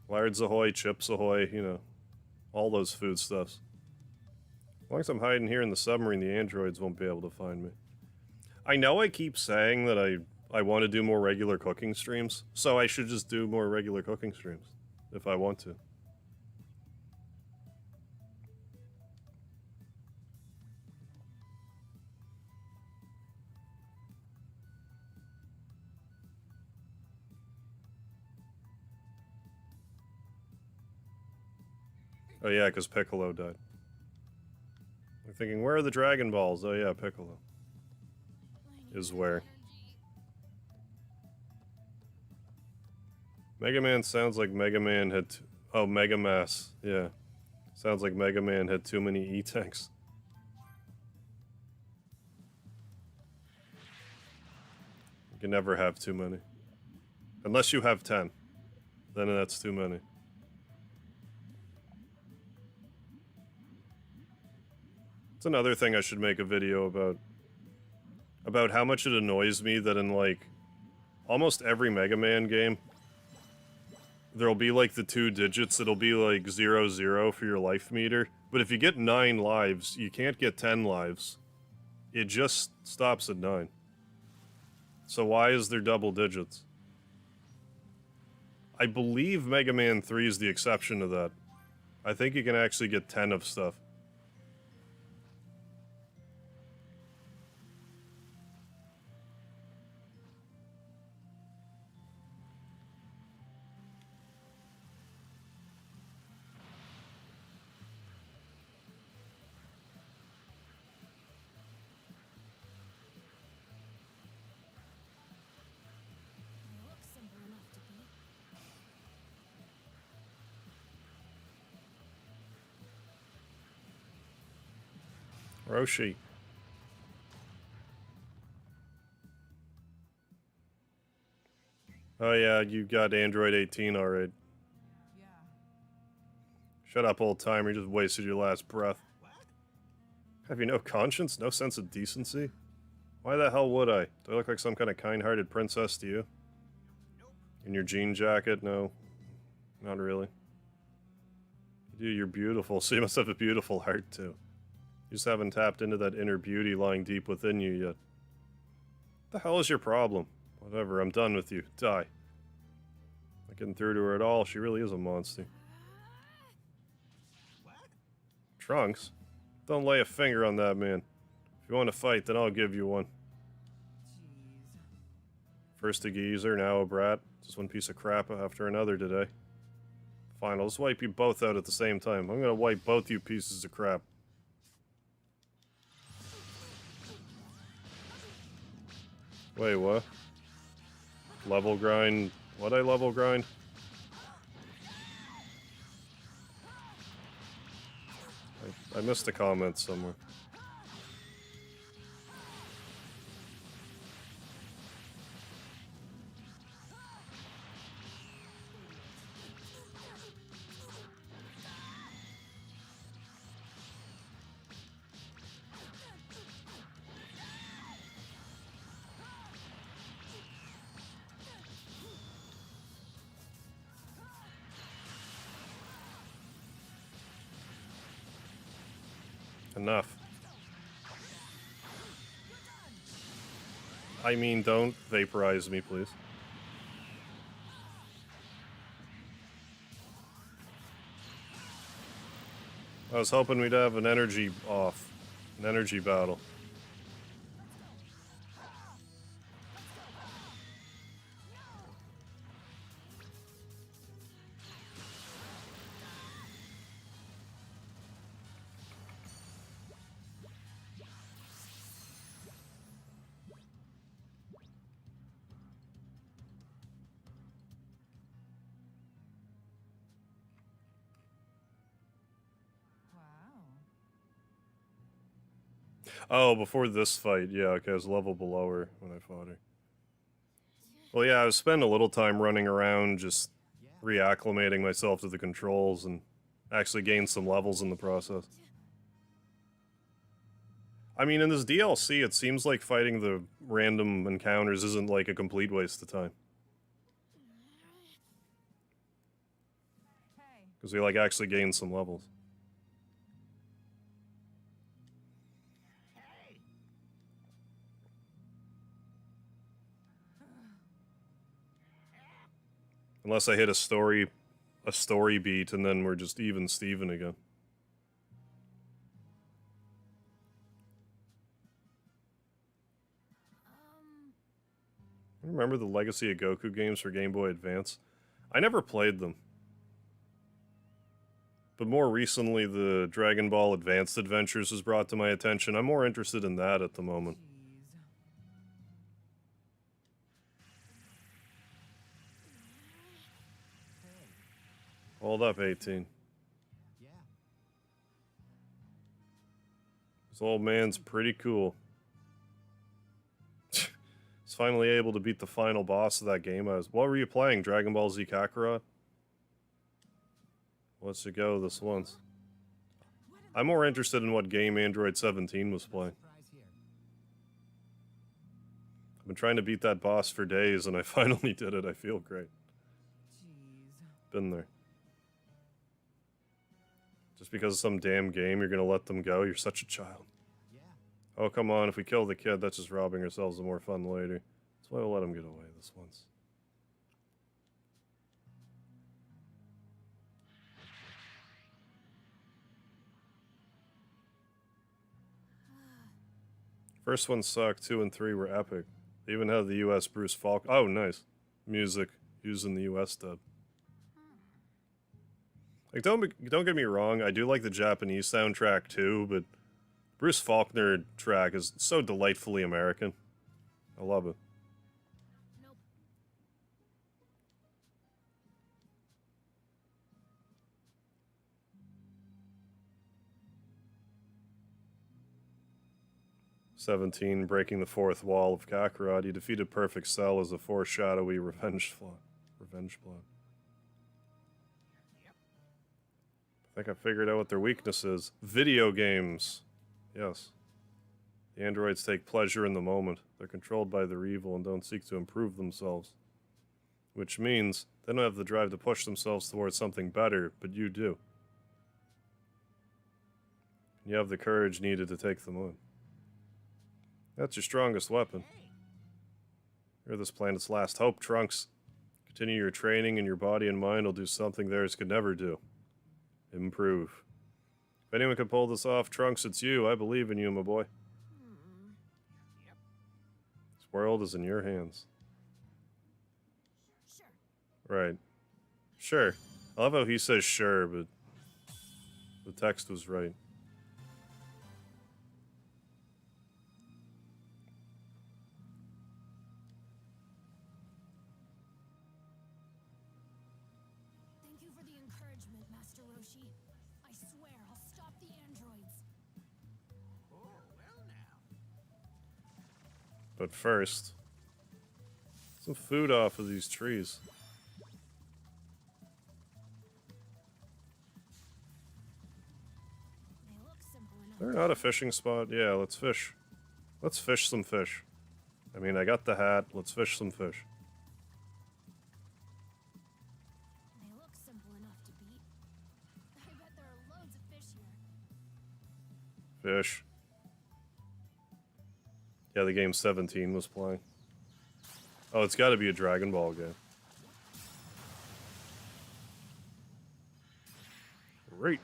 Lards Ahoy, Chips Ahoy, you know. All those foodstuffs. As long as I'm hiding here in the submarine, the androids won't be able to find me. I know I keep saying that I want to do more regular cooking streams, so I should just do more regular cooking streams, if I want to. Oh yeah, because Piccolo died. I'm thinking, where are the Dragon Balls? Oh yeah, Piccolo. Is where. Mega Man sounds like Mega Man had... oh, Mega Mass. Yeah. Sounds like Mega Man had too many E-Tanks. You can never have too many. Unless you have 10. Then that's too many. It's another thing I should make a video about. About how much it annoys me that in, like, almost every Mega Man game, there'll be, like, the 2 digits. It'll be, like, 0, 0 for your life meter. But if you get 9 lives, you can't get 10 lives. It just stops at 9. So why is there double digits? I believe Mega Man 3 is the exception to that. I think you can actually get 10 of stuff. Looks simple enough to be. Roshi. Oh yeah, you got Android 18 alright. Yeah. Shut up, old timer, you just wasted your last breath. Have you no conscience? No sense of decency? Why the hell would I? Do I look like some kind of kind-hearted princess to you? In your jean jacket? No. Not really. You do, you're beautiful, so you must have a beautiful heart too. You just haven't tapped into that inner beauty lying deep within you yet. What the hell is your problem? Whatever, I'm done with you. Die. Not getting through to her at all, she really is a monster. Trunks? Don't lay a finger on that man. If you want to fight, then I'll give you one. Jeez. First a geezer, now a brat. Just one piece of crap after another today. Fine, I'll just wipe you both out at the same time. I'm gonna wipe both you pieces of crap. Wait, what? Level grind? What I level grind? I missed a comment somewhere. Enough. I mean, don't vaporize me, please. I was hoping we'd have an energy off. An energy battle. Wow. Oh, before this fight, yeah, okay, I was a level below her when I fought her. Well, yeah, I was spending a little time running around, just reacclimating myself to the controls, and actually gained some levels in the process. I mean, in this DLC, it seems like fighting the random encounters isn't like a complete waste of time. Hey. Because we like actually gain some levels. Unless I hit a story beat, and then we're just even Steven again. Remember the Legacy of Goku games for Game Boy Advance? I never played them. but more recently the Dragon Ball Advanced Adventures was brought to my attention. I'm more interested in that at the moment. Jeez. Hold up, 18. Yeah. This old man's pretty cool. He's finally able to beat the final boss of that game. What were you playing? Dragon Ball Z Kakarot? Let's you go this once. I'm more interested in what game Android 17 was playing. Surprise here. I've been trying to beat that boss for days, and I finally did it. I feel great. Jeez. Been there. Just because of some damn game, you're gonna let them go? You're such a child. Yeah. Oh, come on. If we kill the kid, that's just robbing ourselves of more fun later. That's why we'll let him get away this once. First one sucked. 2 and 3 were epic. They even had the U.S. Bruce Falk. Oh, nice. Music using the U.S. dub. Like, don't get me wrong. I do like the Japanese soundtrack too, but Bruce Faulkner track is so delightfully American. I love it. Nope. 17, breaking the fourth wall of Kakarot. He defeated Perfect Cell as a foreshadowy revenge plot. I think I figured out what their weakness is. Video games. Yes. The androids take pleasure in the moment. They're controlled by their evil and don't seek to improve themselves. Which means they don't have the drive to push themselves towards something better, but you do. You have the courage needed to take them on. That's your strongest weapon. You're this planet's last hope, Trunks. Continue your training and your body and mind will do something theirs could never do. Improve. If anyone can pull this off, Trunks, it's you. I believe in you, my boy. This world is in your hands. Sure. Right. Sure. I love how he says sure, but the text was right. Thank you for the encouragement, Master Roshi. I swear I'll stop the androids. Oh, well now. But first, some food off of these trees. They look simple enough. They're not a fishing spot. Yeah, let's fish. Let's fish some fish. I mean, I got the hat. Let's fish some fish. They look simple enough to beat. I bet there are loads of fish here. Fish. Yeah, the game 17 was playing. Oh, it's got to be a Dragon Ball game. Great.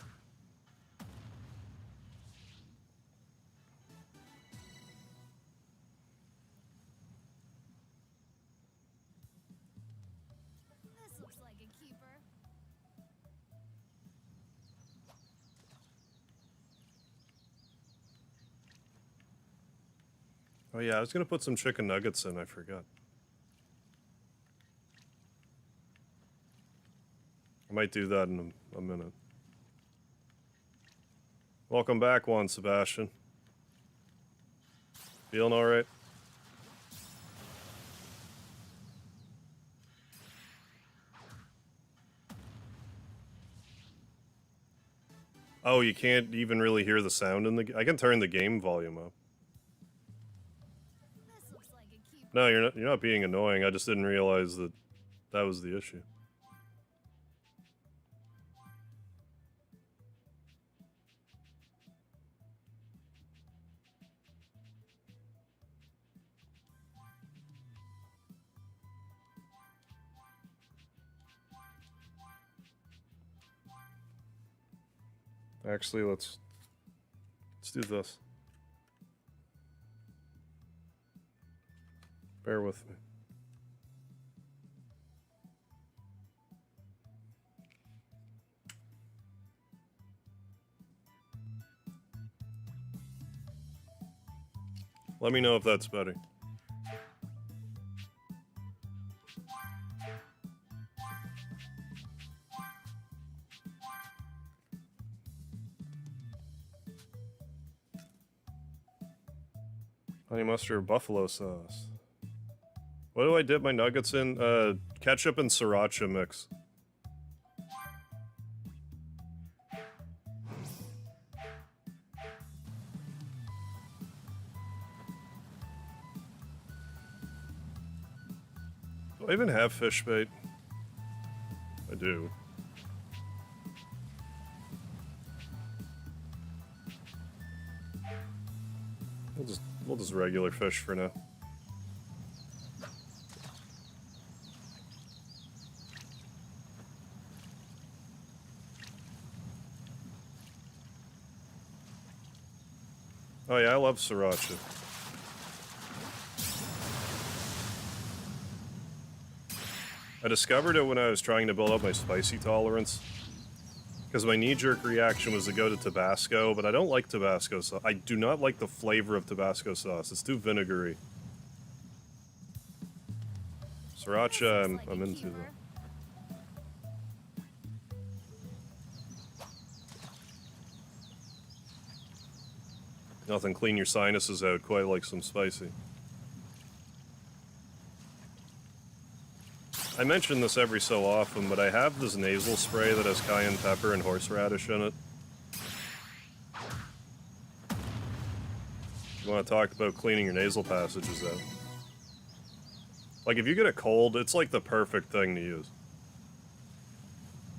This looks like a keeper. Oh yeah, I was gonna put some chicken nuggets in. I forgot. I might do that in a minute. Welcome back, Juan Sebastian. Feeling all right? Oh, you can't even really hear the sound in the. I can turn the game volume up. This looks like a keeper. No, you're not. You're not being annoying. I just didn't realize that that was the issue. Actually, let's do this. Bear with me. Let me know if that's better. Honey mustard or buffalo sauce. What do I dip my nuggets in? Ketchup and sriracha mix. Do I even have fish bait? I do. We'll just regular fish for now. Oh yeah, I love sriracha. I discovered it when I was trying to build up my spicy tolerance. Because my knee-jerk reaction was to go to Tabasco, but I don't like Tabasco sauce. I do not like the flavor of Tabasco sauce. It's too vinegary. Sriracha, I'm into though. Nothing clean your sinuses out quite like some spicy. I mention this every so often, but I have this nasal spray that has cayenne pepper and horseradish in it. You want to talk about cleaning your nasal passages out. Like, if you get a cold, it's like the perfect thing to use.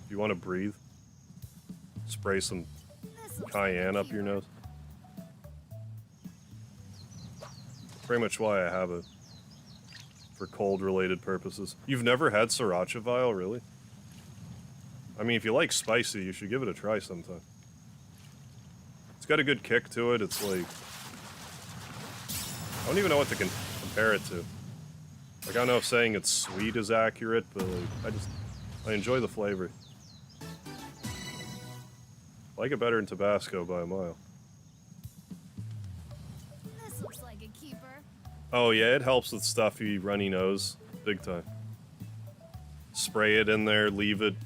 If you want to breathe, spray some cayenne up your nose. Pretty much why I have it. For cold-related purposes. You've never had sriracha vial, really? I mean, if you like spicy, you should give it a try sometime. It's got a good kick to it. It's like... I don't even know what to compare it to. Like, I don't know if saying it's sweet is accurate, but like, I enjoy the flavor. I like it better in Tabasco by a mile. This looks like a keeper. Oh yeah, it helps with stuffy, runny nose, big time. Spray it in there, leave it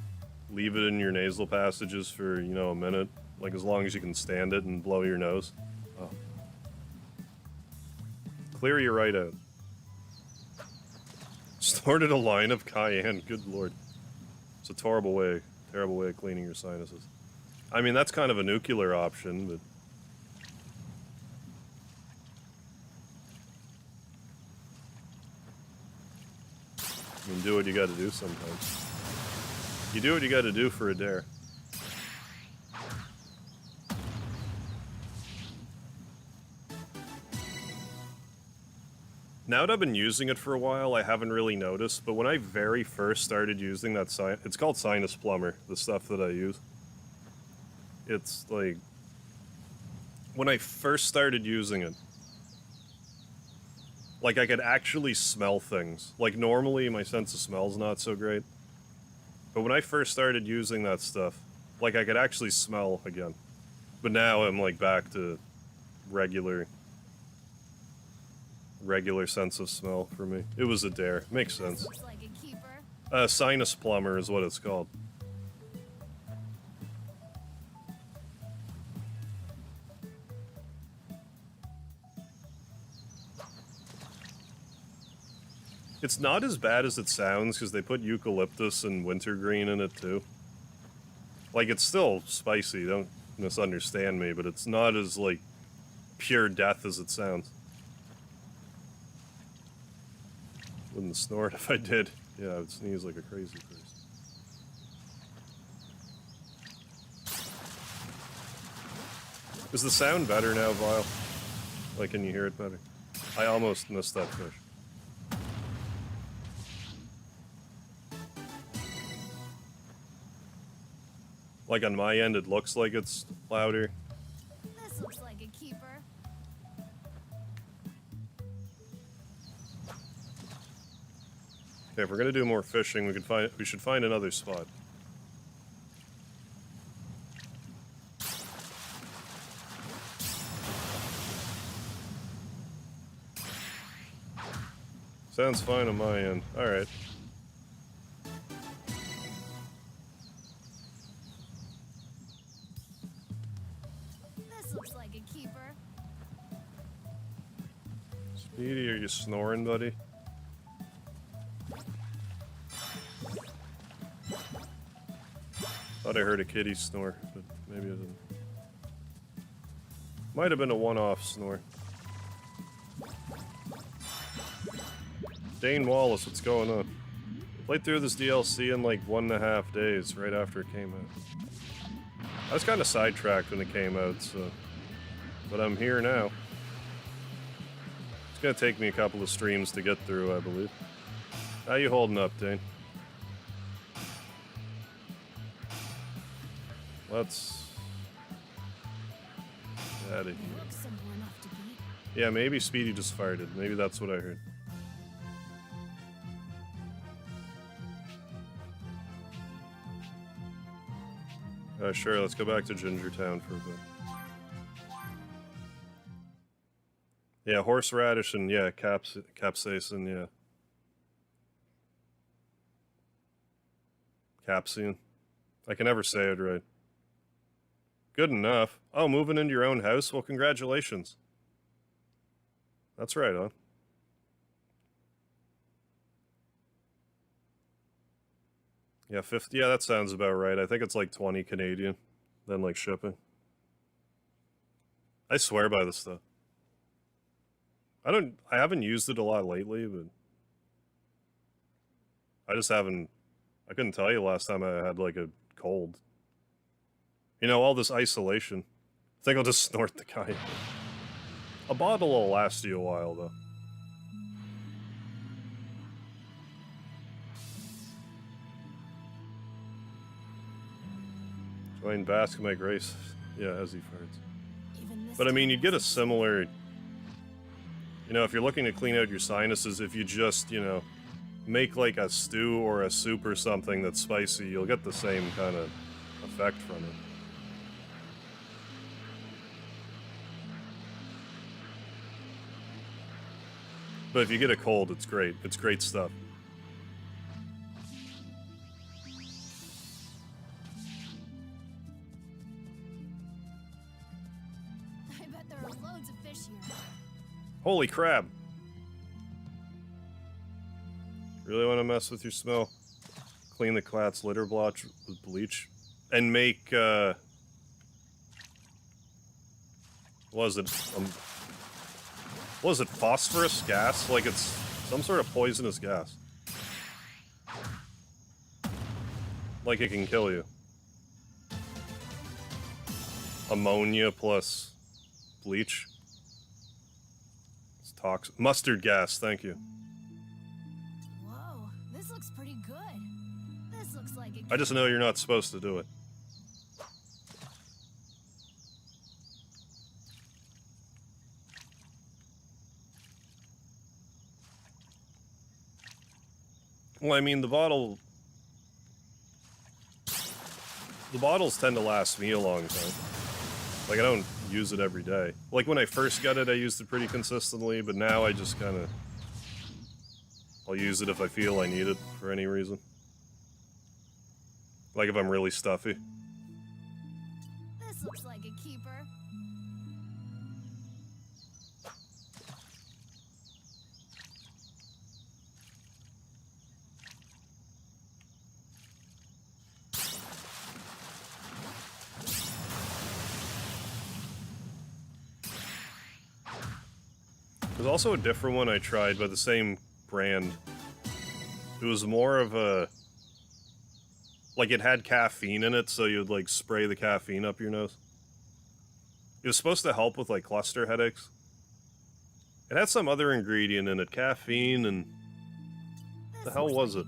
in your nasal passages for, you know, a minute, like as long as you can stand it and blow your nose. Oh. Clear your right out. Snorted a line of cayenne, good lord. It's a terrible way of cleaning your sinuses. I mean, that's kind of a nuclear option, but... I mean, do what you gotta do sometimes. You do what you gotta do for a dare. Now that I've been using it for a while, I haven't really noticed, but when I very first started using that it's called Sinus Plumber, the stuff that I use. It's like... When I first started using it, like, I could actually smell things. Like, normally, my sense of smell's not so great. But when I first started using that stuff, like, I could actually smell again. But now I'm, like, back to regular sense of smell for me. It was a dare. Makes sense. Looks like a keeper. Sinus Plumber is what it's called. It's not as bad as it sounds, because they put eucalyptus and wintergreen in it, too. Like, it's still spicy, don't misunderstand me, but it's not as, like, pure death as it sounds. Wouldn't snort if I did. Yeah, I would sneeze like a crazy person. Is the sound better now, Vile? Like, can you hear it better? I almost missed that fish. Like, on my end, it looks like it's louder. This looks like a keeper. Okay, if we're gonna do more fishing, we should find another spot. Sounds fine on my end. Alright. This looks like a keeper. Speedy, are you snoring, buddy? Thought I heard a kitty snore, but maybe I didn't. Might have been a one-off snore. Dane Wallace, what's going on? Played through this DLC in like 1.5 days, right after it came out. I was kind of sidetracked when it came out, so... But I'm here now. It's gonna take me a couple of streams to get through, I believe. How you holding up, Dane? Let's... get out of here. Looks simple enough to beat. Yeah, maybe Speedy just farted. Maybe that's what I heard. Sure, let's go back to Gingertown for a bit. Yeah, horseradish and, yeah, capsaicin, yeah. Capsian. I can never say it right. Good enough. Oh, moving into your own house? Well, congratulations. That's right, huh? Yeah, 50. Yeah, that sounds about right. I think it's like 20 Canadian, then like shipping. I swear by this stuff. I haven't used it a lot lately, but I just haven't. I couldn't tell you last time I had like a cold. You know, all this isolation. I think I'll just snort the guy. A bottle will last you a while, though. Join Basque my grace. Yeah, as he farts. But I mean, you'd get a similar... You know, if you're looking to clean out your sinuses, if you just, you know, make like a stew or a soup or something that's spicy, you'll get the same kind of effect from it. But if you get a cold, it's great. It's great stuff. I bet there are loads of fish here. Holy crab. Really want to mess with your smell? Clean the cat's litter blotch with bleach. And make, was it phosphorus gas? Like it's some sort of poisonous gas. Like it can kill you. Ammonia plus bleach. It's toxic. Mustard gas, thank you. Whoa, this looks pretty good. This looks like a I just know you're not supposed to do it. Well, I mean, the bottles tend to last me a long time. Like, I don't use it every day. Like, when I first got it, I used it pretty consistently, but now I just kind of... I'll use it if I feel I need it for any reason. Like if I'm really stuffy. This looks like a keeper. There's also a different one I tried by the same brand. It was more of a... Like, it had caffeine in it, so you'd, like, spray the caffeine up your nose. It was supposed to help with, like, cluster headaches. It had some other ingredient in it. Caffeine and... What the hell was it?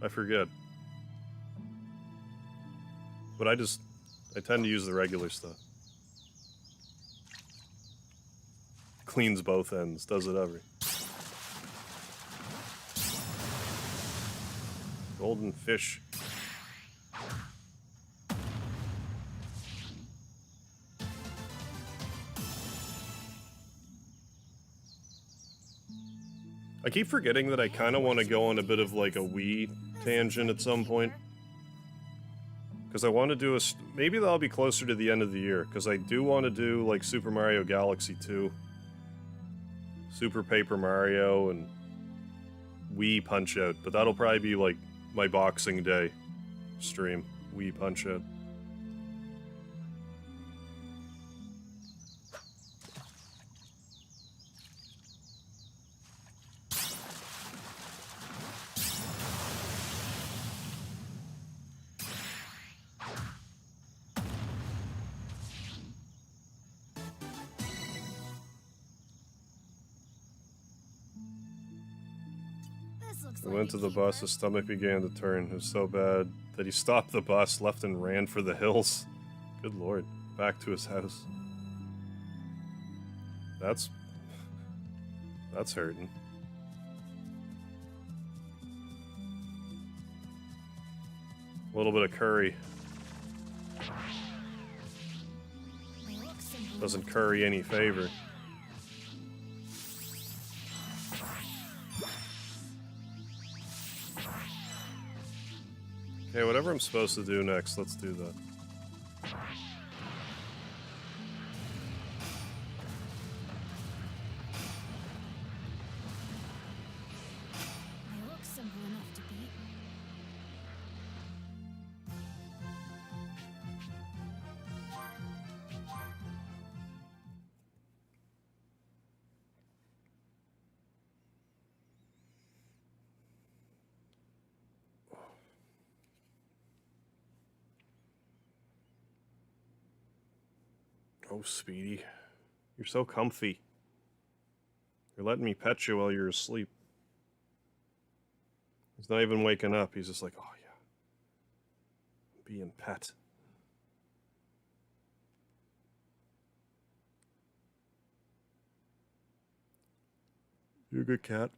I forget. But I tend to use the regular stuff. Cleans both ends, does it ever. Golden fish. keep forgetting that I kind of want to go on a bit of like a Wii tangent at some point. Because I want to do maybe that'll be closer to the end of the year, because I do want to do like Super Mario Galaxy 2, Super Paper Mario, and Wii Punch-Out, but that'll probably be like my Boxing Day stream, Wii Punch-Out. I went to the bus, his stomach began to turn. It was so bad that he stopped the bus, left and ran for the hills. Good lord. Back to his house. That's hurting. A little bit of curry. Doesn't curry any favor. Okay, whatever I'm supposed to do next, let's do that. They look simple enough to beat. Oh, Speedy. You're so comfy. You're letting me pet you while you're asleep. He's not even waking up. He's just like, oh yeah. Being pet. You a good cat?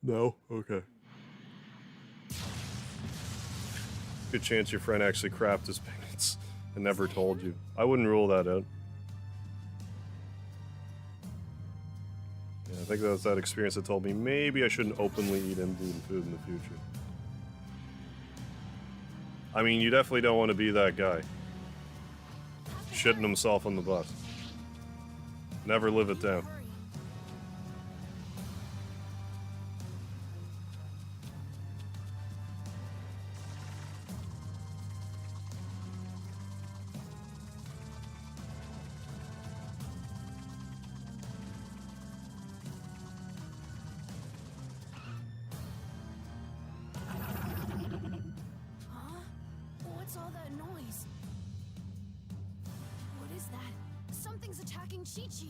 No? Okay. Good chance your friend actually crapped his pants and never told you. I wouldn't rule that out. Yeah, I think that was that experience that told me maybe I shouldn't openly eat Indian food in the future. I mean, you definitely don't want to be that guy. Shitting himself on the bus. Never live it down. What's all that noise? What is that? Something's attacking Chi-Chi.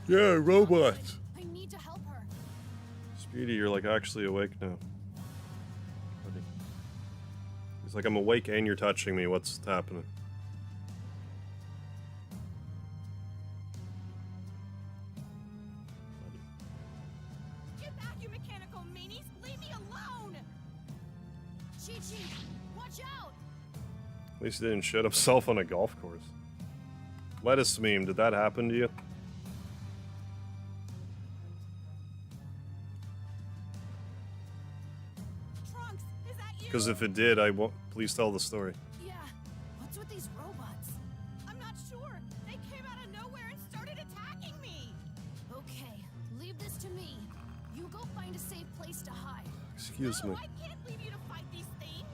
Yeah, robot. I need to help her. Speedy, you're like actually awake now. Buddy. He's like, I'm awake and you're touching me. What's happening? Get back, you mechanical meanies! Leave me alone! Chi-Chi, watch out! At least he didn't shit himself on a golf course. Lettuce meme, did that happen to you? Trunks, is that you? Because if it did, I won't. Please tell the story. Yeah, what's with these robots? I'm not sure. They came out of nowhere and started attacking me. Okay, leave this to me. You go find a safe place to hide. Excuse me. No, I can't leave you to fight these things.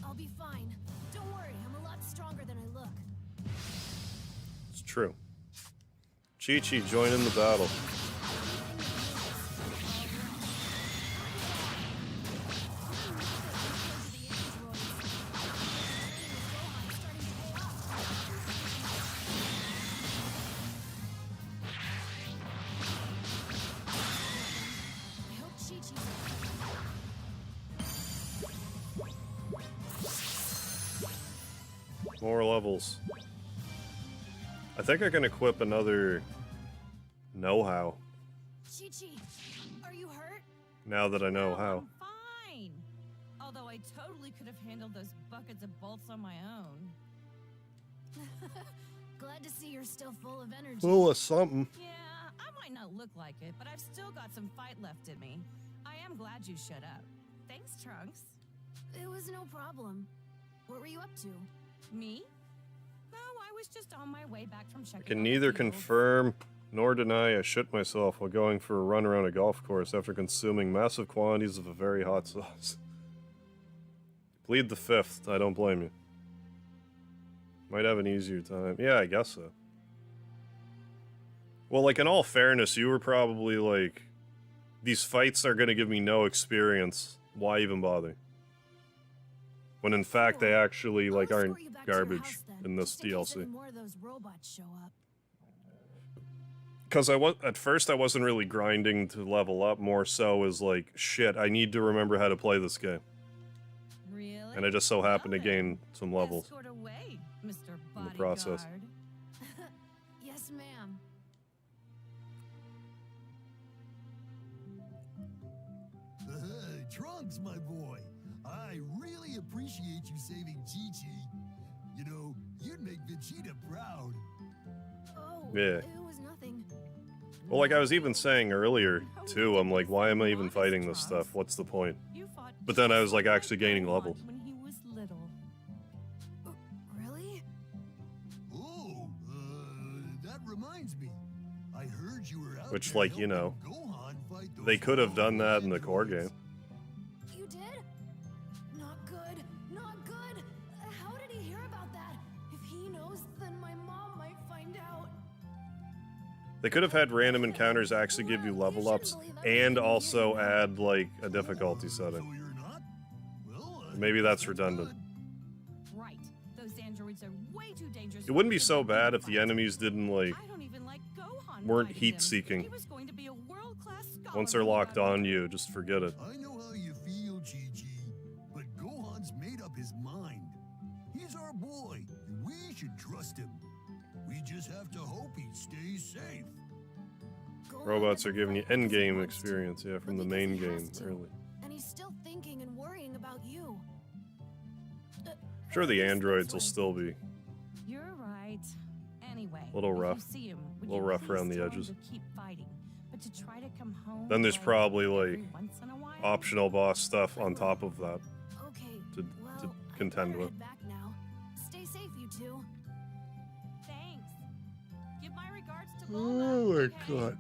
I'll be fine. Don't worry, I'm a lot stronger than I look. It's true. Chi-Chi, join in the battle. I hope Chi-Chi's More levels. I think I can equip another know-how Chi-Chi, are you hurt? now that I know how. I'm fine. Although I totally could have handled those buckets of bolts on my own. Glad to see you're still full of energy. Full of something. Yeah, I might not look like it, but I've still got some fight left in me. I am glad you showed up. Thanks, Trunks. It was no problem. What were you up to? Me? No, I was just on my way back from checking. I can out the neither fields. confirm nor deny I shit myself while going for a run around a golf course after consuming massive quantities of a very hot sauce. Plead the fifth. I don't blame you. Might have an easier time. Yeah, I guess so. Well, like, in all fairness, you were probably like, these fights are going to give me no experience. Why even bother? When in fact, they actually, like, I'll aren't escort you back to your garbage house then, in this just in case DLC. any more of those robots show up. Because at first I wasn't really grinding to level up, more so as like, shit, I need to remember how to play this game. Really? And I just so happened to Well then, gain some levels. Escort away, Mr. in the process. Bodyguard. Yes, ma'am. Trunks, my boy. I really appreciate you saving Chi-Chi. You know, you'd make Vegeta proud. Oh, Yeah. it was nothing. Well, like I was even saying earlier, too, I'm like, why am I even fighting this stuff? What's the point? You fought But then I was, just like, actually gaining Gohan levels. when he was little. Really? Oh, that reminds me. I heard you were out Which, there like, you know, helping Gohan fight those they could have done awful that in the core androids. game. You did? Not good. Not good. How did he hear about that? If he knows, then my mom might find out. They could have had random encounters actually give you level ups and also add, like, a difficulty So setting. you're not? Well, Maybe that's redundant. good. Right. Those androids are way too dangerous. It wouldn't be for so human bad if fight. the enemies didn't, like, I don't even like Gohan weren't fighting them. heat-seeking. He was going to be a world-class scholar once they're when he locked got on older. you, just forget it. I know how you feel, Chi-Chi, but Gohan's made up his mind. He's our boy, and we should trust him. We just have to hope he stays safe. Gohan Robots are doesn't giving you fight because he endgame wants to, experience, yeah, from but the because main he has game to. early. And he's still thinking and worrying about you. Sure, the At least androids that's will what I still think. be. You're right. Anyway, Little if rough. You see him, would Little you rough please around the tell him edges. to keep fighting, but to try to come home. Then there's like, probably, every like, once in a while? optional boss stuff on top of that. Okay. To well, contend I'd better with. head back now. Stay safe, you two. Thanks. Give my regards to Oh Bulma. my okay? god.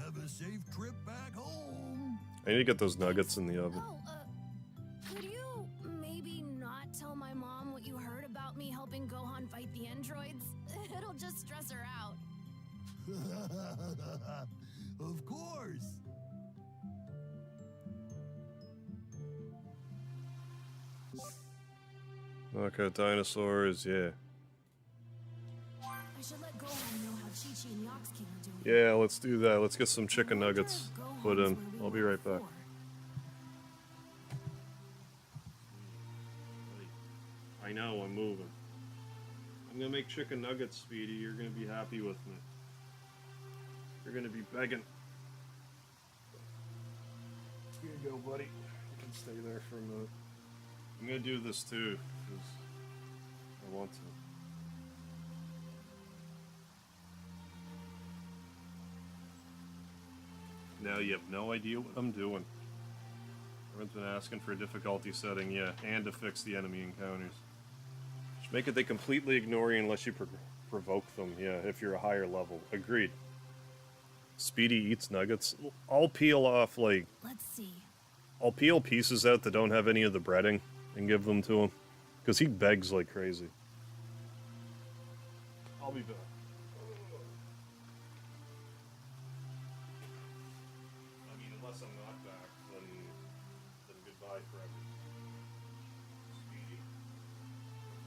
Have a safe trip back home. I need to get those nuggets in the oven. Oh, could you maybe not tell my mom what you heard about me helping Gohan fight the androids? It'll just stress her out. Of course. Okay, dinosaurs, yeah. I should let Gohan know how Chi-Chi and Yox King are doing. Yeah, let's do that. Let's get some chicken I wonder nuggets if Gohan's put in. where we I'll be were right back. before. I know, I'm moving. I'm gonna make chicken nuggets, Speedy. You're gonna be happy with me. You're gonna be begging. Here you go, buddy. You can stay there for a minute. I'm gonna do this too, because I want to. Now you have no idea what I'm doing. Everyone's been asking for a difficulty setting, yeah, and to fix the enemy encounters. Just make it they completely ignore you unless you provoke them, yeah, if you're a higher level. Agreed. Speedy eats nuggets. I'll peel off, like, Let's see. I'll peel pieces out that don't have any of the breading and give them to him. Because he begs like crazy. I'll be back. I mean, unless I'm not back, then goodbye forever. Speedy.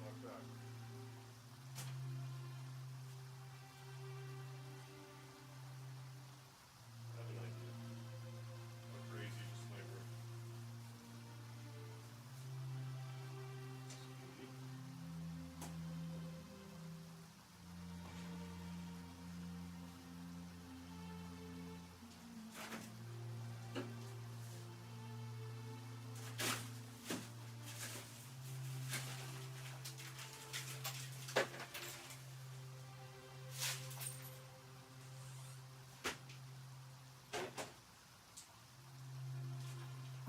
Fuck back. I have an idea. How crazy this might work. Speedy.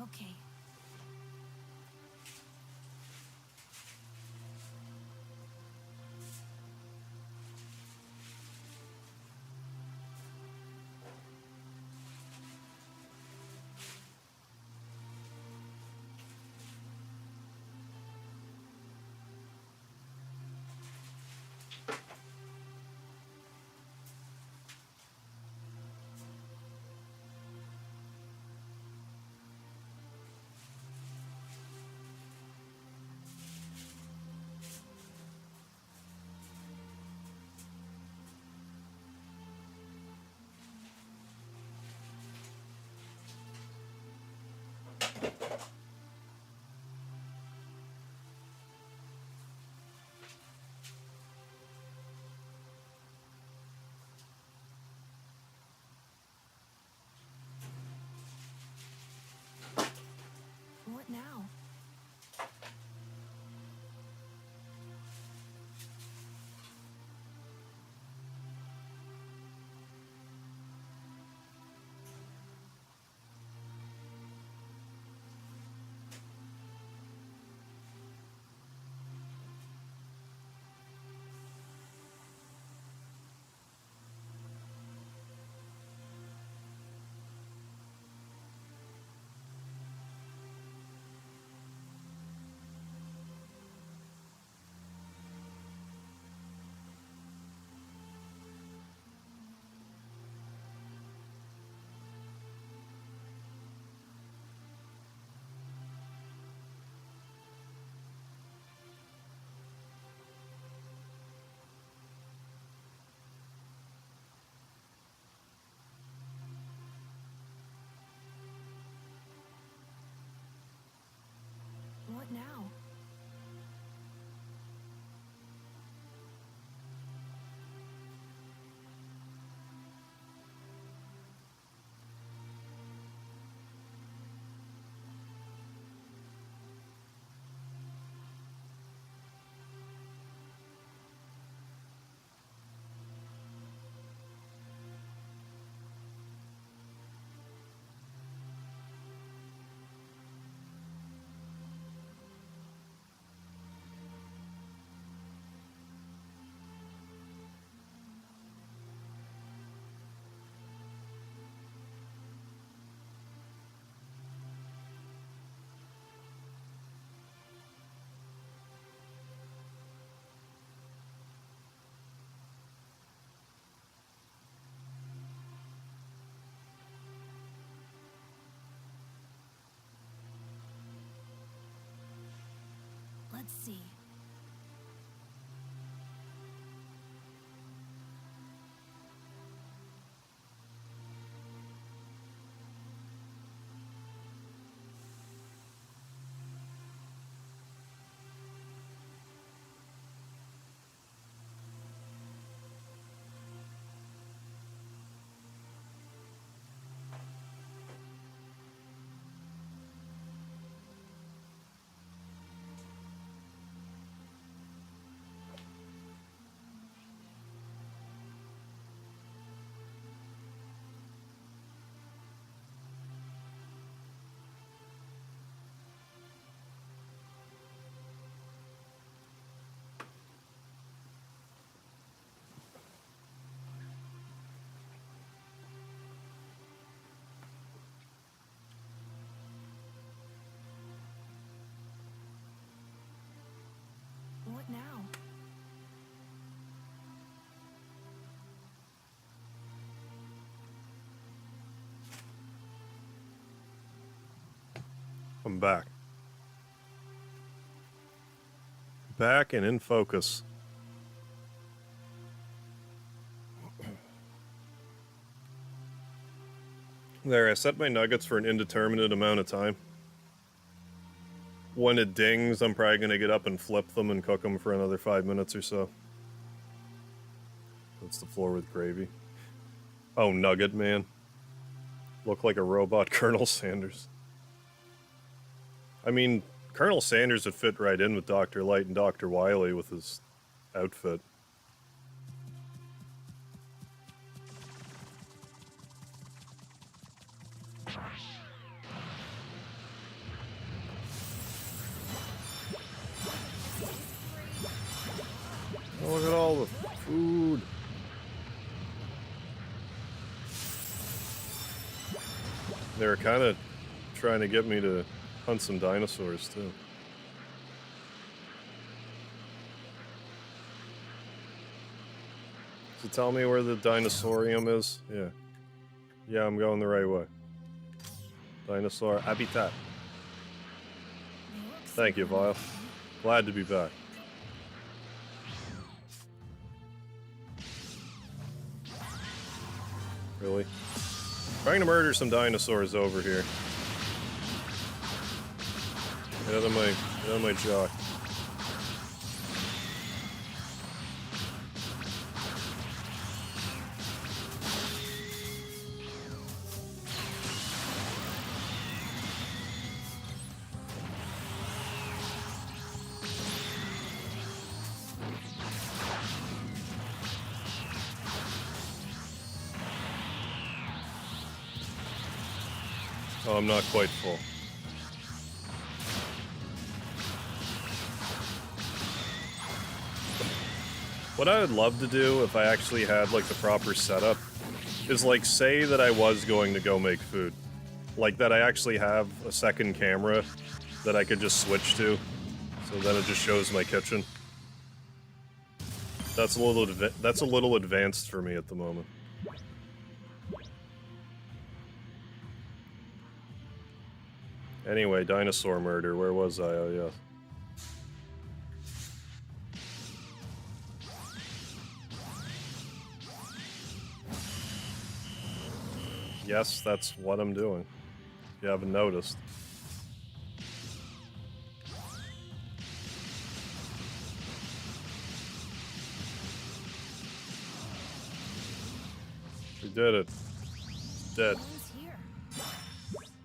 Okay. What now? What now? Let's see. What now? I'm back. Back and in focus. There, I set my nuggets for an indeterminate amount of time. When it dings, I'm probably going to get up and flip them and cook them for another 5 minutes or so. That's the floor with gravy. Oh, Nugget Man. Look like a robot Colonel Sanders. I mean, Colonel Sanders would fit right in with Dr. Light and Dr. Wily with his outfit. They were kind of trying to get me to hunt some dinosaurs, too. So tell me where the dinosaurium is. Yeah. Yeah, I'm going the right way. Dinosaur habitat. Thank you, Vile. Glad to be back. Really? Trying to murder some dinosaurs over here. Get out of my jock. Oh, I'm not quite full. What I would love to do if I actually had like the proper setup is like say that I was going to go make food. Like that I actually have a second camera that I could just switch to. So then it just shows my kitchen. That's a little advanced for me at the moment. Anyway, dinosaur murder, where was I? Oh, yes. Yes, that's what I'm doing. If you haven't noticed. We did it. It's dead.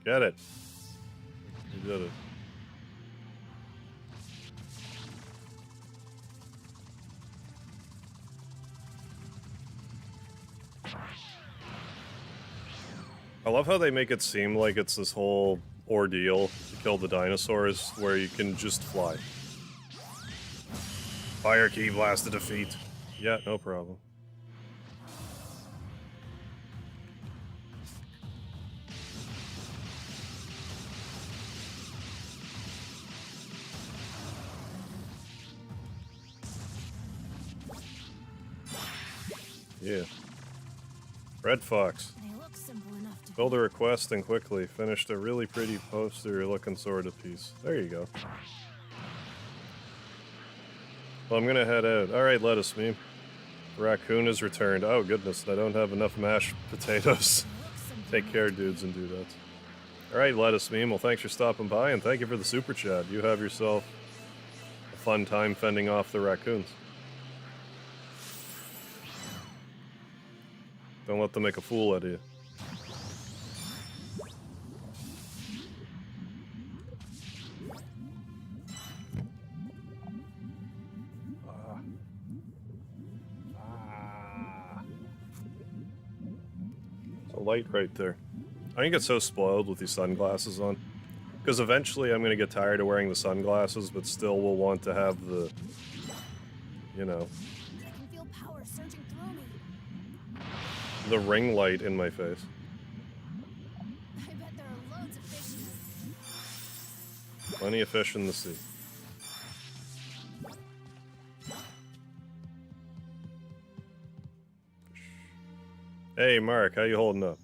Get it. We did it. I love how they make it seem like it's this whole ordeal to kill the dinosaurs where you can just fly. Fire key blast to defeat. Yeah, no problem. Yeah. Red Fox. Build a request and quickly. Finished a really pretty poster looking sort of piece. There you go. Well, I'm gonna head out. Alright, lettuce meme. The raccoon has returned. Oh goodness, I don't have enough mashed potatoes. Take care, dudes and dudettes. Alright, lettuce meme. Well, thanks for stopping by and thank you for the super chat. You have yourself a fun time fending off the raccoons. Don't let them make a fool out of you. There's a light right there. I get so spoiled with these sunglasses on. Because eventually I'm going to get tired of wearing the sunglasses, but still will want to have the, you know, I can feel power surging through me. the ring light in my face. I bet there are loads of fish in it. Plenty of fish in the sea. Hey Mark, how you holding up?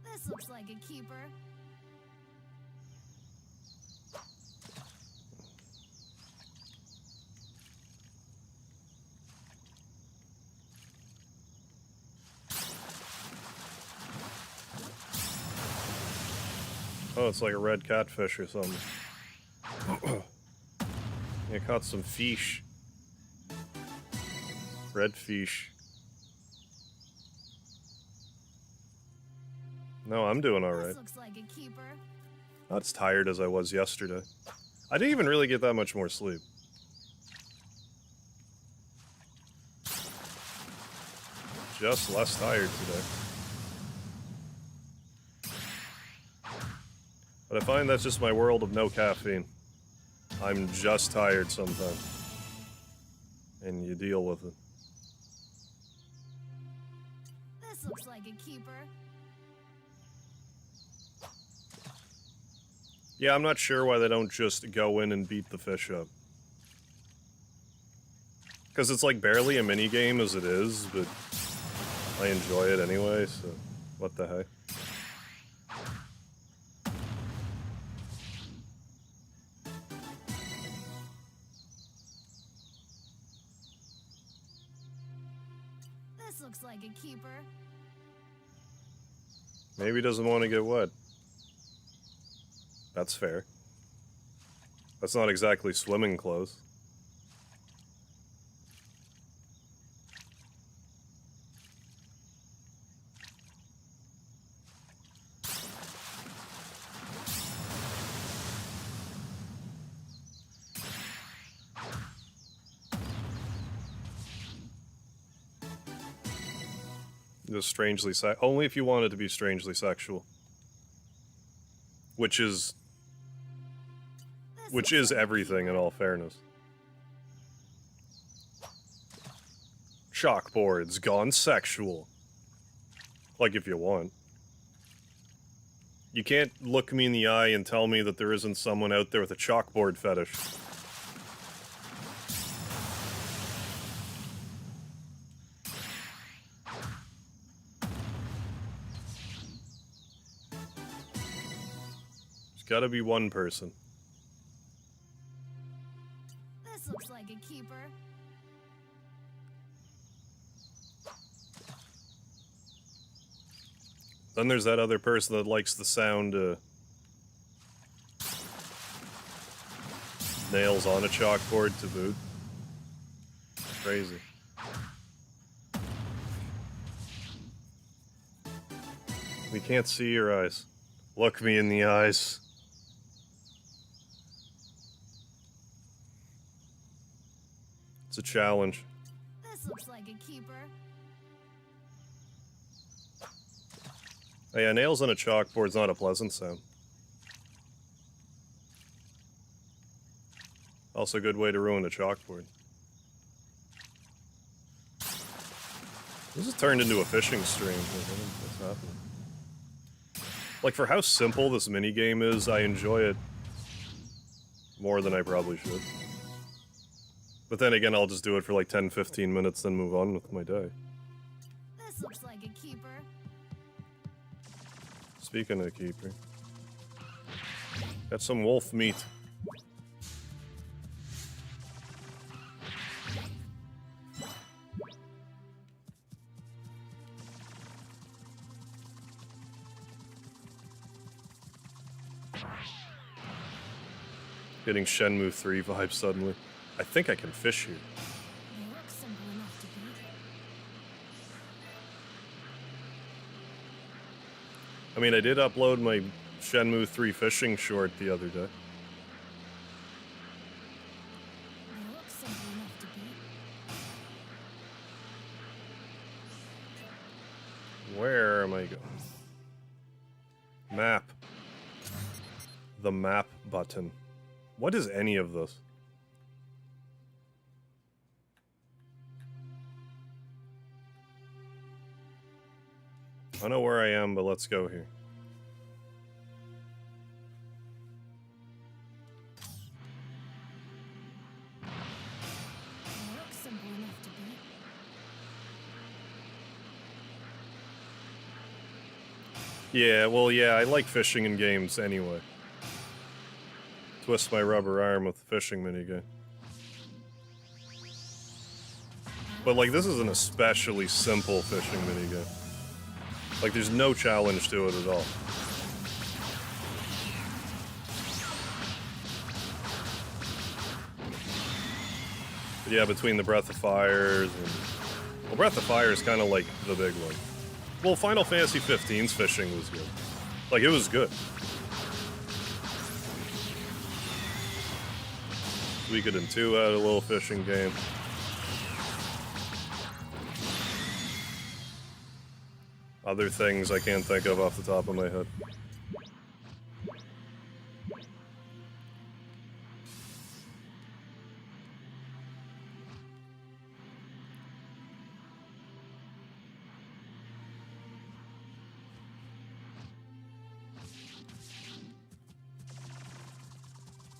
This looks like a keeper. Oh, it's like a red catfish or something. I caught some fish. Red fish. No, I'm doing alright. This looks like a keeper. Not as tired as I was yesterday. I didn't even really get that much more sleep. Just less tired today. But I find that's just my world of no caffeine. I'm just tired sometimes. And you deal with it. This looks like a keeper. Yeah, I'm not sure why they don't just go in and beat the fish up. Because it's like barely a minigame as it is, but I enjoy it anyway, so what the heck. This looks like a keeper. Maybe he doesn't want to get wet. That's fair. That's not exactly swimming clothes. Just strangely only if you want it to be strangely sexual. Which is everything in all fairness. Chalkboards gone sexual. Like if you want. You can't look me in the eye and tell me that there isn't someone out there with a chalkboard fetish. Gotta be one person. This looks like a keeper. Then there's that other person that likes the sound nails on a chalkboard to boot. Crazy. We can't see your eyes. Look me in the eyes. It's a challenge. This looks like a keeper. Yeah, nails on a chalkboard's not a pleasant sound. Also a good way to ruin a chalkboard. This has turned into a fishing stream. What's happening? Like, for how simple this minigame is, I enjoy it more than I probably should. But then again, I'll just do it for like 10-15 minutes, then move on with my day. This looks like a keeper. Speaking of keeper, got some wolf meat. Getting Shenmue 3 vibes suddenly. I think I can fish here. They look simple enough to beat. I mean, I did upload my Shenmue 3 fishing short the other day. They look simple enough to beat. Where am I going? Map. The map button. What is any of this? I don't know where I am, but let's go here. They look simple enough to beat. Yeah, well, yeah, I like fishing in games anyway. Twist my rubber arm with the fishing minigame. But, like, this is an especially simple fishing minigame. Like, there's no challenge to it at all. But yeah, between the Breath of Fires and... Well, Breath of Fire is kind of like the big one. Well, Final Fantasy 15's fishing was good. Like, it was good. Suikoden 2 had a little fishing game. Other things I can't think of off the top of my head.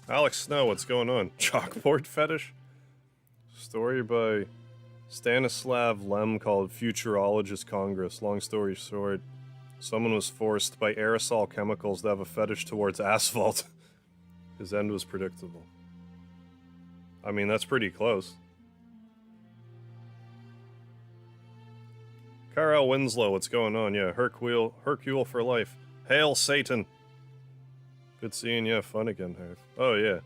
Alex Snow, what's going on? Chalkboard fetish? Story by Stanislav Lem called Futurologist Congress. Long story short, someone was forced by aerosol chemicals to have a fetish towards asphalt. His end was predictable. I mean, that's pretty close. Carl Winslow, what's going on? Yeah, Hercule for life. Hail Satan! Good seeing you. Fun again, Harv. Oh, yeah.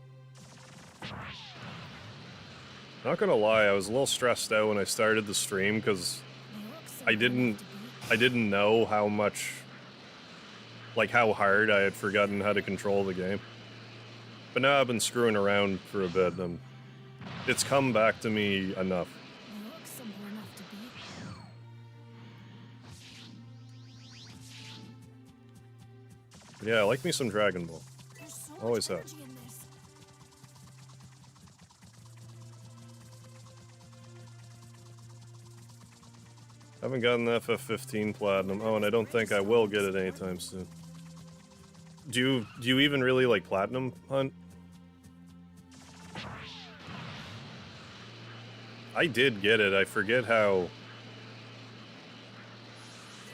Not gonna lie, I was a little stressed out when I started the stream because I didn't know how much, like how hard I had forgotten how to control the game. But now I've been screwing around for a bit and it's come back to me enough. Yeah, I like me some Dragon Ball. Always have. Haven't gotten the FF15 Platinum. Oh, and I don't think I will get it anytime soon. Do you even really like Platinum hunt? I did get it. I forget how...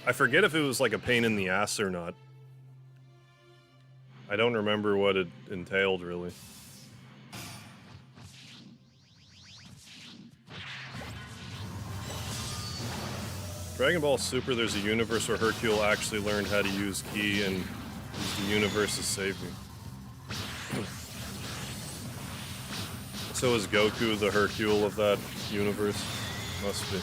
I forget if it was like a pain in the ass or not. I don't remember what it entailed, really. Dragon Ball Super, there's a universe where Hercule actually learned how to use Ki and the universe has saved me. So is Goku the Hercule of that universe? Must be.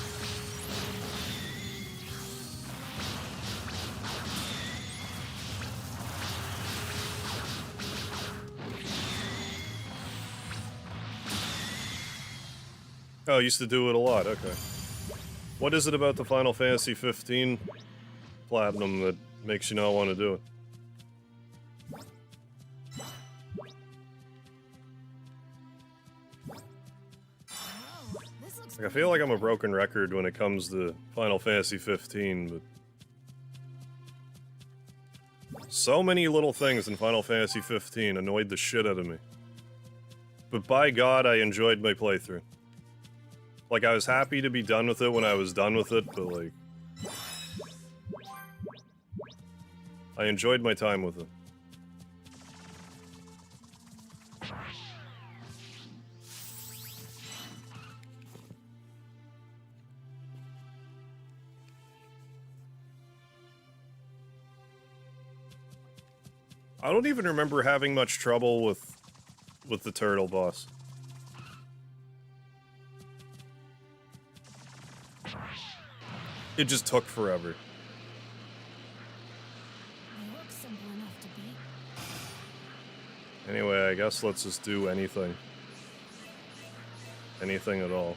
Oh, used to do it a lot, okay. What is it about the Final Fantasy 15 Platinum that makes you not want to do it? Like, I feel like I'm a broken record when it comes to Final Fantasy 15, but... So many little things in Final Fantasy 15 annoyed the shit out of me. But by God, I enjoyed my playthrough. Like, I was happy to be done with it when I was done with it, but, like... I enjoyed my time with it. I don't even remember having much trouble with the turtle boss. It just took forever. Anyway, I guess let's just do anything. Anything at all.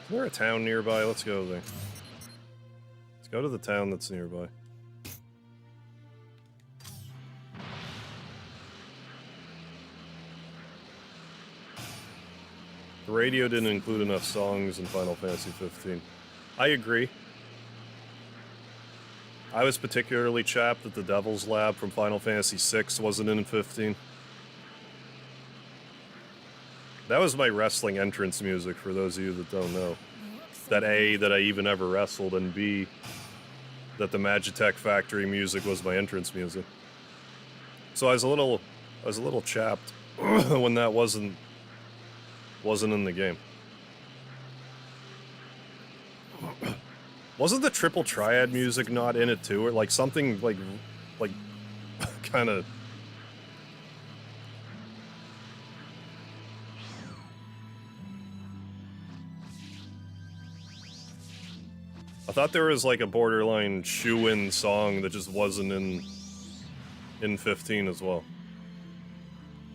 Is there a town nearby? Let's go there. Let's go to the town that's nearby. The radio didn't include enough songs in Final Fantasy 15. I agree. I was particularly chapped that the Devil's Lab from Final Fantasy 6 wasn't in 15. That was my wrestling entrance music, for those of you that don't know. That A, that I even ever wrestled, and B, that the Magitech Factory music was my entrance music. So I was a little chapped when that wasn't in the game. Wasn't the Triple Triad music not in it too, or like something like kind of? A thought there was like a borderline shoe-in song that just wasn't in 15 as well.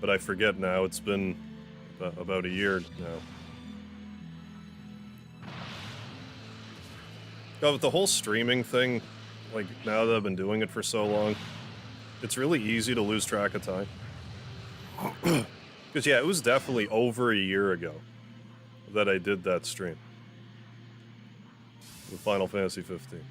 But I forget now, it's been about a year now. Oh, but the whole streaming thing, like, now that I've been doing it for so long, it's really easy to lose track of time. Because, yeah, it was definitely over a year ago that I did that stream. With Final Fantasy 15.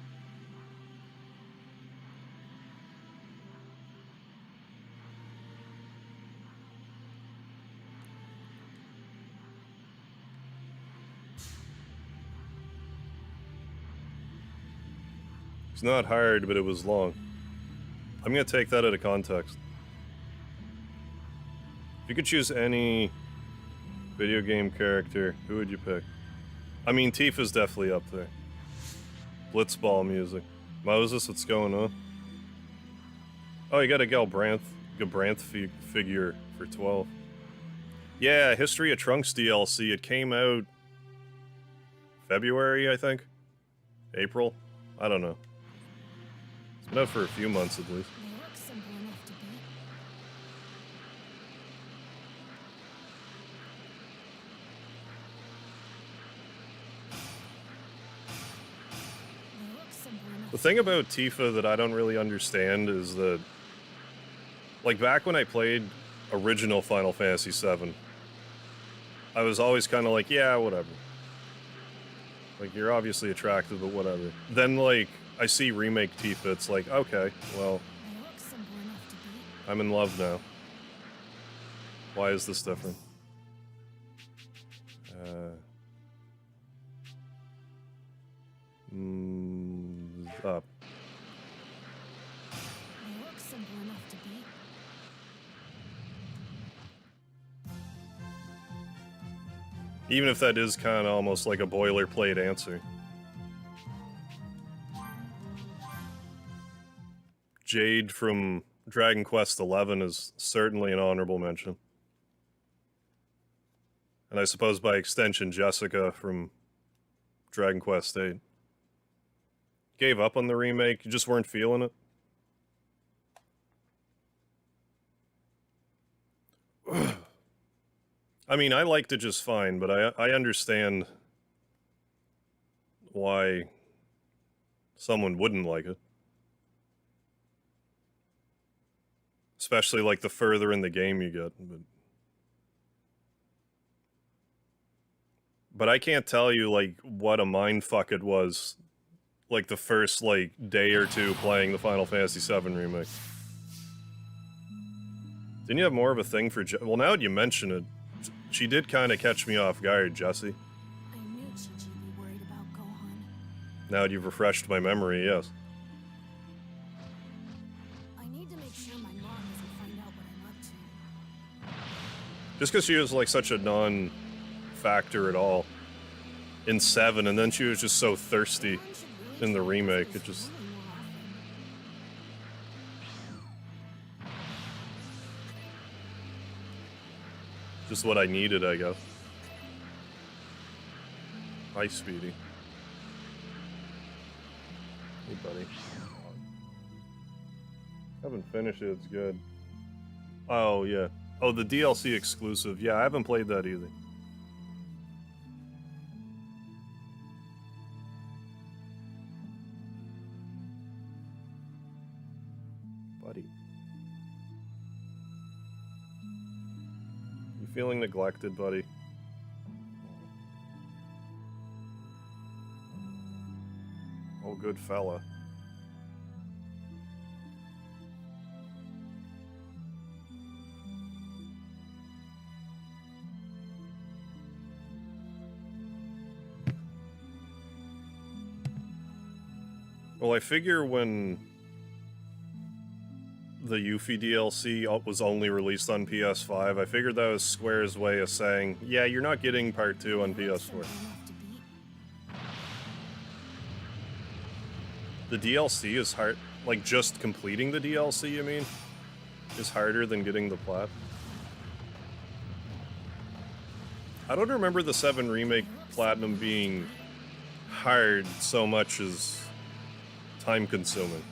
It's not hard, but it was long. I'm gonna take that out of context. If you could choose any video game character, who would you pick? I mean, Tifa's definitely up there. Blitzball music. Moses, what's going on? Oh, you got a Galbranth figure for 12. Yeah, History of Trunks DLC. It came out February, I think. April? I don't know. It's been out for a few months at least. They look simple enough to beat. They look simple enough. The thing about Tifa that I don't really understand is that, like, back when I played original Final Fantasy VII, I was always kind of like, yeah, whatever. Like, you're obviously attractive, but whatever. Then, like, I see remake Tifa, it's like, okay, well, They look simple enough to beat. I'm in love now. Why is this different? Up. They look simple enough to beat. Even if that is kind of almost like a boilerplate answer. Jade from Dragon Quest XI is certainly an honorable mention. And I suppose by extension, Jessica from Dragon Quest VIII. Gave up on the remake, you just weren't feeling it? I mean, I liked it just fine, but I understand why someone wouldn't like it. Especially, like, the further in the game you get. But I can't tell you, like, what a mindfuck it was, like, the first, like, day or two playing the Final Fantasy VII remake. Didn't you have more of a thing for well, now that you mention it, she did kind of catch me off guard, Jesse. I knew Chi-Chi be worried about Gohan. Now that you've refreshed my memory, yes. I need to make sure my mom doesn't find out what I'm up to. Just because she was, like, such a non-factor at all in 7, and then she was just so thirsty Gohan should really in the try to remake, visit it just... Lily more often. Just what I needed, I guess. Hi, Speedy. Hey, buddy. Haven't finished it, it's good. Oh, yeah. Oh, the DLC exclusive. Yeah, I haven't played that either. Buddy. You feeling neglected, buddy? Oh, good fella. Well, I figure when the Yuffie DLC was only released on PS5, I figured that was Square's way of saying, yeah, you're not getting Part 2 on PS4. Simple enough to beat. The DLC is hard, like just completing the DLC, you mean, is harder than getting the plat. I don't remember the 7 Remake Platinum being hard so much as time consuming.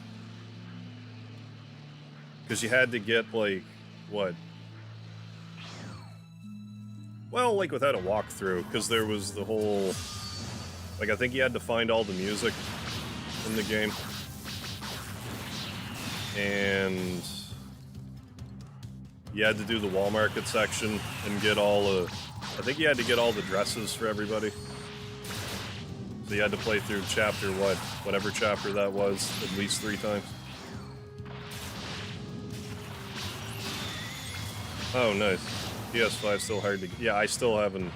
Because you had to get, like, what? Well, like, without a walkthrough, because there was the whole... Like, I think you had to find all the music in the game. And... you had to do the wall market section and get all the... I think you had to get all the dresses for everybody. So you had to play through chapter, whatever chapter that was, at least 3 times. Oh, nice. PS5 still hard to... Yeah, I still haven't...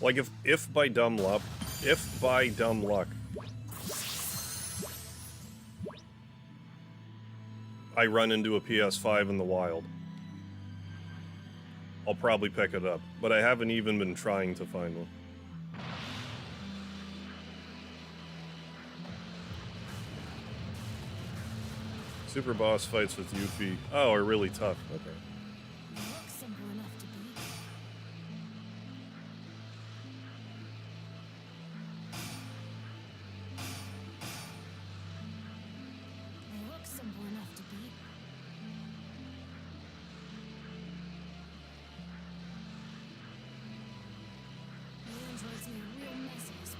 Like, if by dumb luck... If by dumb luck... I run into a PS5 in the wild, I'll probably pick it up. But I haven't even been trying to find one. Super boss fights with Yuffie. Oh, are really tough. Okay. They look simple enough to beat. They look simple enough to beat. The androids need a real mess in this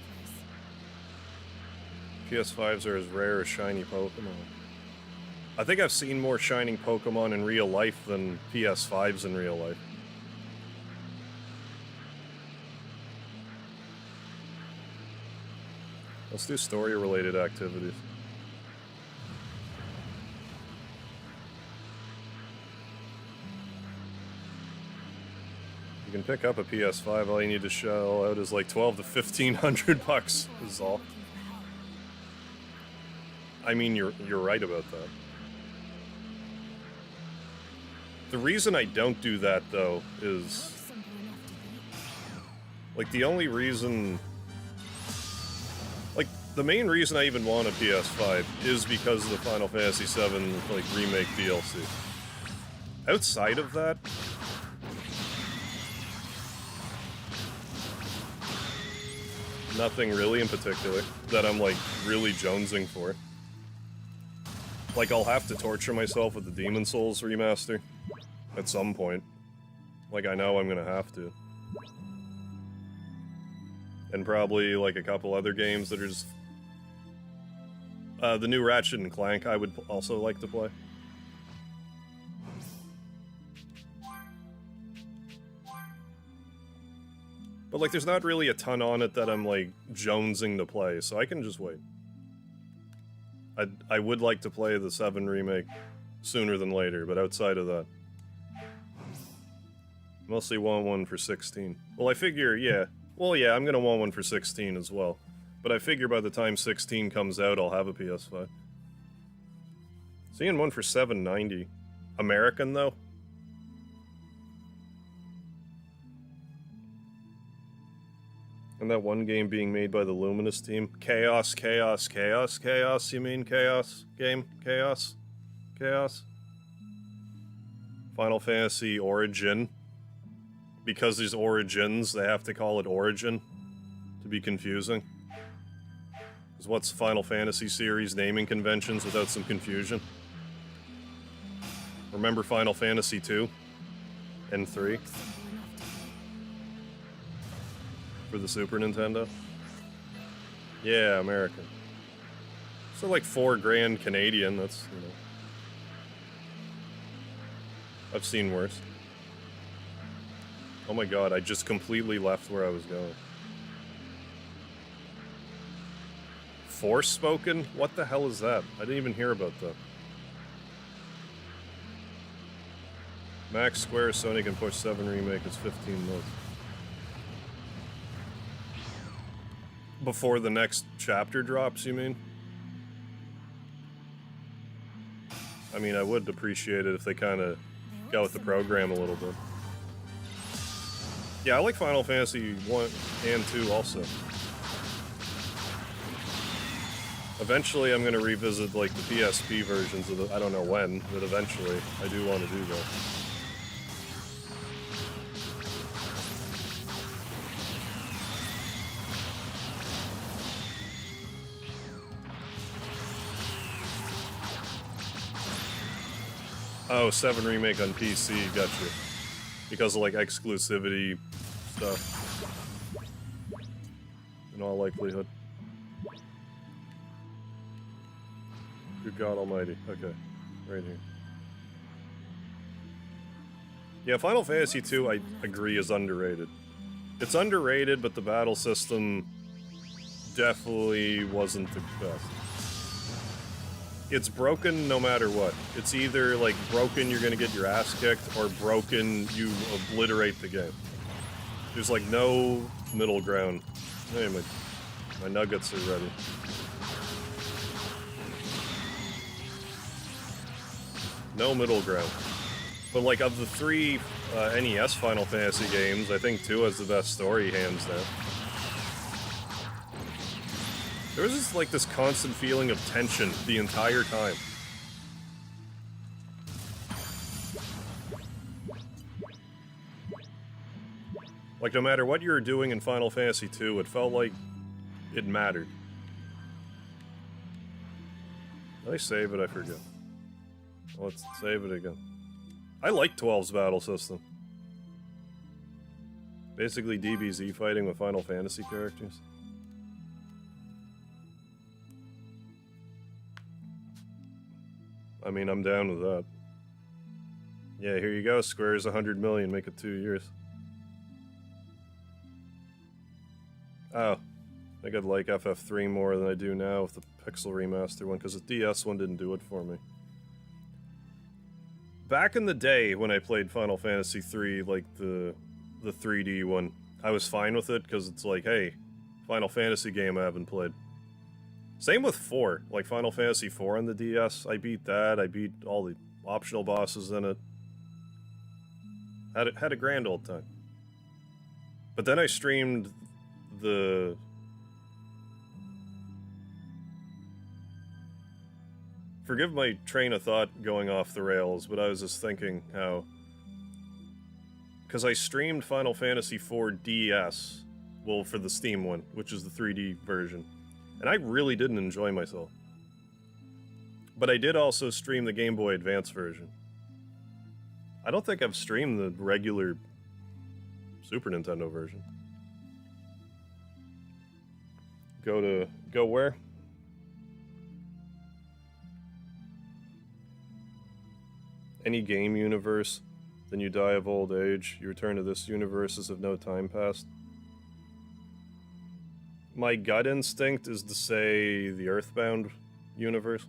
place. PS5s are as rare as shiny Pokemon. I think I've seen more shining Pokemon in real life than PS5s in real life. Let's do story-related activities. You can pick up a PS5, all you need to shell out is like 12 to 1500 bucks is all. I mean, you're right about that. The reason I don't do that, though, is... like, the only reason... like, the main reason I even want a PS5 is because of the Final Fantasy VII, like, remake DLC. Outside of that... nothing really in particular that I'm, like, really jonesing for. Like, I'll have to torture myself with the Demon Souls remaster. At some point. Like, I know I'm gonna have to. And probably, like, a couple other games that are just... the new Ratchet and Clank I would also like to play. But, like, there's not really a ton on it that I'm, like, jonesing to play, so I can just wait. I would like to play the 7 remake sooner than later, but outside of that... mostly want one for 16. Well, I figure, yeah. Well, yeah, I'm gonna want one for 16 as well. But I figure by the time 16 comes out, I'll have a PS5. Seeing one for $7.90. American, though? And that one game being made by the Luminous team. Chaos, Chaos, Chaos, Chaos, you mean Chaos? Game? Chaos? Chaos? Final Fantasy Origin. Because there's Origins, they have to call it Origin to be confusing. Because what's Final Fantasy series naming conventions without some confusion? Remember Final Fantasy 2 and 3 for the Super Nintendo? Yeah, American. So like $4,000 Canadian, that's, you know. I've seen worse. Oh my god, I just completely left where I was going. Forspoken? What the hell is that? I didn't even hear about that. Max Square Sonic and Push 7 remake is 15 months. Before the next chapter drops, you mean? I mean, I would appreciate it if they kind of got with the program a little bit. Yeah, I like Final Fantasy 1 and 2 also. Eventually I'm going to revisit, like, the PSP versions of the... I don't know when, but eventually I do want to do that. Oh, 7 Remake on PC, gotcha. Because of, like, exclusivity stuff. In all likelihood. Good God Almighty. Okay. Right here. Yeah, Final Fantasy II, I agree, is underrated. It's underrated, but the battle system definitely wasn't the best. It's broken no matter what. It's either, like, broken, you're gonna get your ass kicked, or broken, you obliterate the game. There's, like, no middle ground. Hey, my nuggets are ready. No middle ground. But, like, of the 3 NES Final Fantasy games, I think 2 has the best story, hands down. There was just, like, this constant feeling of tension the entire time. Like, no matter what you were doing in Final Fantasy II, it felt like it mattered. Did I save it? I forget. Well, let's save it again. I like 12's battle system. Basically DBZ fighting with Final Fantasy characters. I mean, I'm down with that. Yeah, here you go. Square's 100 million, make it 2 years. Oh, I think I'd like FF3 more than I do now with the Pixel Remaster one, because the DS one didn't do it for me. Back in the day when I played Final Fantasy III, like the 3D one, I was fine with it because it's like, hey, Final Fantasy game I haven't played. Same with 4, like Final Fantasy 4 on the DS. I beat that. I beat all the optional bosses in it. Had a grand old time. But then I streamed the forgive my train of thought going off the rails, but I was just thinking how, because I streamed Final Fantasy IV DS, well, for the Steam one, which is the 3D version, and I really didn't enjoy myself. But I did also stream the Game Boy Advance version. I don't think I've streamed the regular Super Nintendo version. Go where? Any game universe, then you die of old age. You return to this universe as if no time passed. My gut instinct is to say the Earthbound universe.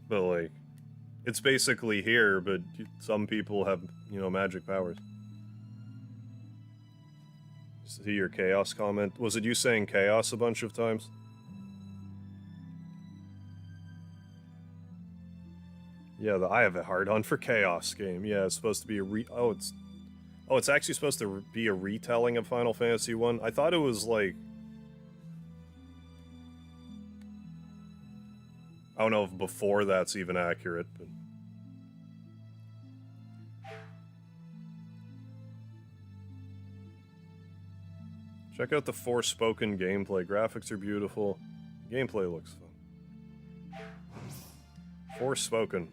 But, like, it's basically here, but some people have, you know, magic powers. See your chaos comment. Was it you saying chaos a bunch of times? Yeah, I have a hard-on for Chaos game. Yeah, it's supposed to be a it's actually supposed to be a retelling of Final Fantasy 1. I thought it was like, I don't know if before that's even accurate, but check out the Forspoken gameplay. Graphics are beautiful. Gameplay looks fun. Forspoken.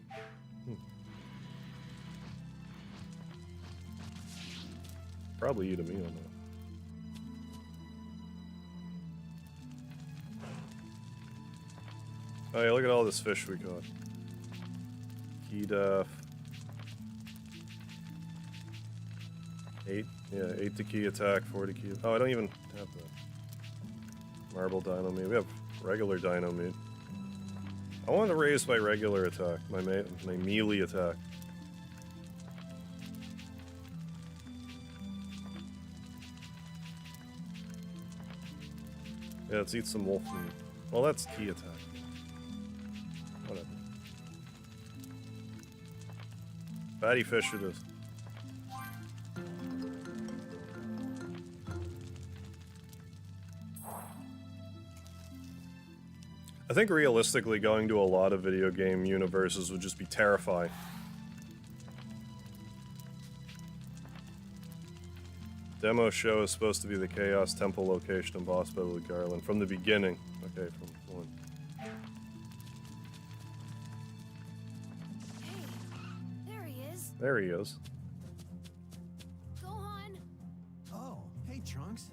Probably eat a meal now. Oh yeah, look at all this fish we caught. Key def. 8? Yeah, 8 to key attack, 4 to key. Oh, I don't even have that. Marble dino meat. We have regular dino meat. I want to raise my regular attack, my melee attack. Yeah, let's eat some wolf meat. Well, that's key attack. Whatever. Fatty fish it is. I think realistically going to a lot of video game universes would just be terrifying. Demo show is supposed to be the Chaos Temple location and boss battle with Garland from the beginning. Okay, from 1. There he is. Gohan! Oh, hey, Trunks.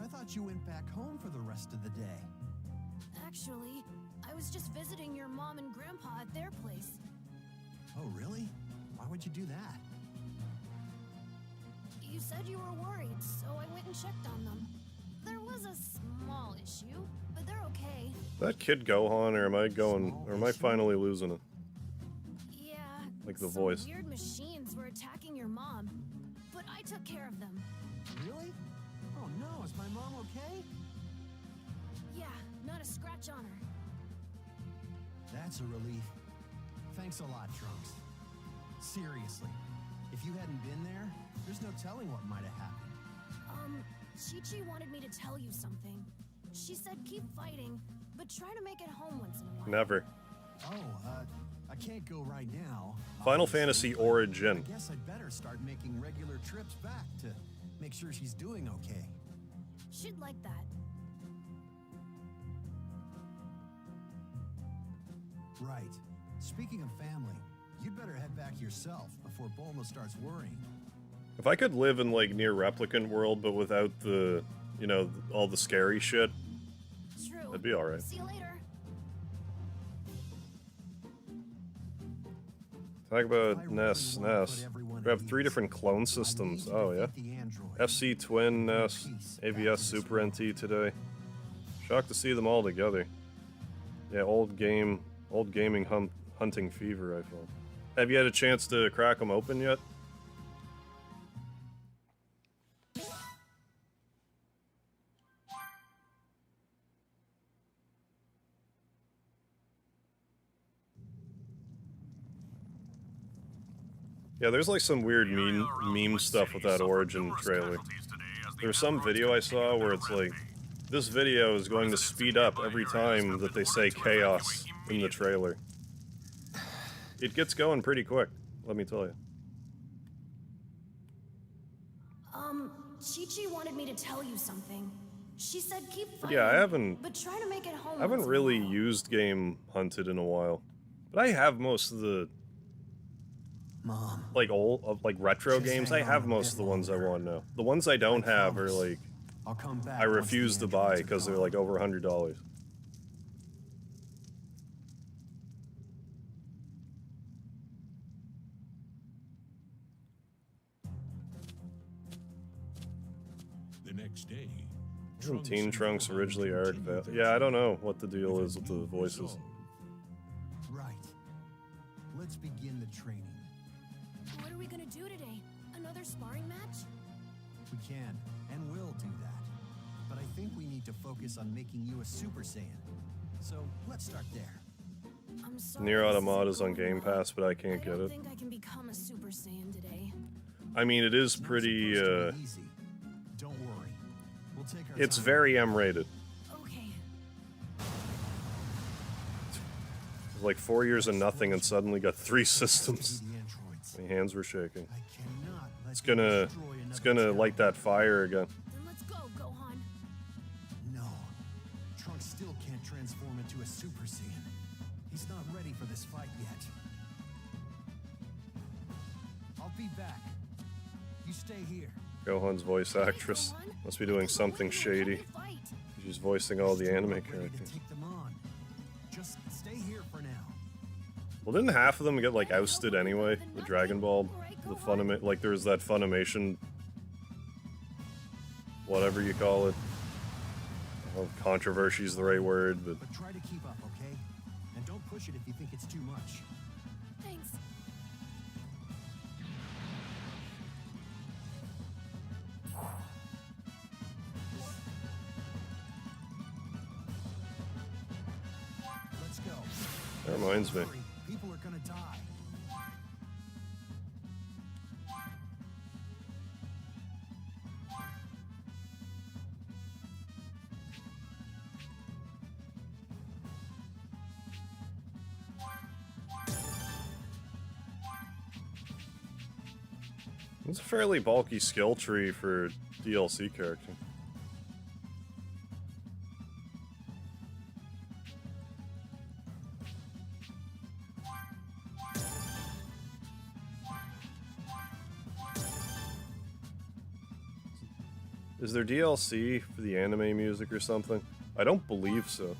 I thought you went back home for the rest of the day. Actually, I was just visiting your mom and grandpa at their place. Oh, really? Why would you do that? You said you were worried, so I went and checked on them. There was a small issue, but they're okay. That kid Gohan, or am I going, or am I finally losing it? Yeah. Like the some voice. Weird machines were attacking your mom, but I took care of them. Really? Oh no, is my mom okay? Yeah, not a scratch on her. That's a relief. Thanks a lot, Trunks. Seriously, if you hadn't been there, there's no telling what might have happened. Chi-Chi wanted me to tell you something. She said keep fighting, but try to make it home once in a while. Never. Oh, I can't go right now. Final obviously, Fantasy but Origin. I guess I'd better start making regular trips back to make sure she's doing okay. She'd like that. Right. Speaking of family, you'd better head back yourself before Bulma starts worrying. If I could live in, like, near Replicant World, but without the, you know, all the scary shit, True. that'd be alright. See you later. Talk about NES. We have 3 different clone systems. Oh, yeah. FC Twin, NES, AVS Super NT today. Shocked to see them all together. Yeah, old gaming hunting fever, I felt. Have you had a chance to crack them open yet? Yeah, there's like some weird meme stuff with that Origin trailer. There's some video I saw where it's like, this video is going to speed up every time that they say chaos in the trailer. It gets going pretty quick, let me tell you. Chi-Chi wanted me to tell you something. She said keep fighting, Yeah, I haven't but try to make it home. I haven't once in a really while. used Game Hunted in a while. But I have most of the Mom. like retro Just games. hang I on have a most bit of the ones I longer. want now. The ones I don't have are promise. like I'll come back. I once the refuse to buy androids are because they're gone. like over $100. The next day, Isn't Teen Trunks originally Eric Vale? Yeah, I don't know what the deal is with the voices. Right. Let's begin the training. What are we gonna do today? Another sparring match? We can and will do that. But I think we need to focus on making you a Super Saiyan. So let's start there. I'm sorry. Nier this Automata isn't is on going Game well. Pass, but I can't I get don't it. think I can become a Super Saiyan today. I mean, it is It's not pretty, supposed to be easy. Don't worry. We'll take our it's time. very M-rated. Okay. Like 4 years of nothing and suddenly got 3 systems. The androids. My hands were shaking. I cannot let It's you gonna, destroy it's another gonna light that fire again. Then let's go, Gohan. No. Trunks still can't transform into a Super Saiyan. He's not ready for this fight yet. I'll be back. You stay here. Gohan's voice actress must be doing something shady. Fight. She's voicing all the anime Ready to characters. take them on. Just stay here for now. Well, didn't half of them get like ousted anyway? The Dragon Ball, the Funimation, like there was that Funimation, whatever you call it. Well, controversy is the right word, but But try to keep up, okay? And don't push it if you think it's too much. Thanks. Let's go. that reminds me. Hurry. People are gonna die. It's a fairly bulky skill tree for DLC character. Is there DLC for the anime music or something? I don't believe so.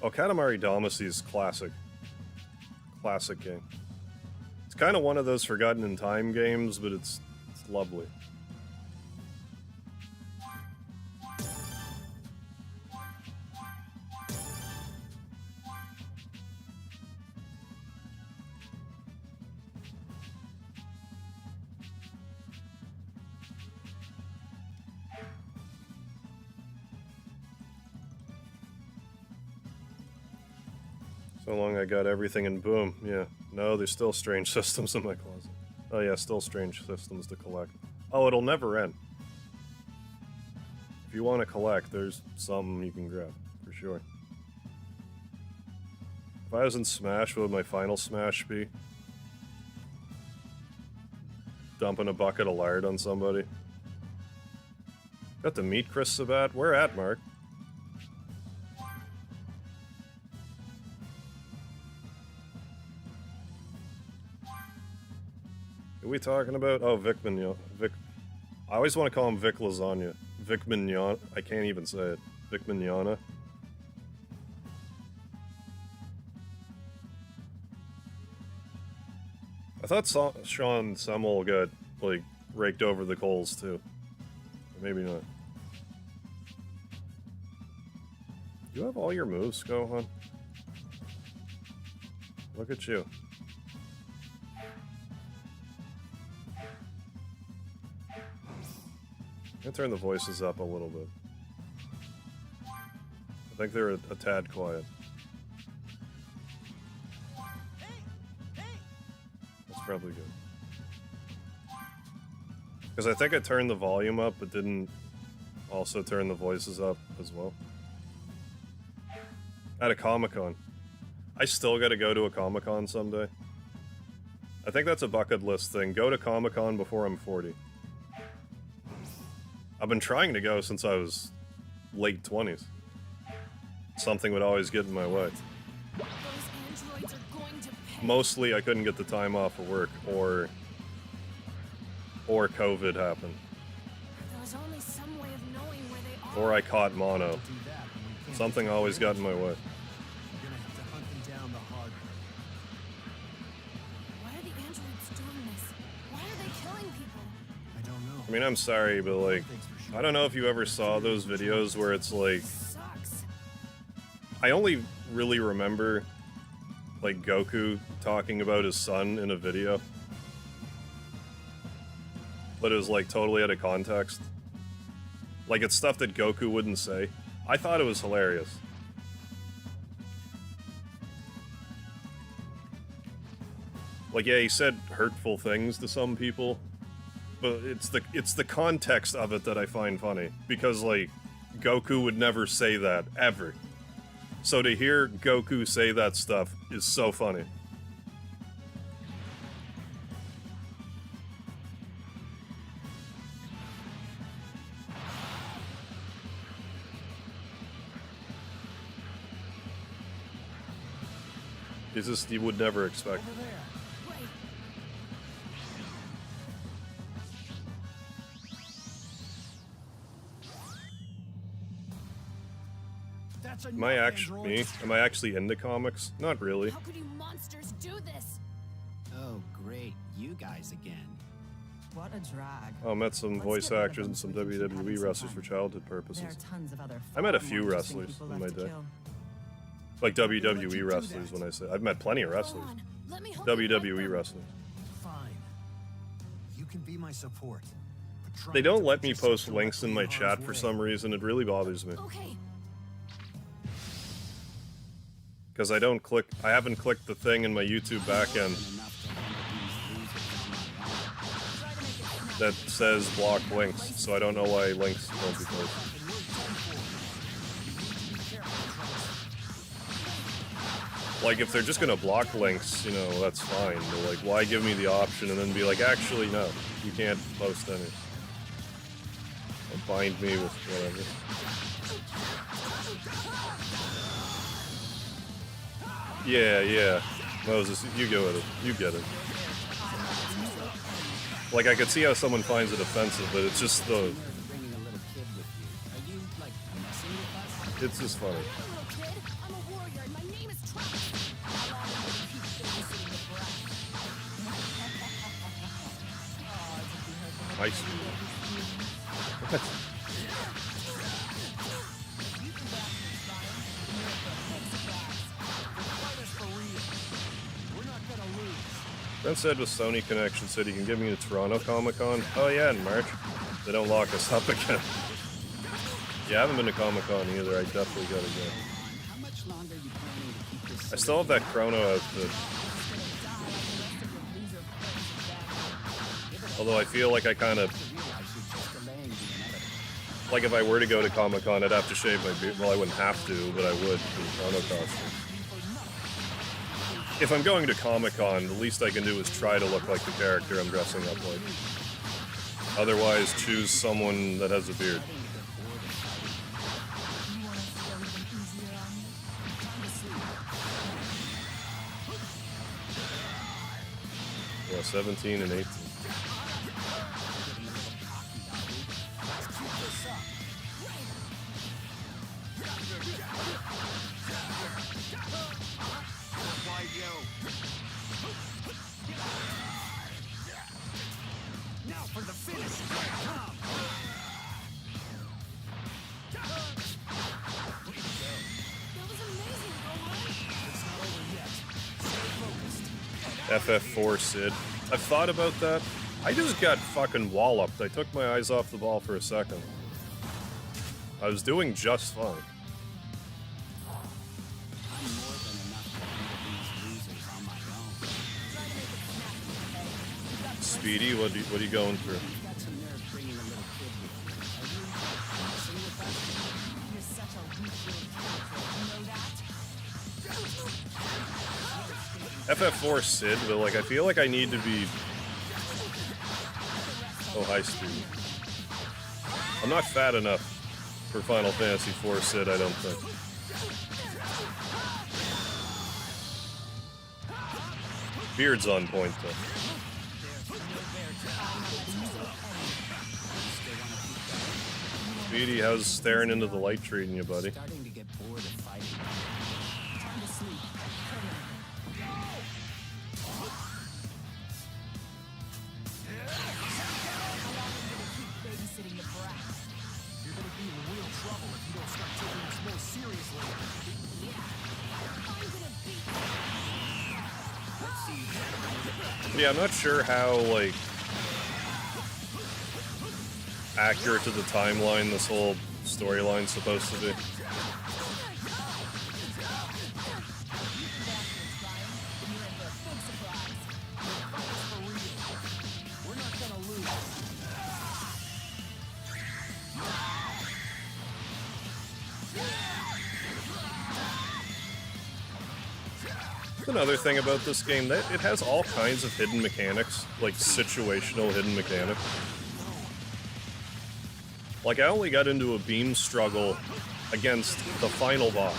Oh, Katamari Damacy is classic. Classic game. It's kind of one of those forgotten in time games, but it's lovely. So long I got everything and boom, yeah. No, there's still strange systems in my closet. Oh yeah, still strange systems to collect. Oh, it'll never end. If you want to collect, there's something you can grab, for sure. If I was in Smash, what would my final Smash be? Dumping a bucket of lard on somebody. Got to meet Chris Sabat. Where at, Mark? Who are we talking about? Oh, Vic Mignon. Vic. I always want to call him Vic Lasagna. Vic Mignon. I can't even say it. Vic Mignona. I thought Sean Semmel got, like, raked over the coals, too. Or maybe not. You have all your moves, Gohan? Look at you. I'm gonna turn the voices up a little bit. I think they're a tad quiet. That's probably good. Because I think I turned the volume up, but didn't also turn the voices up as well. At a Comic-Con. I still gotta go to a Comic-Con someday. I think that's a bucket list thing. Go to Comic-Con before I'm 40. I've been trying to go since I was late 20s. Something would always get in my way. Those androids are going to pay. Mostly I couldn't get the time off of work, or COVID happened. There was only some way of knowing where they are. Or I caught mono. Do that when we can't Something get always to got in my way. You're gonna have to hunt them down the hard way. Why are the androids doing this? Why are they killing people? I don't know. I mean, I'm sorry, but like, I don't know if you ever saw those videos where it's like, Sucks. I only really remember like Goku talking about his son in a video. But it was like totally out of context. Like it's stuff that Goku wouldn't say. I thought it was hilarious. Like yeah, he said hurtful things to some people, but it's the context of it that I find funny, because like Goku would never say that ever. So to hear Goku say that stuff is so funny. It's just you would never expect. Over there. Wait. That's Am I actually Am I actually into comics? Not really. How could you monsters do this? Oh, great. You guys again. What a drag. I met some Let's voice get rid of actors them and some so we can keep having WWE some wrestlers fun. for childhood There are purposes. tons of other I met a far few more interesting wrestlers people in my left to day. kill. Like let you WWE do wrestlers that. when I say I've met plenty of Go wrestlers. on. Let me help you fight WWE them. wrestlers. Fine. You can be my support. But try They not don't to let put me yourself post links in my directly in chat harm's for way. some reason. It really bothers me. Okay. Because I don't click, I haven't clicked the thing in my YouTube backend Enough to handle these losers on my own. that says block links, so I don't know why links won't be posted. Like, if they're just gonna block links, you know, that's fine. But, like, why give me the option and then be like, actually, no, you can't post any. Or bind me with whatever. Yeah, Moses, you go with it. You get it. Like, I could see how someone finds it offensive, but it's just the... Bringing a little kid with you. Are you, like, messing with us? It's just funny. Hey, little kid. I'm a warrior, and my name is Trunks. How long will you keep babysitting the brat? Ice cream. What? Ben said with Sony Connection said he can get me to Toronto Comic-Con. Oh yeah, in March. They don't lock us up again. Yeah, I haven't been to Comic-Con either. I definitely gotta go. How much longer are you planning to keep this? I still have that Chrono outfit. Although I feel like I kind of... Like if I were to go to Comic-Con, I'd have to shave my beard. Well, I wouldn't have to, but I would in the Chrono costume. If I'm going to Comic-Con, the least I can do is try to look like the character I'm dressing up like. Otherwise, choose someone that has a beard. Yeah, 17 and 18. Now for the finish. That was amazing, Rowan. It's not over yet. Stay focused. FF4 Sid. I've thought about that. I just got fucking walloped. I took my eyes off the ball for a second. I was doing just fine. I'm more than enough to handle these losers on my own. Speedy, what are you going through? You got some nerve bringing a little kid with you. Are you messing with us? You're such a weak little character. You know that? FF4 Sid, but like I feel like I need to be... Oh, hi, Speedy. I'm not fat enough for Final Fantasy IV Sid, I don't think. Beard's on point, though. Speedy, how's staring into the light treating you, buddy? Starting to get bored of fighting. Time to sleep. Babysitting the brat. You're gonna be in real trouble if you don't start taking this more seriously. Yeah, I'm not sure how, like, accurate to the timeline this whole storyline's supposed to be. We're not gonna lose. Another thing about this game, that it has all kinds of hidden mechanics, like situational hidden mechanics. Like, I only got into a beam struggle against the final boss.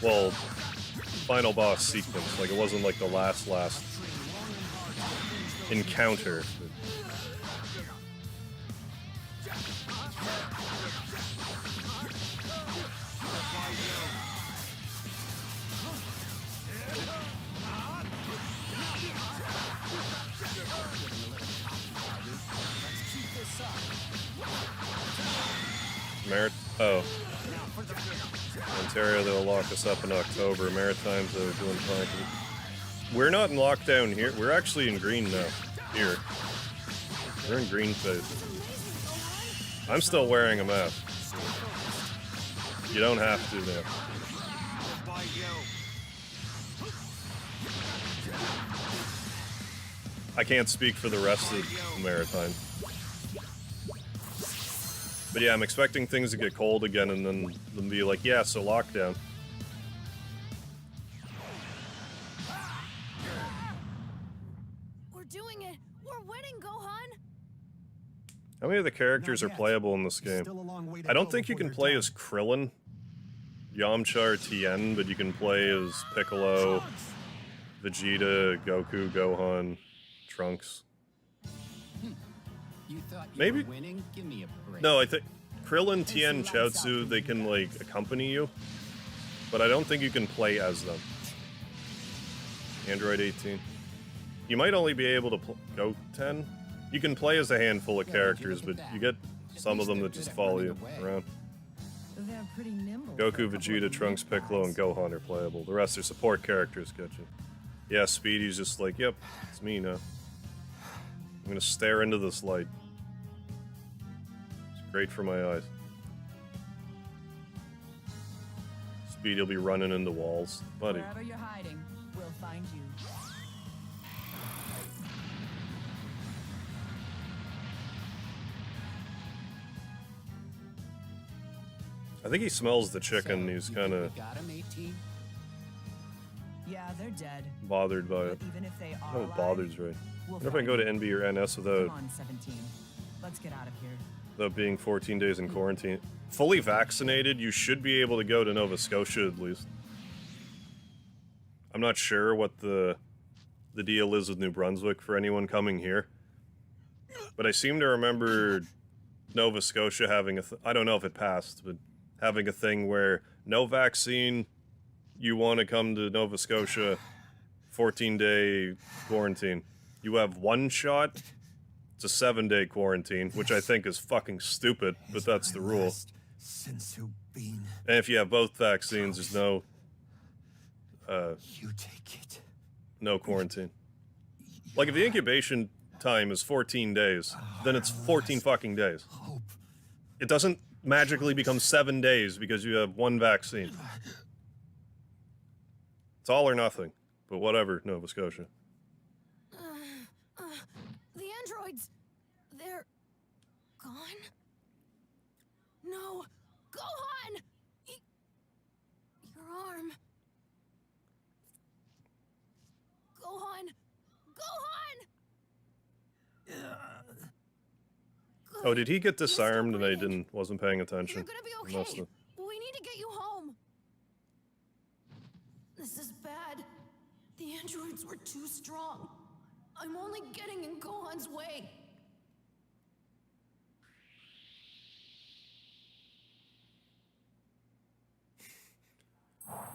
Well, final boss sequence. Like, it wasn't like the last encounter. Oh. Ontario, they'll lock us up in October. Maritimes, they're doing fine. We're not in lockdown here. We're actually in green now. Here. We're in green phase. I'm still wearing a mask. You don't have to now. I can't speak for the rest of the Maritime. But yeah, I'm expecting things to get cold again and then be like, yeah, so lockdown. We're doing it. We're winning, Gohan. How many of the characters are Not yet. playable in this game? Still a long way to I don't go think you before can they're play done. as Krillin, Yamcha, or Tien, but you can play as Piccolo, Vegeta, Goku, Gohan, Trunks. You thought you Maybe. were winning? Give me a break. No, I think Krillin, Tien, Chaozu, they can like accompany you, but I don't think you can play as them. Android 18. You might only be able to go 10. You can play as a handful of characters, but you get some of them that just follow you around. They're pretty nimble. Goku, Vegeta, Trunks, Piccolo, and Gohan are playable. The rest are support characters, get you. Yeah, Speedy's just like, yep, it's me now. I'm gonna stare into this light. It's great for my eyes. Speedy'll be running into walls. Buddy. Wherever you're hiding, we'll find you. I think he smells the chicken. So, He's you kind think of we got him, 18? Yeah, they're dead. bothered by it. But even if they are No, alive, bothered's right. we'll I wonder if I can find go to you. NB or NS without, Come on, 17. Let's get out of here. without being 14 days in quarantine. Fully vaccinated, you should be able to go to Nova Scotia at least. I'm not sure what the deal is with New Brunswick for anyone coming here, but I seem to remember Nova Scotia having a I don't know if it passed, but having a thing where no vaccine, you want to come to Nova Scotia, 14-day quarantine. You have one shot, it's a 7-day quarantine, which I think is fucking stupid, but that's the rule. Since you've been, And if you have both vaccines, there's no you take it. no quarantine. Like if the incubation time is 14 days, then it's 14 fucking days. Hope. It doesn't magically become 7 days because you have one vaccine. It's all or nothing. But whatever, Nova Scotia. The androids, they're gone? No, Gohan! Your arm. Gohan! Gohan! Oh, did he get You're still disarmed and I breathing. wasn't paying attention? You're gonna be I must okay. have. We need to get you home. This is bad. The androids were too strong. I'm only getting in Gohan's way.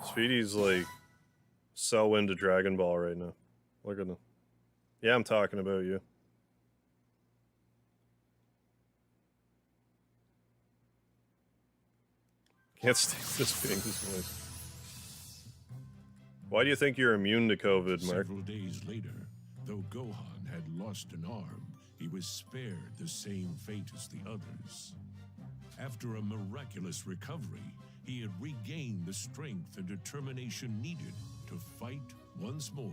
Speedy's like so into Dragon Ball right now. Look at him. Yeah, I'm talking about you. Can't stand this being his voice. Why do you think you're immune to COVID, Mark? Several days later, though Gohan had lost an arm, he was spared the same fate as the others. After a miraculous recovery, he had regained the strength and determination needed to fight once more.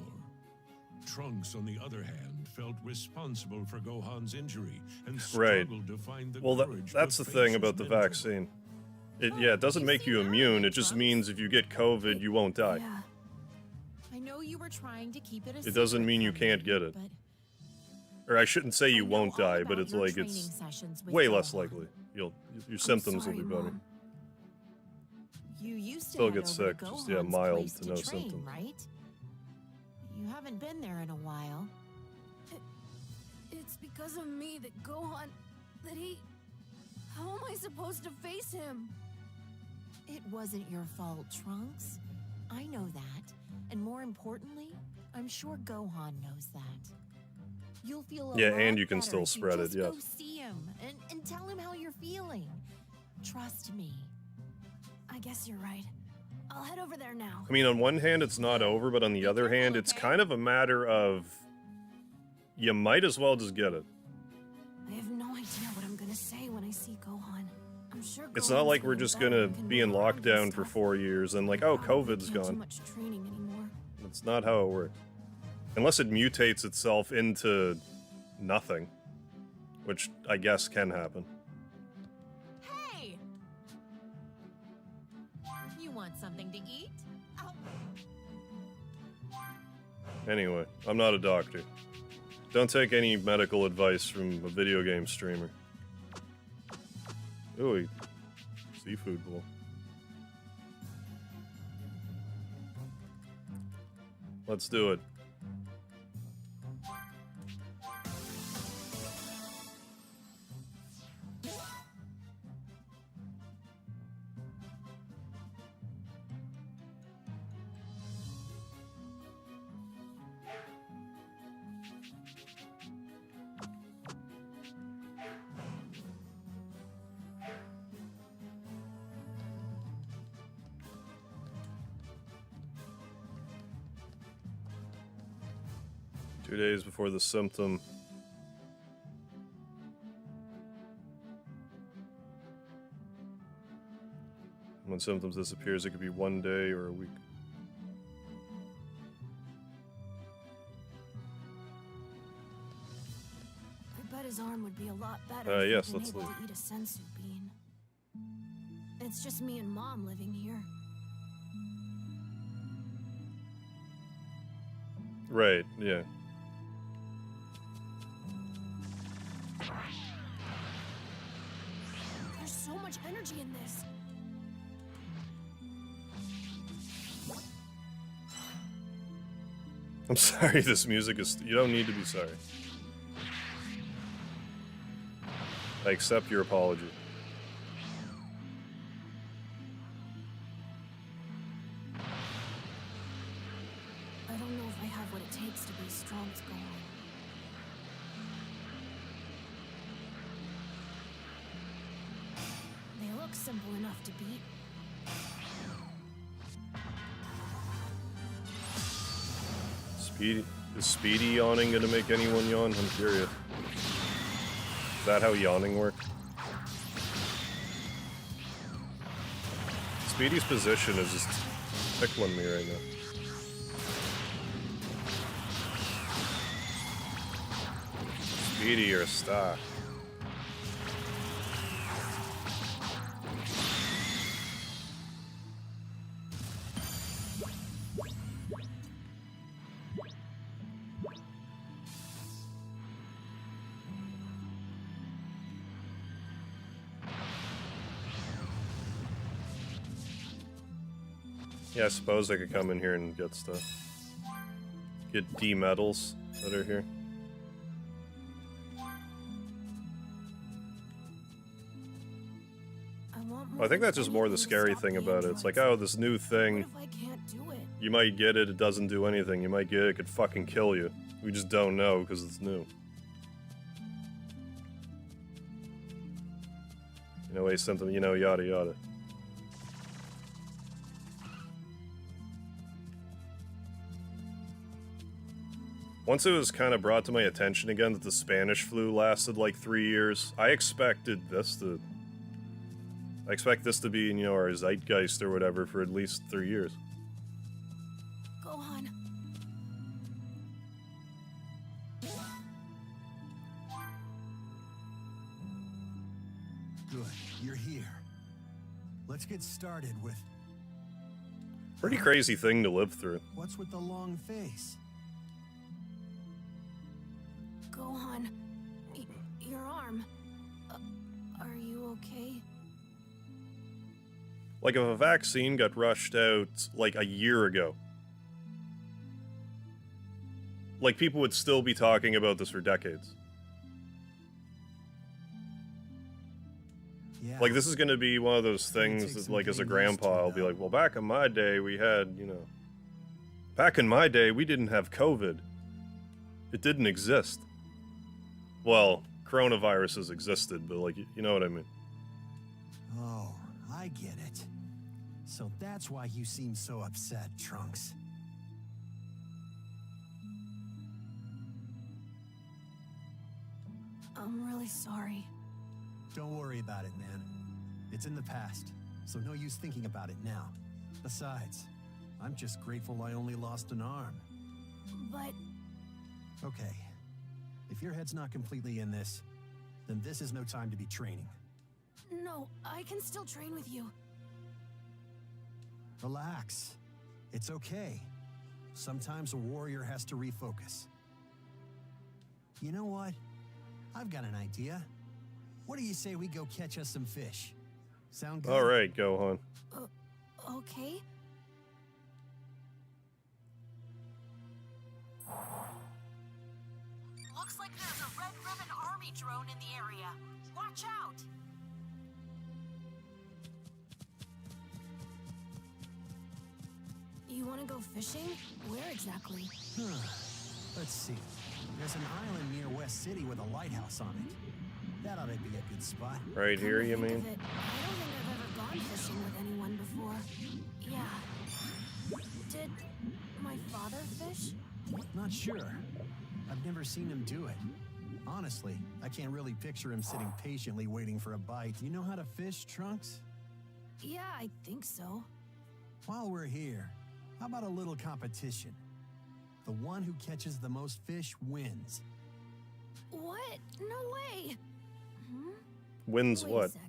Trunks, on the other hand, felt responsible for Gohan's injury and Right. struggled to find the Well, courage that's to the face thing his about the mentor. vaccine. It doesn't make you immune. It just means if you get COVID, you won't die. Yeah. I know you were trying to keep it a It doesn't secret mean you from can't me, get it. but Or I shouldn't say you I know won't all die, but about it's your like training it's sessions with way less Gohan. likely. Your symptoms sorry, will be better. Mom. You used to Still head get over sick, to just, yeah, Gohan's mild place to no train, symptoms. right? You haven't been there in a while. It's because of me that Gohan... that he... How am I supposed to face him? It wasn't your fault, Trunks. I know that. And more importantly, I'm sure Gohan knows that. You'll feel a Yeah, lot and you can better still if you spread it, just yes. Go see him and tell him how you're feeling. Trust me. I guess you're right. I'll head over there now. I mean, on one hand, it's not over, but on the other hand, it's kind of a matter of you might as well just get it. I have no idea what I'm gonna say when I see Gohan. I'm sure It's Gohan's not like we're feeling just better gonna and can be in move around and lockdown for stuff. 4 years and like, oh, Probably COVID's can't do gone. much training anymore. That's not how it works. Unless it mutates itself into nothing, which I guess can happen. Hey! You want something to eat? Oh, Anyway, I'm not a doctor. Don't take any medical advice from a video game streamer. Ooh, seafood bowl. Let's do it. Two days before the symptom. When symptoms disappears, it could be 1 day or a week. I bet his arm would be a lot better Yes, if he'd let's been able leave. to eat a sensu bean. It's just me and Mom living here. Right, yeah. There's so much energy in this. I'm sorry, this music is... You don't need to be sorry. I accept your apology. I don't know if I have what it takes to be strong as Gohan. They look simple enough to beat. Is Speedy yawning gonna make anyone yawn? I'm curious. Is that how yawning works? Speedy's position is just tickling me right now. Speedy, you're a star. Yeah, I suppose I could come in here and get stuff. Get D medals that are here. I think that's just more the scary thing about it. It's like, oh, this new thing. What if I can't do it? You might get it, it doesn't do anything. You might get it, it could fucking kill you. We just don't know because it's new. You know, something, you know, yada yada. Once it was kind of brought to my attention again that the Spanish flu lasted like 3 years, I expect this to be, you know, our zeitgeist or whatever for at least 3 years. Gohan. Good, you're here. Let's get started with... Pretty crazy thing to live through. What's with the long face? Gohan. Your arm. Are you okay? Like if a vaccine got rushed out like a year ago, like people would still be talking about this for decades. Yeah. Like this is gonna be one of those things that, like, as a grandpa, I'll be like, well, back in my day, we had, you know, back in my day, we didn't have COVID. It didn't exist. Well, coronaviruses existed, but like, you know what I mean. Oh, I get it. So that's why you seem so upset, Trunks. I'm really sorry. Don't worry about it, man. It's in the past, so no use thinking about it now. Besides, I'm just grateful I only lost an arm. But Okay. If your head's not completely in this, then this is no time to be training. no, I can still train with you. Relax. It's okay. Sometimes a warrior has to refocus. You know what? I've got an idea. What do you say we go catch us some fish? Sound good? All right, Gohan. Okay. Looks like there's a Red Ribbon Army drone in the area. Watch out! You want to go fishing? Where exactly? Let's see. There's an island near West City with a lighthouse on it. That ought to be a good spot. Right Come here, to you think mean? of it, I don't think I've ever gone fishing with anyone before. Yeah. Did my father fish? Not sure. I've never seen him do it. Honestly, I can't really picture him sitting patiently waiting for a bite. Do you know how to fish, Trunks? Yeah, I think so. While we're here, how about a little competition? The one who catches the most fish wins. What? No way. Wins Wait a what? sec.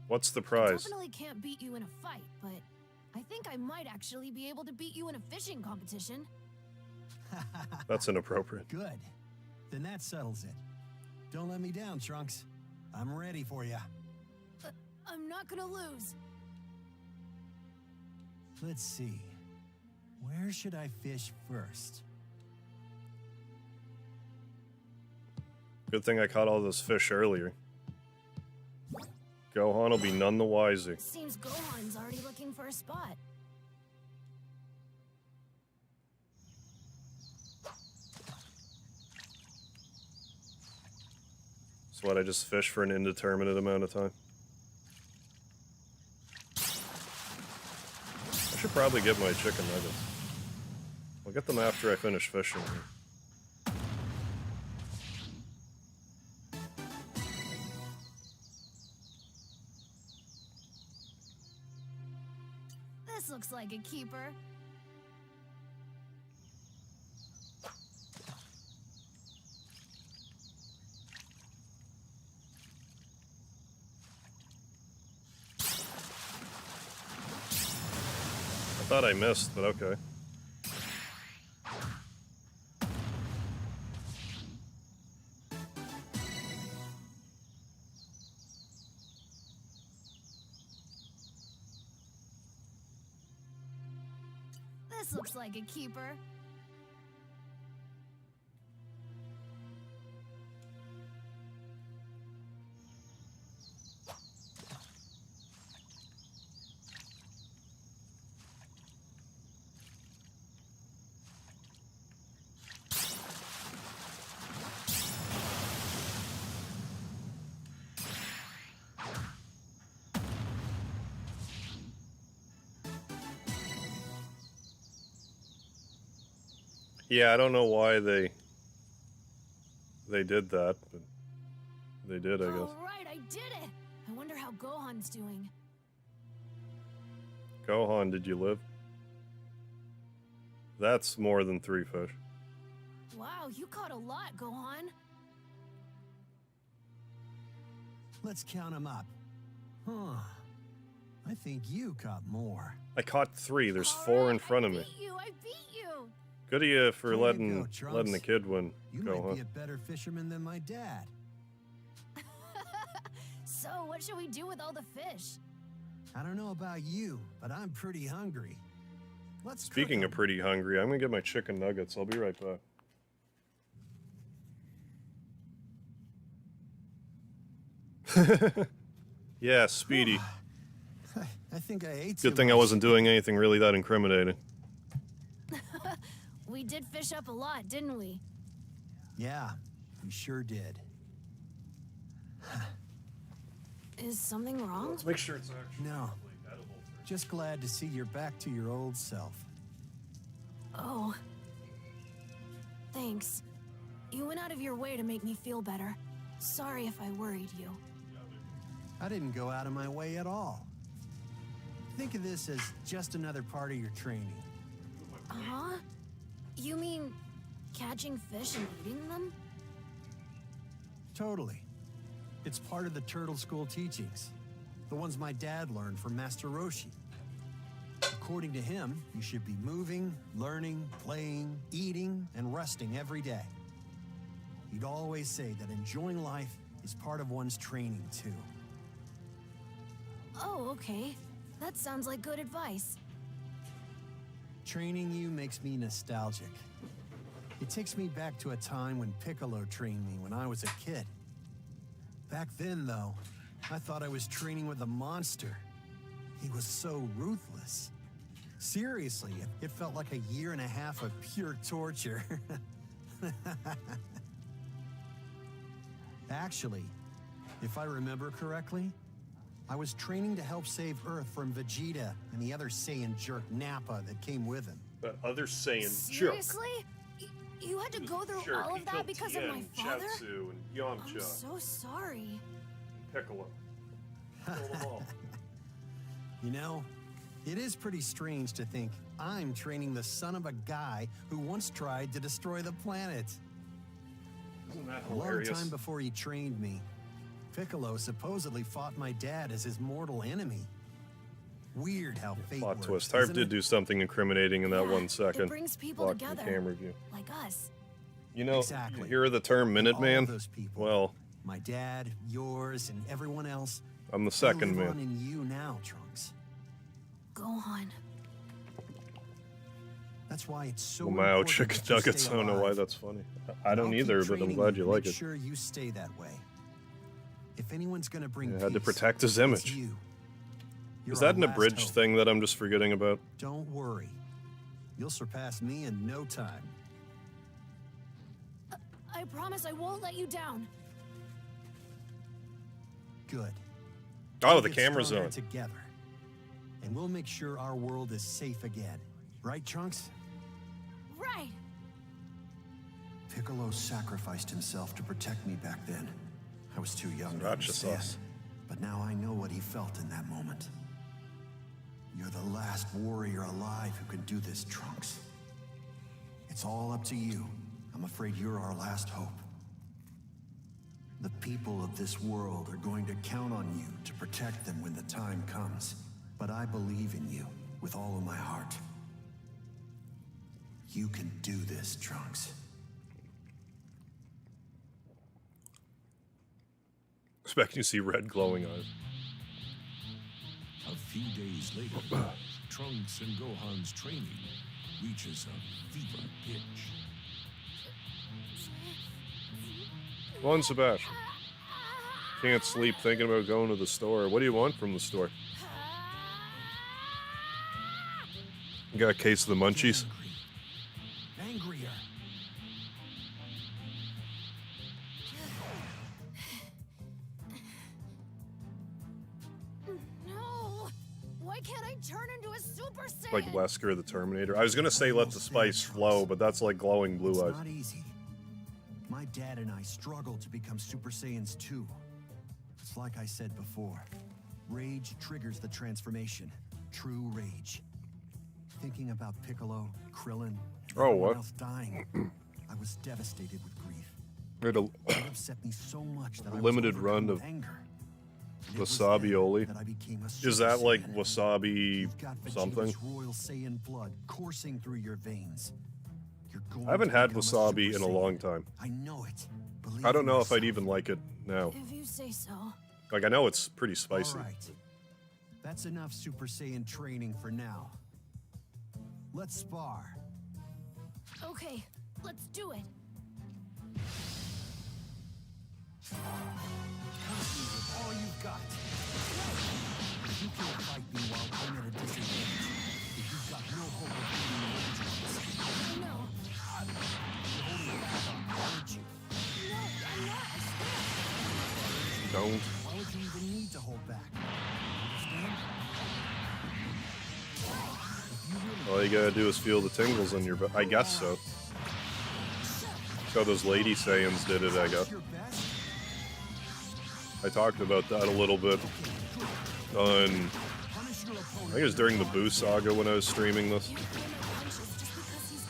What's the I prize? definitely can't beat you in a fight, but I think I might actually be able to beat you in a fishing competition. That's inappropriate. Good. Then that settles it. Don't let me down, Trunks. I'm ready for you. I'm not gonna lose. Let's see. Where should I fish first? Good thing I caught all those fish earlier. Gohan will be none the wiser. Seems Gohan's already looking for a spot. So what, I just fish for an indeterminate amount of time? I should probably get my chicken nuggets. I'll get them after I finish fishing. This looks like a keeper. I thought I missed, but okay. This looks like a keeper. Yeah, I don't know why they did that, but they did, I guess. All right, I did it. I wonder how Gohan's doing. Gohan, did you live? That's more than 3 fish. Wow, you caught a lot, Gohan. Let's count them up. Huh. I think you caught more. I caught 3. There's All 4 right, in front of me. I beat you. Good of you for Way to letting go, Trunks. letting the kid win, You might be Gohan. a better fisherman than my dad. So, what should we do with all the fish? I don't know about you, but I'm pretty hungry. Let's cook Speaking 'em. of pretty hungry, I'm gonna get my chicken nuggets. I'll be right back. Yeah, Speedy. I think I ate Good too thing I much. wasn't doing anything really that incriminating. We did fish up a lot, didn't we? Yeah, you sure did. Is something wrong? Let's make sure it's actually No. edible. Just glad to see you're back to your old self. Oh. Thanks. You went out of your way to make me feel better. Sorry if I worried you. I didn't go out of my way at all. Think of this as just another part of your training. Huh? You mean catching fish and eating them? Totally. It's part of the Turtle School teachings. The ones my dad learned from Master Roshi. According to him, you should be moving, learning, playing, eating, and resting every day. He'd always say that enjoying life is part of one's training, too. Oh, okay. That sounds like good advice. Training you makes me nostalgic. It takes me back to a time when Piccolo trained me when I was a kid. Back then, though, I thought I was training with a monster. He was so ruthless. Seriously, it felt like a year and a half of pure torture. Actually, if I remember correctly, I was training to help save Earth from Vegeta and the other Saiyan jerk Nappa that came with him. That other Saiyan jerk. Seriously? You had to go through Jerk. all He of that killed because Tien, of my father? Chaozu, and Yamcha, I'm so sorry. Piccolo. Killed them all. You know, it is pretty strange to think I'm training the son of a guy who once tried to destroy the planet. Isn't that A long hilarious? time before he trained me, Piccolo supposedly fought my dad as his mortal enemy. Weird how fate Plot works, twist. Harv isn't did it? do something incriminating in that Yeah, 1 second. It brings people Blocked the together. camera view. Like us. You know, Exactly. you hear the term All Minuteman? those people. Well, My dad, yours, and everyone else. I'm the they second live on man. in you now, Trunks. Gohan. That's why it's so Well, my important chicken that you nuggets. stay I don't know why alive. that's funny. I I'll don't keep either, but I'm training glad you you to like make it. Sure you stay that way. If anyone's gonna bring Yeah, had to peace, protect his it's image. you. You're Is that our an last abridged hope. thing that I'm just forgetting about? Don't worry. You'll surpass me in no time. I promise I won't let you down. Good. Oh, We'll the get camera's stronger on. together. And we'll make sure our world is safe again. Right, Trunks? Right. Piccolo sacrificed himself to protect me back then. I was too young to Sriracha understand. sauce. But now I know what he felt in that moment. You're the last warrior alive who can do this, Trunks. It's all up to you. I'm afraid you're our last hope. The people of this world are going to count on you to protect them when the time comes. But I believe in you with all of my heart. You can do this, Trunks. Expecting to see red glowing eyes. A few days later, Trunks and Gohan's training reaches a fever pitch. Come on, Sebastian. Can't sleep thinking about going to the store. What do you want from the store? You got a case of the munchies? Angrier. No. Why can't I turn into a Super Saiyan? Like Wesker the Terminator. I was gonna say let the spice flow, but that's like glowing blue It's eyes. not easy. My dad and I struggled to become Super Saiyans too. It's like I said before. Rage triggers the transformation. True rage. Thinking about Piccolo, Krillin, and Oh, everyone what? else dying, I was devastated with grief. We had a It upset me so much that I was limited overcome run with of anger. And it was wasabi then oli. that I became a Is Super that like Saiyan. wasabi You've got Vegeta's something? Royal Saiyan blood coursing through your veins. You're going I haven't to had become a wasabi Super in a Saiyan. long time. I know it. Believe I don't in know if I'd yourself. even like it now. If you say so. Like, I know it's pretty spicy. All right. That's enough Super Saiyan training for now. Let's spar. Okay, let's do it. Come me with all you've got. You can't fight me while I'm at a disadvantage. If you've got no hope of beating the Legends. I know. You're holding back on me, aren't you? No, I'm not. I swear. Don't. Why would you even need to hold back? Understand? If you really All you gotta do is feel the tingles on your butt. I guess so. That's how those lady Saiyans did it, I guess. your best, I talked about that a little bit on, punish your I opponent. think it was during the Boo Saga when I was streaming this. You throw my punches just because he's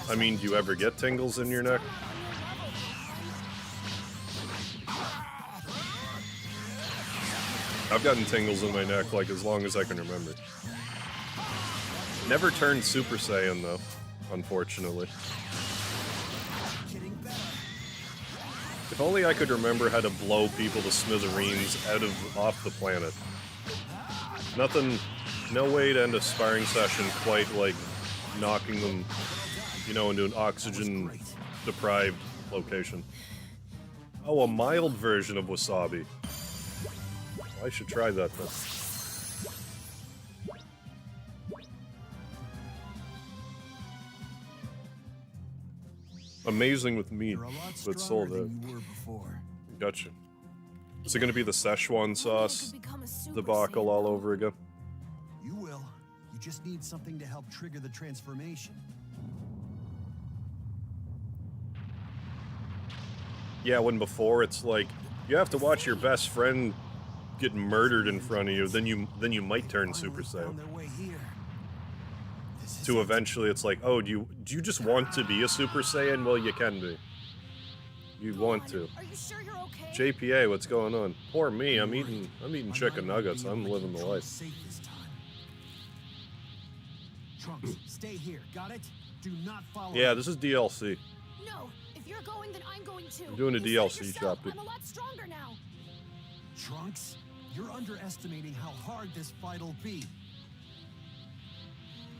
angry. I mean, do you ever get tingles in your neck? Not on your level. I've gotten tingles in my neck like as long as I can remember. Never turned Super Saiyan though, unfortunately. Getting better. If only I could remember how to blow people to smithereens off the planet. Nothing No way to end a sparring session quite like knocking them, you know, into an oxygen-deprived location. Oh, a mild version of wasabi. I should try that then. Amazing with meat, You're a lot but stronger sold out. than you were before. Gotcha. Is it gonna be the Szechuan sauce debacle all over again? You will. You just need something to help trigger the transformation. Yeah, when before it's like you have to watch your best friend get murdered in front of you, then you might turn Super Finally Saiyan. found their way here. This is To it. eventually it's like, oh, do you just want to be a Super Saiyan? Well, you can be. You want to. Are you sure you're okay? JPA, what's going on? Poor me, I'm Don't eating worry. chicken My mind will nuggets. be I'm able to living keep the Trunks life. safe this time. Trunks, stay here. Got it? Do not follow. Yeah, me. this is DLC. No, if you're going, then I'm going too. I'm doing a You said DLC it yourself, chapter. I'm a lot stronger now. Trunks, you're underestimating how hard this fight'll be.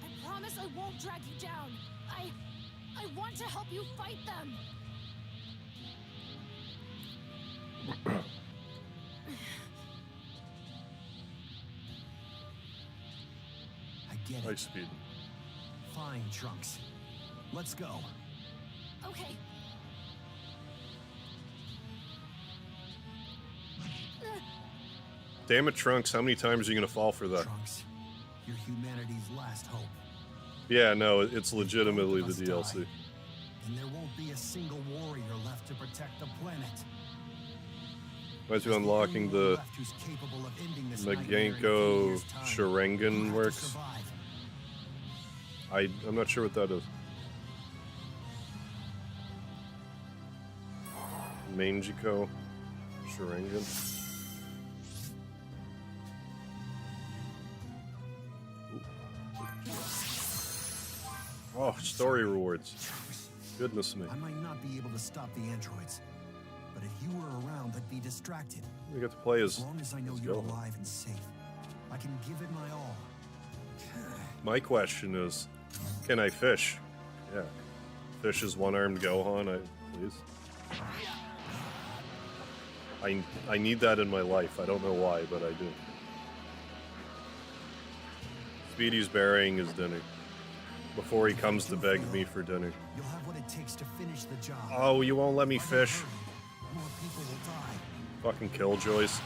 I promise I won't drag you down. I want to help you fight them. I get High it. speed. Fine, Trunks. Let's go. Okay. Damn it, Trunks, how many times are you gonna fall for that? Trunks, you're humanity's last hope. Yeah, no, it's legitimately the Both of us DLC. die, and there won't be a single warrior left to protect the planet. Might be As unlocking only one the left who's capable of ending this nightmare in a few Magenko years' time. Sharingan You'll have to works. survive. I'm not sure what that is. Mangiko Sharingan. Oh, story rewards. Goodness me. I might not be able to stop the androids, but if you were around, I'd be distracted. We get to play As as long as I know let's you're go. alive and safe, I can give it my all. My question is, can I fish? Yeah. Fish is one-armed Gohan, please. I need that in my life. I don't know why, but I do. Speedy's burying his dinner before he comes to beg me for dinner. You'll have what it takes to finish the job. Oh, you won't let me If I don't fish? hurry, more people will die. Fucking killjoys.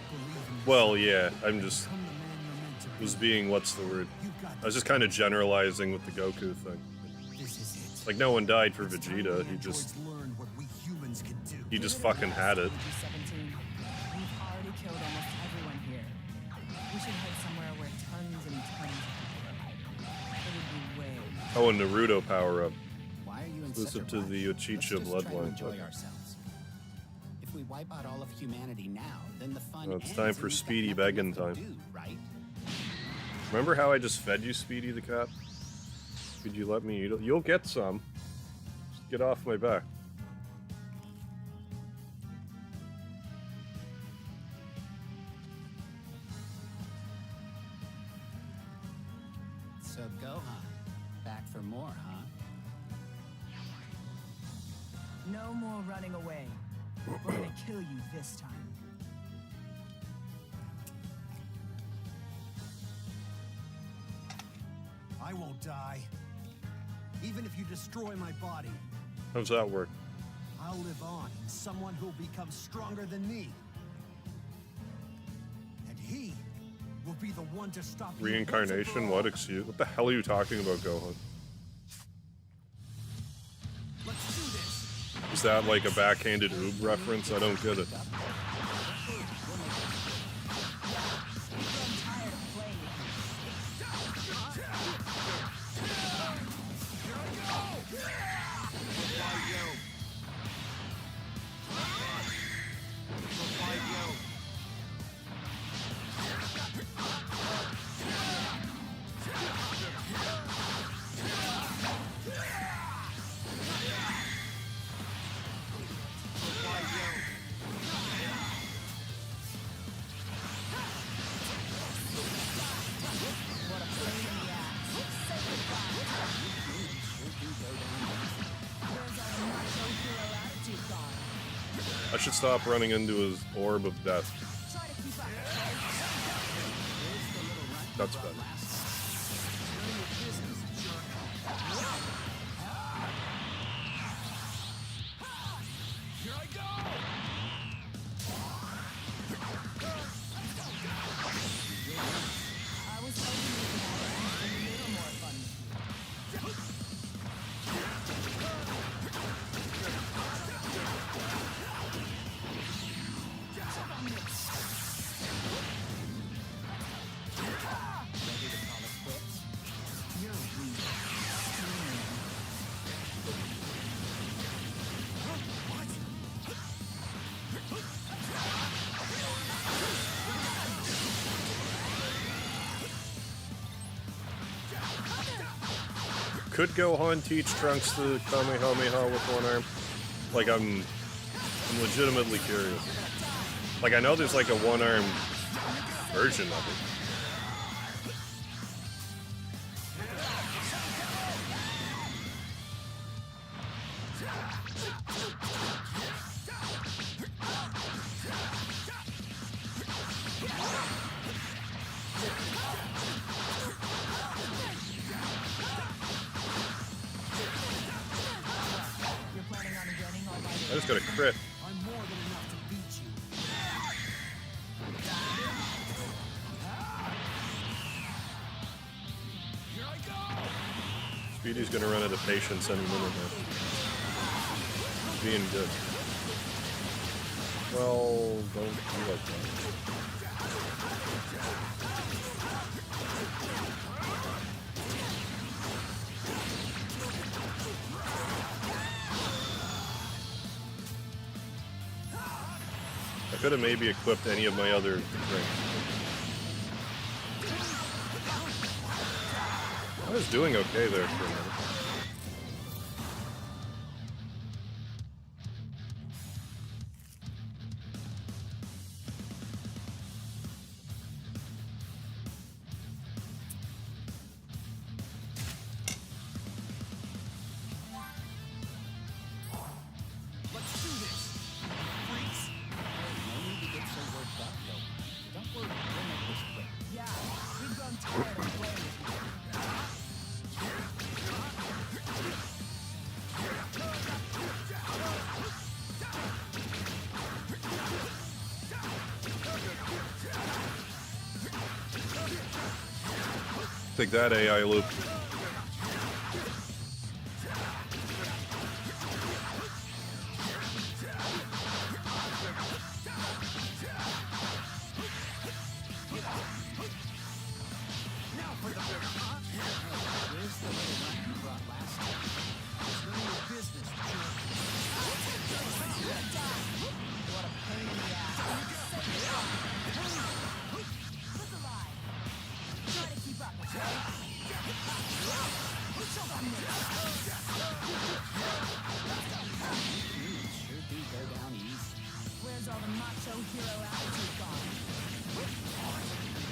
Believe in Well, yourself. yeah, I'm just Become the man you're meant to be. was being what's the word? You've got I was just kind of generalizing with the Goku thing. This is it. Like no one died for It's time Vegeta. the He just androids learned what we humans can do. he just fucking had it. DBZ 17. We've already killed almost everyone here. We should head somewhere where tons and tons of people are hiding. It would be way. Oh, a Naruto power up. Why are you in Exclusive such a to rush? the Let's Uchiha just try to bloodline. enjoy Okay. ourselves. If we wipe out all of humanity now, then the fun Well, it's ends time and for we've got Speedy nothing begging left to time. do, right? Remember how I just fed you, Speedy the cat? Could you let me eat it? You'll get some. Just get off my back. So Gohan, back for more, huh? No more running away. We're gonna kill you this time. I won't die. Even if you destroy my body, How's that work? I'll live on in someone who'll become stronger than me. And he will be the one to stop you once and Reincarnation? for What? all. Excuse? What the hell are you talking about, Gohan? Let's do this. Is that like a backhanded oob reference? I don't get it. I should stop running into his orb of death. Try to keep up. That's better. Here I go! I was hoping we could have at least a little more fun with you. Ready to call it quits? You're weak. Could Gohan teach Trunks to Kamehameha with one arm? Like, I'm legitimately curious. Like, I know there's like a one-arm version of it. You're planning on getting all my I just got a crit. I'm more than enough to beat you. Here I go! Speedy's gonna run out of patience any minute now. Being good. Well, don't do like that. I could have maybe equipped any of my other rings. I was doing okay there for a minute. Let's do this! Freaks! No need to get so worked up, though. Don't worry, we'll make this quick. Yeah, we've grown tired of playing with you. Take that, AI loop. Where's the little run you brought last time? None of your business, jerk. What a pain in the ass. Look alive. Try to keep up, okay? You sure do go down easy. Where's all the macho hero attitude gone?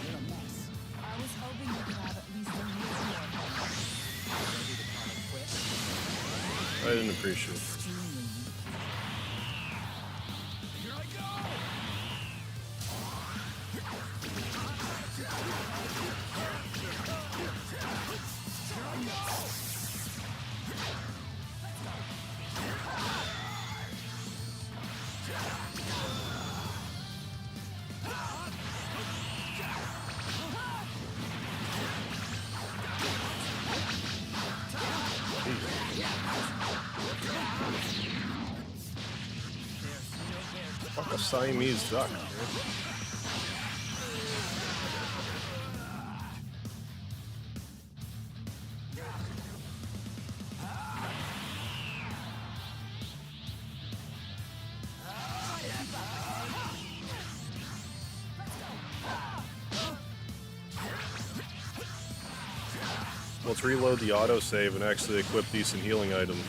You're a mess. I was hoping we could have at least a little more fun. Ready to call it quits? I didn't appreciate it. Extremely weak. Here I go! Fuck a Siamese duck, man. Let's reload the autosave and actually equip decent healing items.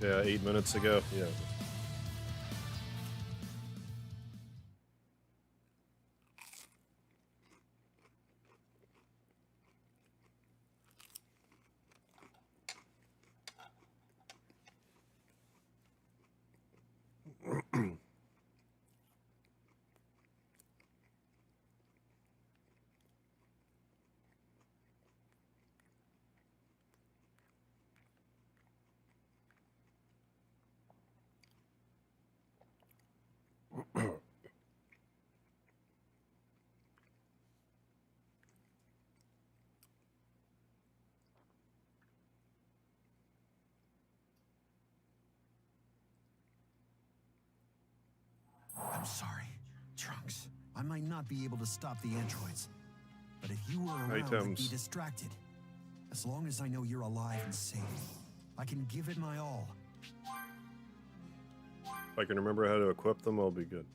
Yeah, 8 minutes ago. Yeah. I'm sorry, Trunks. I might not be able to stop the androids, but if you were around, I'd be Items. distracted. As long as I know you're alive and safe, I can give it my all. If I can remember how to equip them, I'll be good.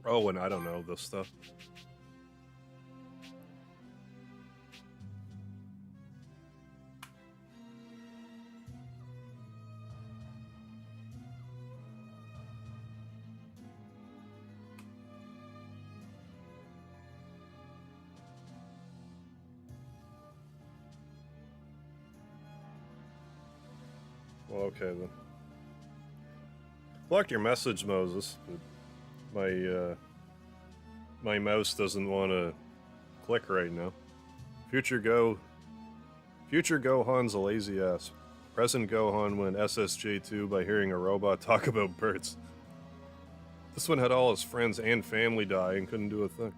Oh, and I don't know this stuff. Well, okay then. Blocked your message, Moses. But my mouse doesn't want to click right now. Future Gohan's a lazy ass. Present Gohan went SSJ2 by hearing a robot talk about birds. This one had all his friends and family die and couldn't do a thing.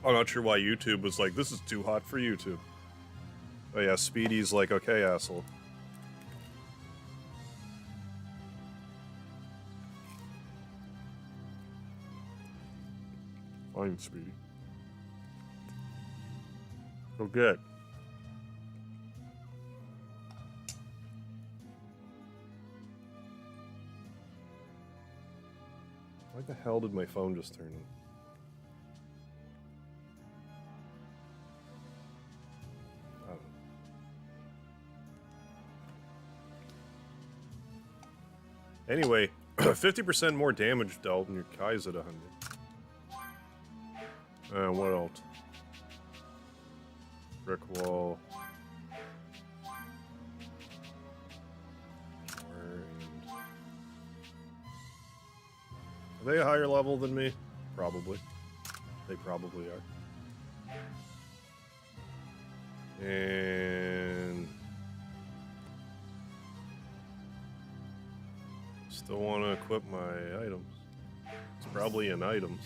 I'm not sure why YouTube was like, this is too hot for YouTube. Oh yeah, Speedy's like, okay, asshole. Fine, Speedy. Oh, good. Why the hell did my phone just turn on? I don't know. Anyway, 50% more damage dealt and your Kai's at 100. What else? Brick wall. Are they a higher level than me? Probably. They probably are. And still want to equip my items. It's probably in items.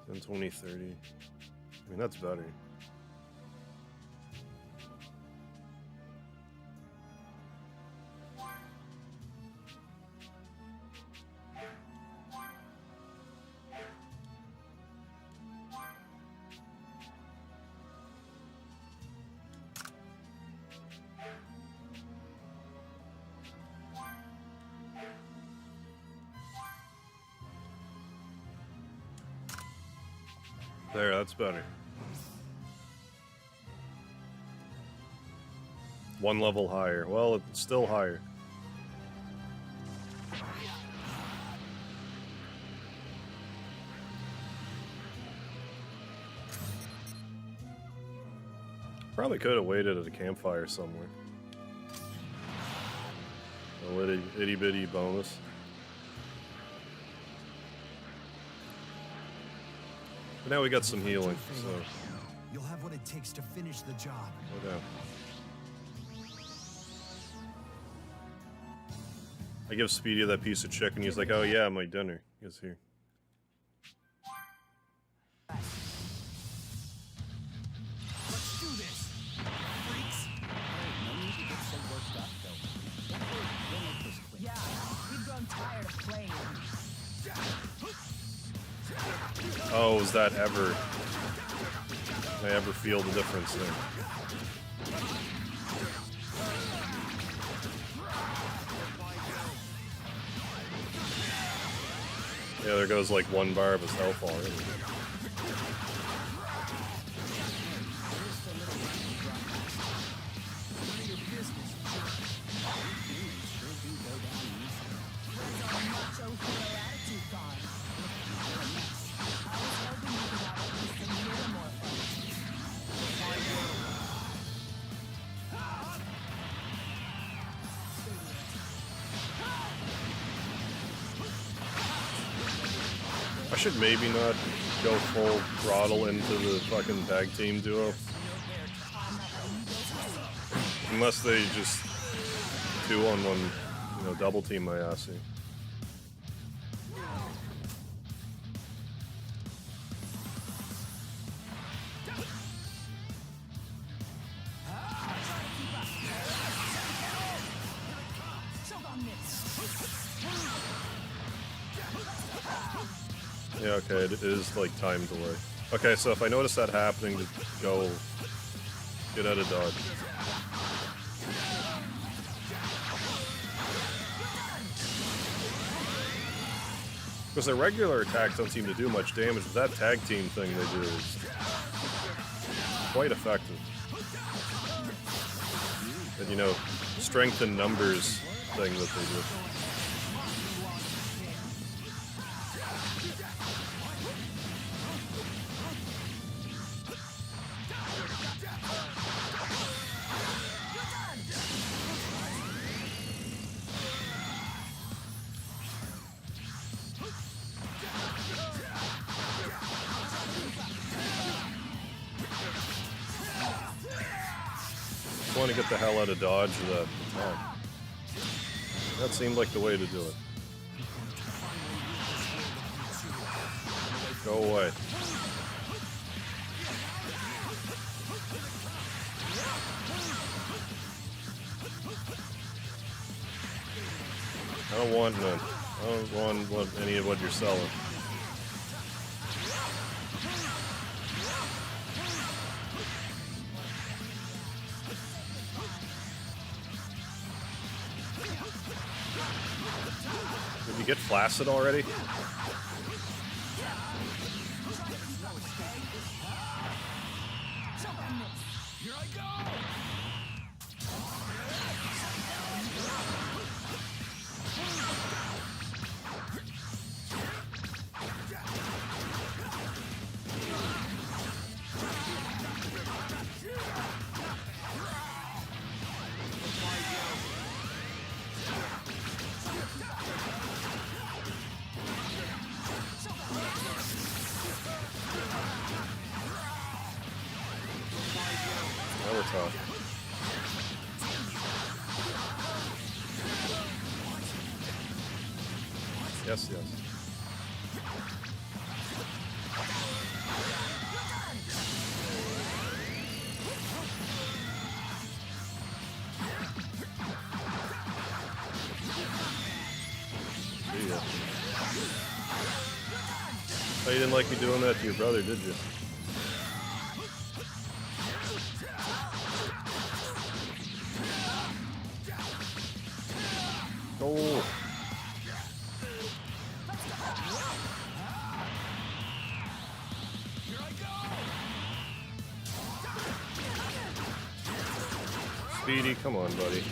And 20, 30. I mean, that's better. There, that's better. One level higher. Well, it's still higher. Probably could have waited at a campfire somewhere. A little itty bitty bonus. But now we got some healing, so you'll have what it takes to finish the job. no doubt. I give Speedy that piece of chicken. He's like, "Oh yeah, my dinner is here." Let's do this, freaks. No need to get so worked up, though. Don't worry, we'll make this quick. Yeah, we've grown tired of playing. Oh, is that ever? I ever feel the difference there? Yeah, there goes like 1 bar of his health already. I should maybe not go full throttle into the fucking tag team duo. Unless they just 2-on-1 you know, double team my ass here. Yeah, okay, it is like time delay. Okay, so if I notice that happening, just go get out of dodge. Because their regular attacks don't seem to do much damage, but that tag team thing they do is quite effective. And you know, strength in numbers thing that they do. Want to get the hell out of dodge of that attack. That seemed like the way to do it. Go away. I don't want none. I don't want any of what you're selling. Did you get flaccid already? Here I go! Now we're talking. Yes, yes. See ya. Oh, you didn't like me doing that to your brother, did you? Oh. Speedy, come on, buddy.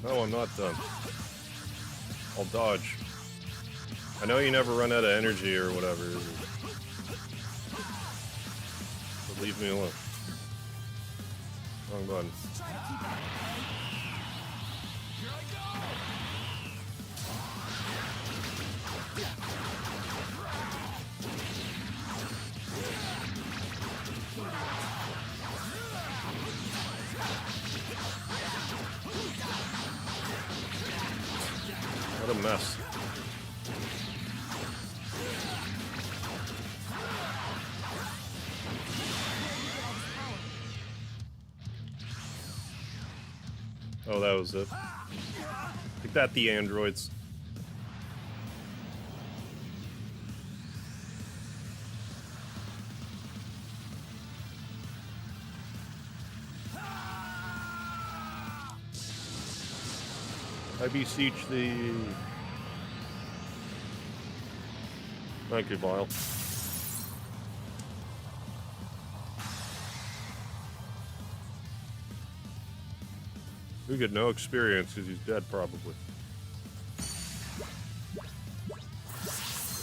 No, I'm not done. I'll dodge. I know you never run out of energy or whatever. But leave me alone. Wrong button. What a mess. Oh, that was it. Like that, the androids. I beseech thee. Thank you, Vile. We get no experience because he's dead, probably.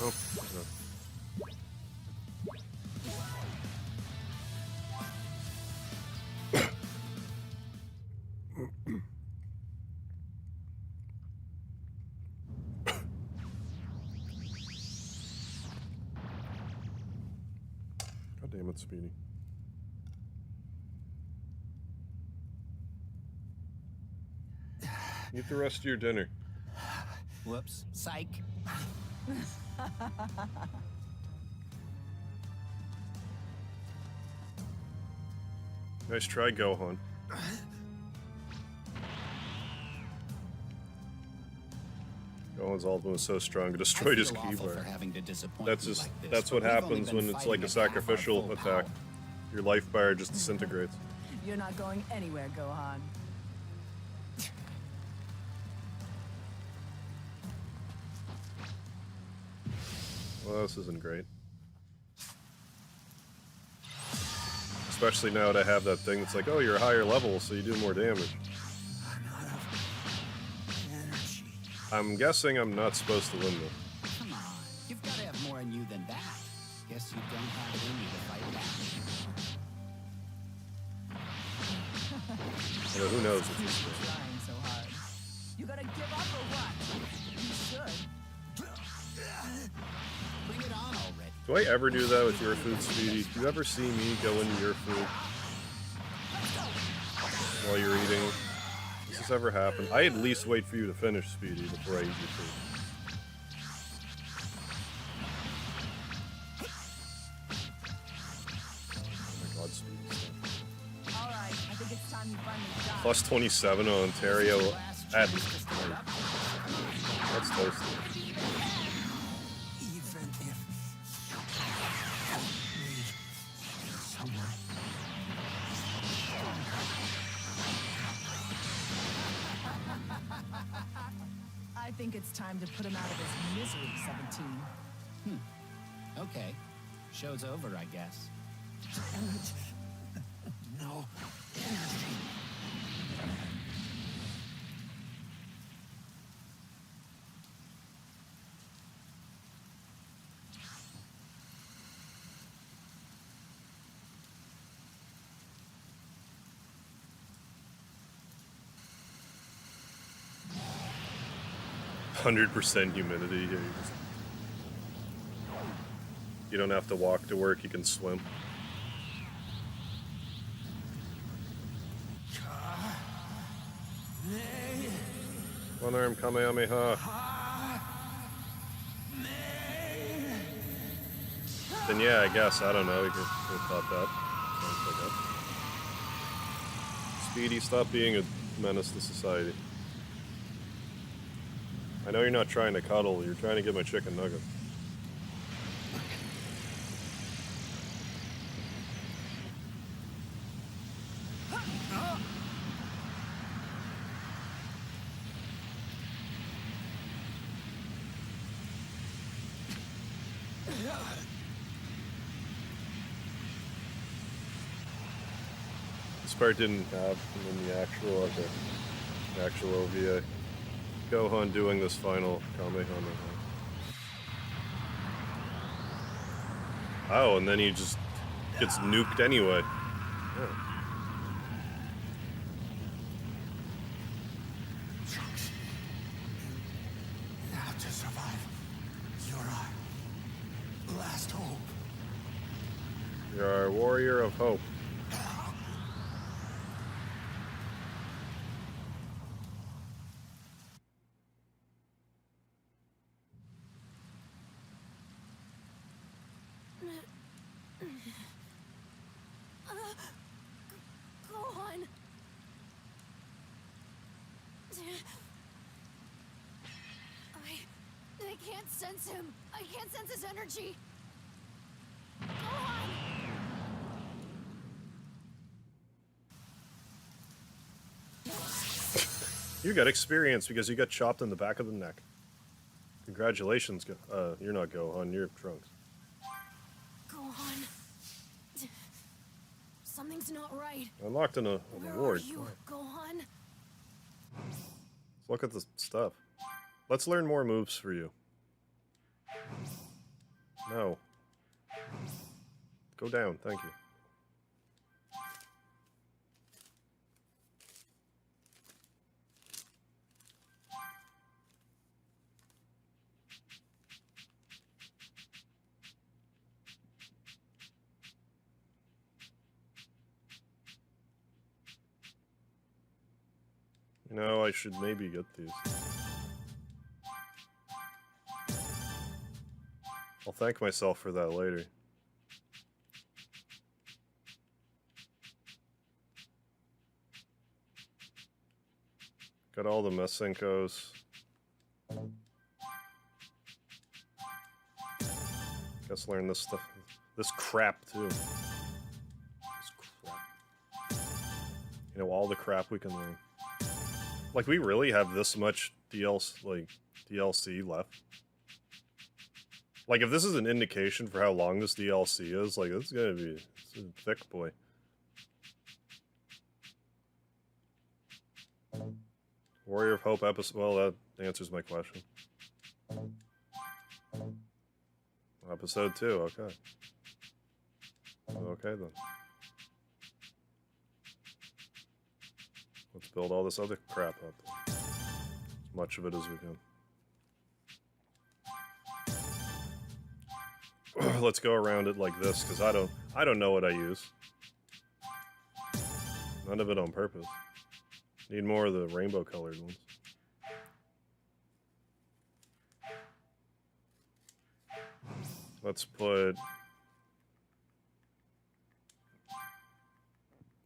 Oh, no. God damn it, Speedy. Eat the rest of your dinner. Whoops. Psych. Nice try, Gohan. Gohan's ultimate was so strong, it destroyed his I feel awful keyboard. for having to disappoint That's you just like this, that's but what we've only happens been when it's like fighting a at half our sacrificial full attack. power. Your life bar just disintegrates. You're not going anywhere, Gohan. Well, this isn't great. Especially now that I have that thing that's like, oh, you're a higher level, so you do more damage. I'm guessing I'm not supposed to win this. Come on, you've got to have more in you than that. Guess you don't have it in you to fight back. You know, who knows Keep if this is trying so hard. You gonna give up or what? You should. Bring it on already. Do I ever do that with your food, Speedy? Do you ever see me go into your food while you're eating? Does this ever happen? I at least wait for you to finish, Speedy, before I eat your food. Oh my god, Speedy. Alright, I think it's time you finally die. Plus 27 on Ontario at... That's toasty. Even if need someone. I think it's time to put him out of his misery, 17. Okay. Show's over, I guess. No energy. 100% humidity here. You don't have to walk to work, you can swim. One arm Kamehameha. Then yeah, I guess, I don't know, we could have thought that. Sounds like that. Speedy, stop being a menace to society. I know you're not trying to cuddle, you're trying to get my chicken nugget. This part didn't have in the actual, okay, the actual OVA. Gohan doing this final Kamehameha. Oh, and then he just gets nuked anyway. Yeah. You have to survive. You're our last hope. You're our warrior of hope. Gohan. sense him. I can't sense his energy. Gohan! You got experience because you got chopped in the back of the neck. Congratulations, you're not Gohan, you're Trunks. Gohan. Something's not right. Unlocked an Where award. are you, Gohan? Let's look at the stuff. Let's learn more moves for you. No. Go down, thank you. You know, I should maybe get these. I'll thank myself for that later. Got all the Mesenkos. Guess learn this stuff. This crap too. This crap. You know, all the crap we can learn. Like, we really have this much DLC left. Like, if this is an indication for how long this DLC is, like, it's gonna be it's a thick boy. Warrior of Hope episode. Well, that answers my question. Episode 2, okay. Okay, then. Let's build all this other crap up. As much of it as we can. Let's go around it like this, because I don't know what I use. None of it on purpose. Need more of the rainbow colored ones. Let's put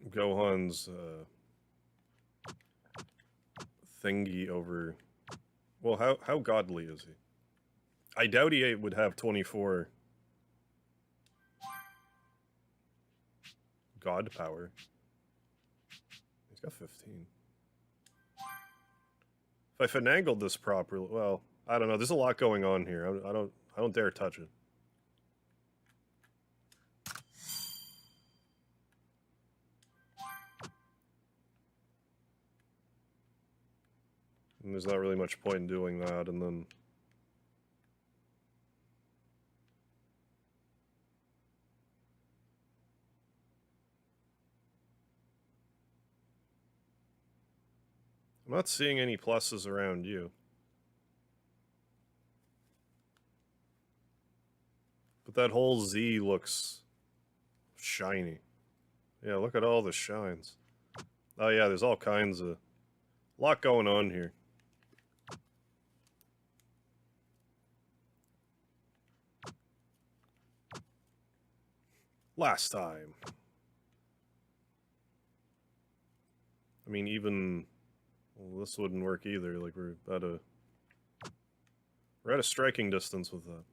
Gohan's thingy over. Well, how godly is he? I doubt he would have 24 god power. He's got 15. If I finagled this properly, well, I don't know. There's a lot going on here. I don't dare touch it. And there's not really much point in doing that, and then I'm not seeing any pluses around you. But that whole Z looks shiny. Yeah, look at all the shines. Oh yeah, there's all kinds of... lot going on here. Last time. I mean, even... well, this wouldn't work either. Like, we're at a striking distance with that.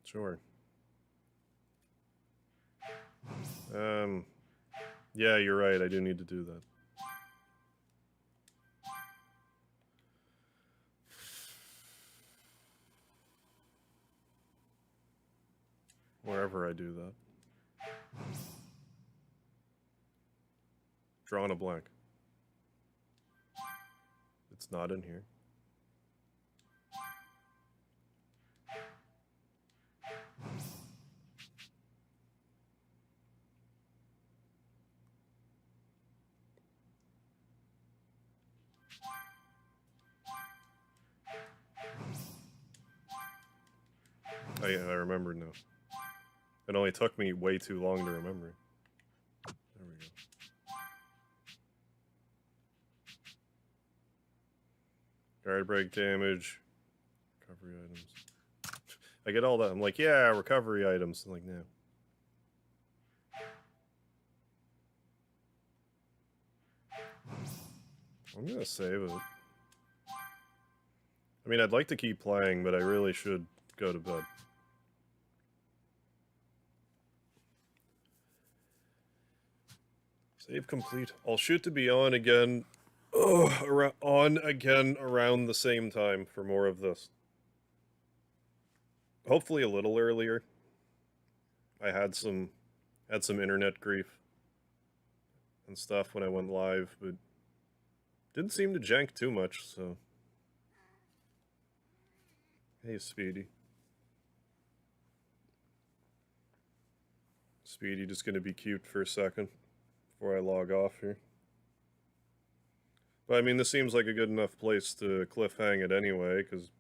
Sure. Yeah, you're right. I do need to do that. Wherever I do that. Drawing a blank. It's not in here. I remember now. It only took me way too long to remember. There we go. Guard break damage. Recovery items. I get all that. I'm like, yeah, recovery items. I'm like, no. I'm gonna save it. I mean, I'd like to keep playing, but I really should go to bed. Save complete. I'll shoot to be on again. On again around the same time for more of this. Hopefully a little earlier. I had some internet grief and stuff when I went live, but didn't seem to jank too much, so. Hey, Speedy. Speedy just gonna be cute for a second before I log off here. But I mean, this seems like a good enough place to cliffhang it anyway, because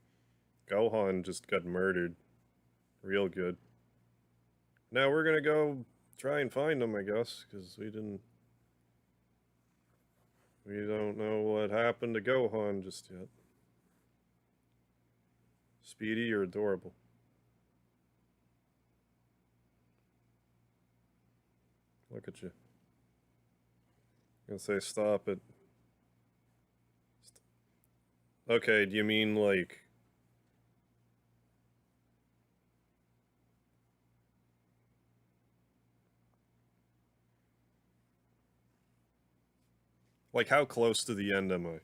Gohan just got murdered. Real good. Now we're gonna go try and find him, I guess, because we don't know what happened to Gohan just yet. Speedy, you're adorable. Look at you. I'm gonna say stop it. Okay, do you mean like... Like, how close to the end am I?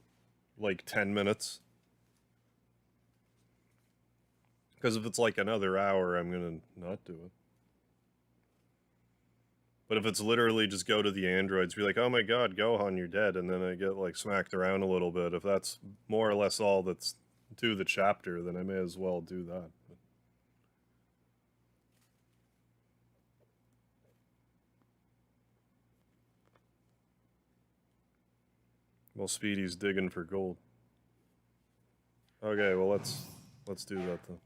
Like, 10 minutes? Because if it's like another hour, I'm gonna not do it. But if it's literally just go to the androids, be like, oh my god, Gohan, you're dead, and then I get, like, smacked around a little bit, if that's more or less all that's to the chapter, then I may as well do that. Well, Speedy's digging for gold. Okay, well, let's do that, then.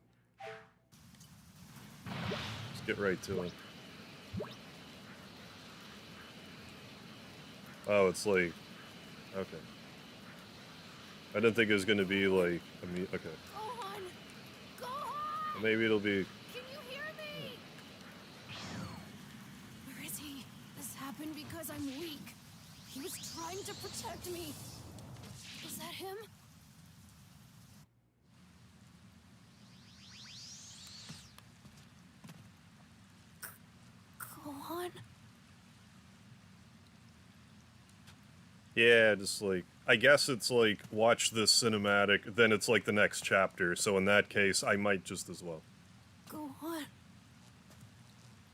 Let's get right to it. Oh, it's like... Okay. I didn't think it was gonna be like... okay. Gohan! Gohan! Maybe it'll be... Can you hear me? Where is he? This happened because I'm weak. He was trying to protect me. Is that him? Gohan? Yeah, just like... I guess it's like, watch this cinematic, then it's like the next chapter, so in that case, I might just as well. Gohan?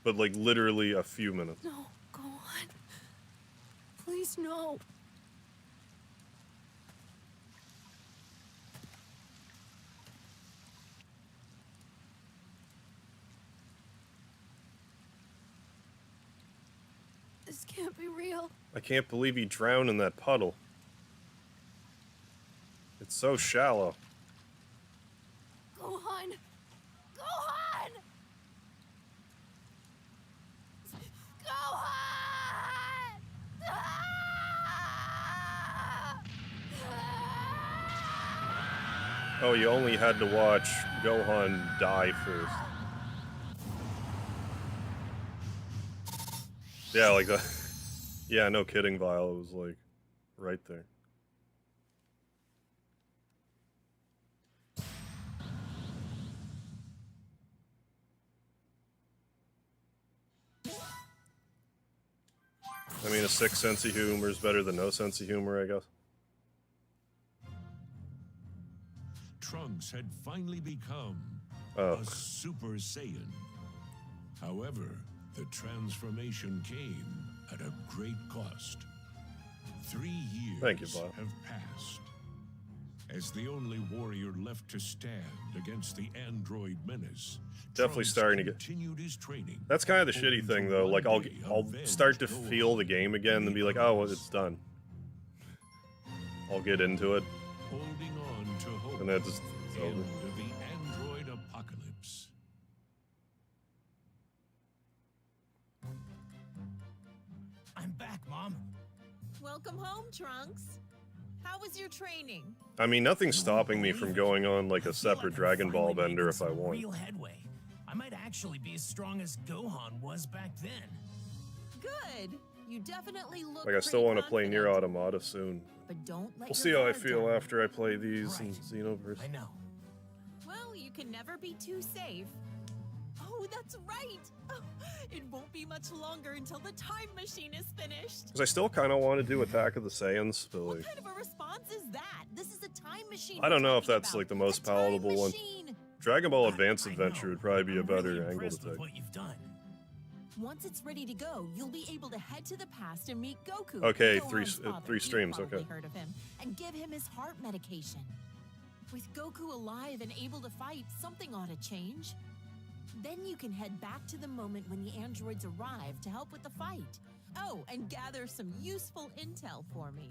But like, literally a few minutes. No, Gohan. Please, no. This can't be real. I can't believe he drowned in that puddle. It's so shallow. Gohan! Gohan! Gohan! Oh, you only had to watch Gohan die first. Yeah, like that. Yeah, no kidding, Vile. It was like right there. I mean, a sick sense of humor is better than no sense of humor, I guess. Trunks had finally become Oh. a Super Saiyan. However, the transformation came at a great cost. 3 years Thank you, Bob. have passed. As the only warrior left to stand against the android menace, Definitely Trunks starting to get... continued his training. That's kind of the shitty hoping thing, to though. one Like, I'll day start to avenge feel Gohan the game again and be like, oh, well, it's done. I'll get into it, holding on to hope. and then it's over. End of the android apocalypse. I'm back, Mom. Welcome home, Trunks. How was your training? I mean, nothing's stopping me from going on, like, a separate Dragon Ball bender if I want. Real headway. I might actually be as strong as Gohan was back then. Good. You definitely look Like, I still pretty want to play Nier confident. Automata soon. but don't let We'll your see how I guard feel down. after I play these in Right. Xenoverse. I know. Well, you can never be too safe. Oh, that's right. Oh, it won't be much longer until the time machine is finished. Because I still kind of want to do Attack of the Saiyans, but What like, kind of a response is that? This is a time machine. I don't we're know if talking that's about. like the most A time palatable one. machine. Dragon Ball Advance I Adventure know. would probably be a I'm better really angle to impressed with take. what you've done. Once it's ready to go, you'll be able to head to the past and meet Goku. Okay, Gohan's father. three streams, You've probably okay. heard of him, and give him his heart medication. With Goku alive and able to fight, something ought to change. Then you can head back to the moment when the androids arrive to help with the fight. Oh, and gather some useful intel for me.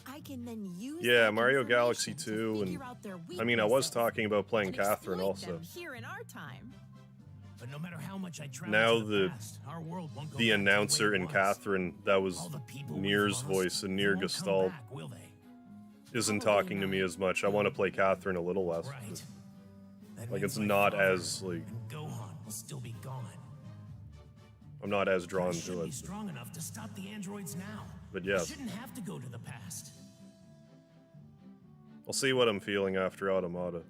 I can then use Yeah, that Mario Galaxy information 2, to and figure out their I mean, I was weaknesses talking about playing and Catherine exploit also. them here in our time. But no matter how much I travel Now to the past, our world won't go The back to announcer way it in was. Catherine, that was All the people we've Nier's lost, voice, and they Nier won't come Gestalt back, will they? isn't Probably talking to me not. as much. I want to play Catherine a little less. Right. That Like, means it's my not father as, like, and Gohan will still be gone. I'm not as I drawn should to be it. strong enough to stop the androids now. But I yes, shouldn't have to go to the past. I'll see what I'm feeling after Automata.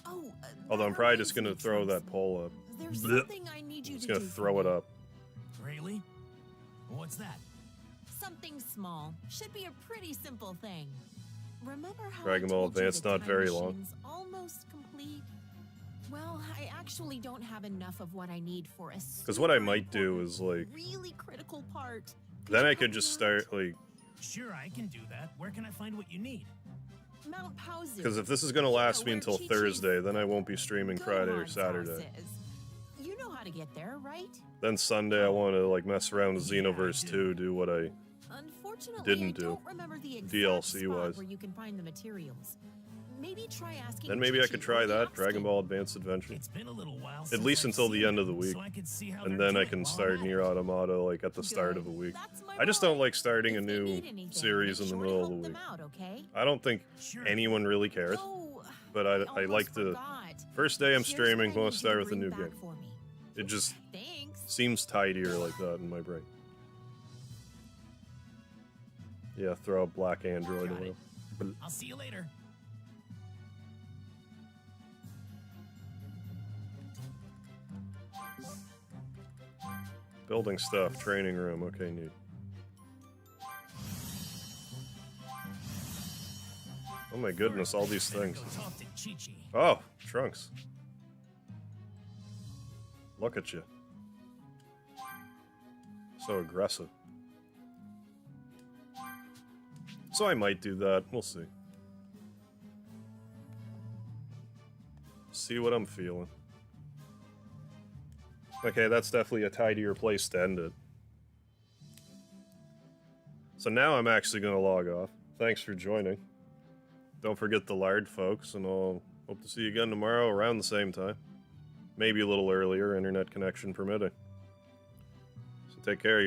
Oh, Although that I'm probably reminds just gonna me, throw Trunks. that poll up. There's Blech. something I need you I'm just to gonna do. throw it up. Really? What's that? Something small. Should be a pretty simple thing. Remember how Dragon I Ball told you Advance the not time very long. machine's almost complete? Well, I actually don't have enough of what I need for a. Because what I might do is like, really critical part. then I could just start like, Sure, I can do that. Where can I find what you need? Mount Pauzu. because if this is gonna last me where until Chi-Chi's Thursday, then I won't be streaming Friday or Gohan's Saturday. house is. You know how to get there, right? Then Sunday I want to like mess around with Yeah, I Xenoverse do. 2, do what I Unfortunately, Didn't I do. don't remember the exact DLC spot wise. where you can find the materials. Maybe try asking. Then maybe I Chi-Chi could or try the that, Dragon Oxton. Ball Advanced Adventure. It's been a little while At since least I've until the seen end of the them, week. so I can see how And they're then I doing can while start I'm at Nier it. Automata like at the start of the Good. week. That's my I just don't boy. like starting a If they new need anything, series in make the sure to middle of help the them week. out, okay? I don't think Sure. anyone really cares, Oh, but I almost like to. forgot. First day I'm Here's what streaming, I want need to you start with a bring new back game. for me. It just Thanks. seems tidier like that in my brain. Yeah, throw a black android Got away. it. I'll see you later. Building stuff, training room. Okay, neat. Oh my goodness, all these Better things. go talk to Chi-Chi. Oh, Trunks. Look at you. So aggressive. So I might do that. We'll see. See what I'm feeling. Okay, that's definitely a tidier place to end it. So now I'm actually going to log off. Thanks for joining. Don't forget the lard, folks, and I'll hope to see you again tomorrow around the same time. Maybe a little earlier, internet connection permitting. So take care.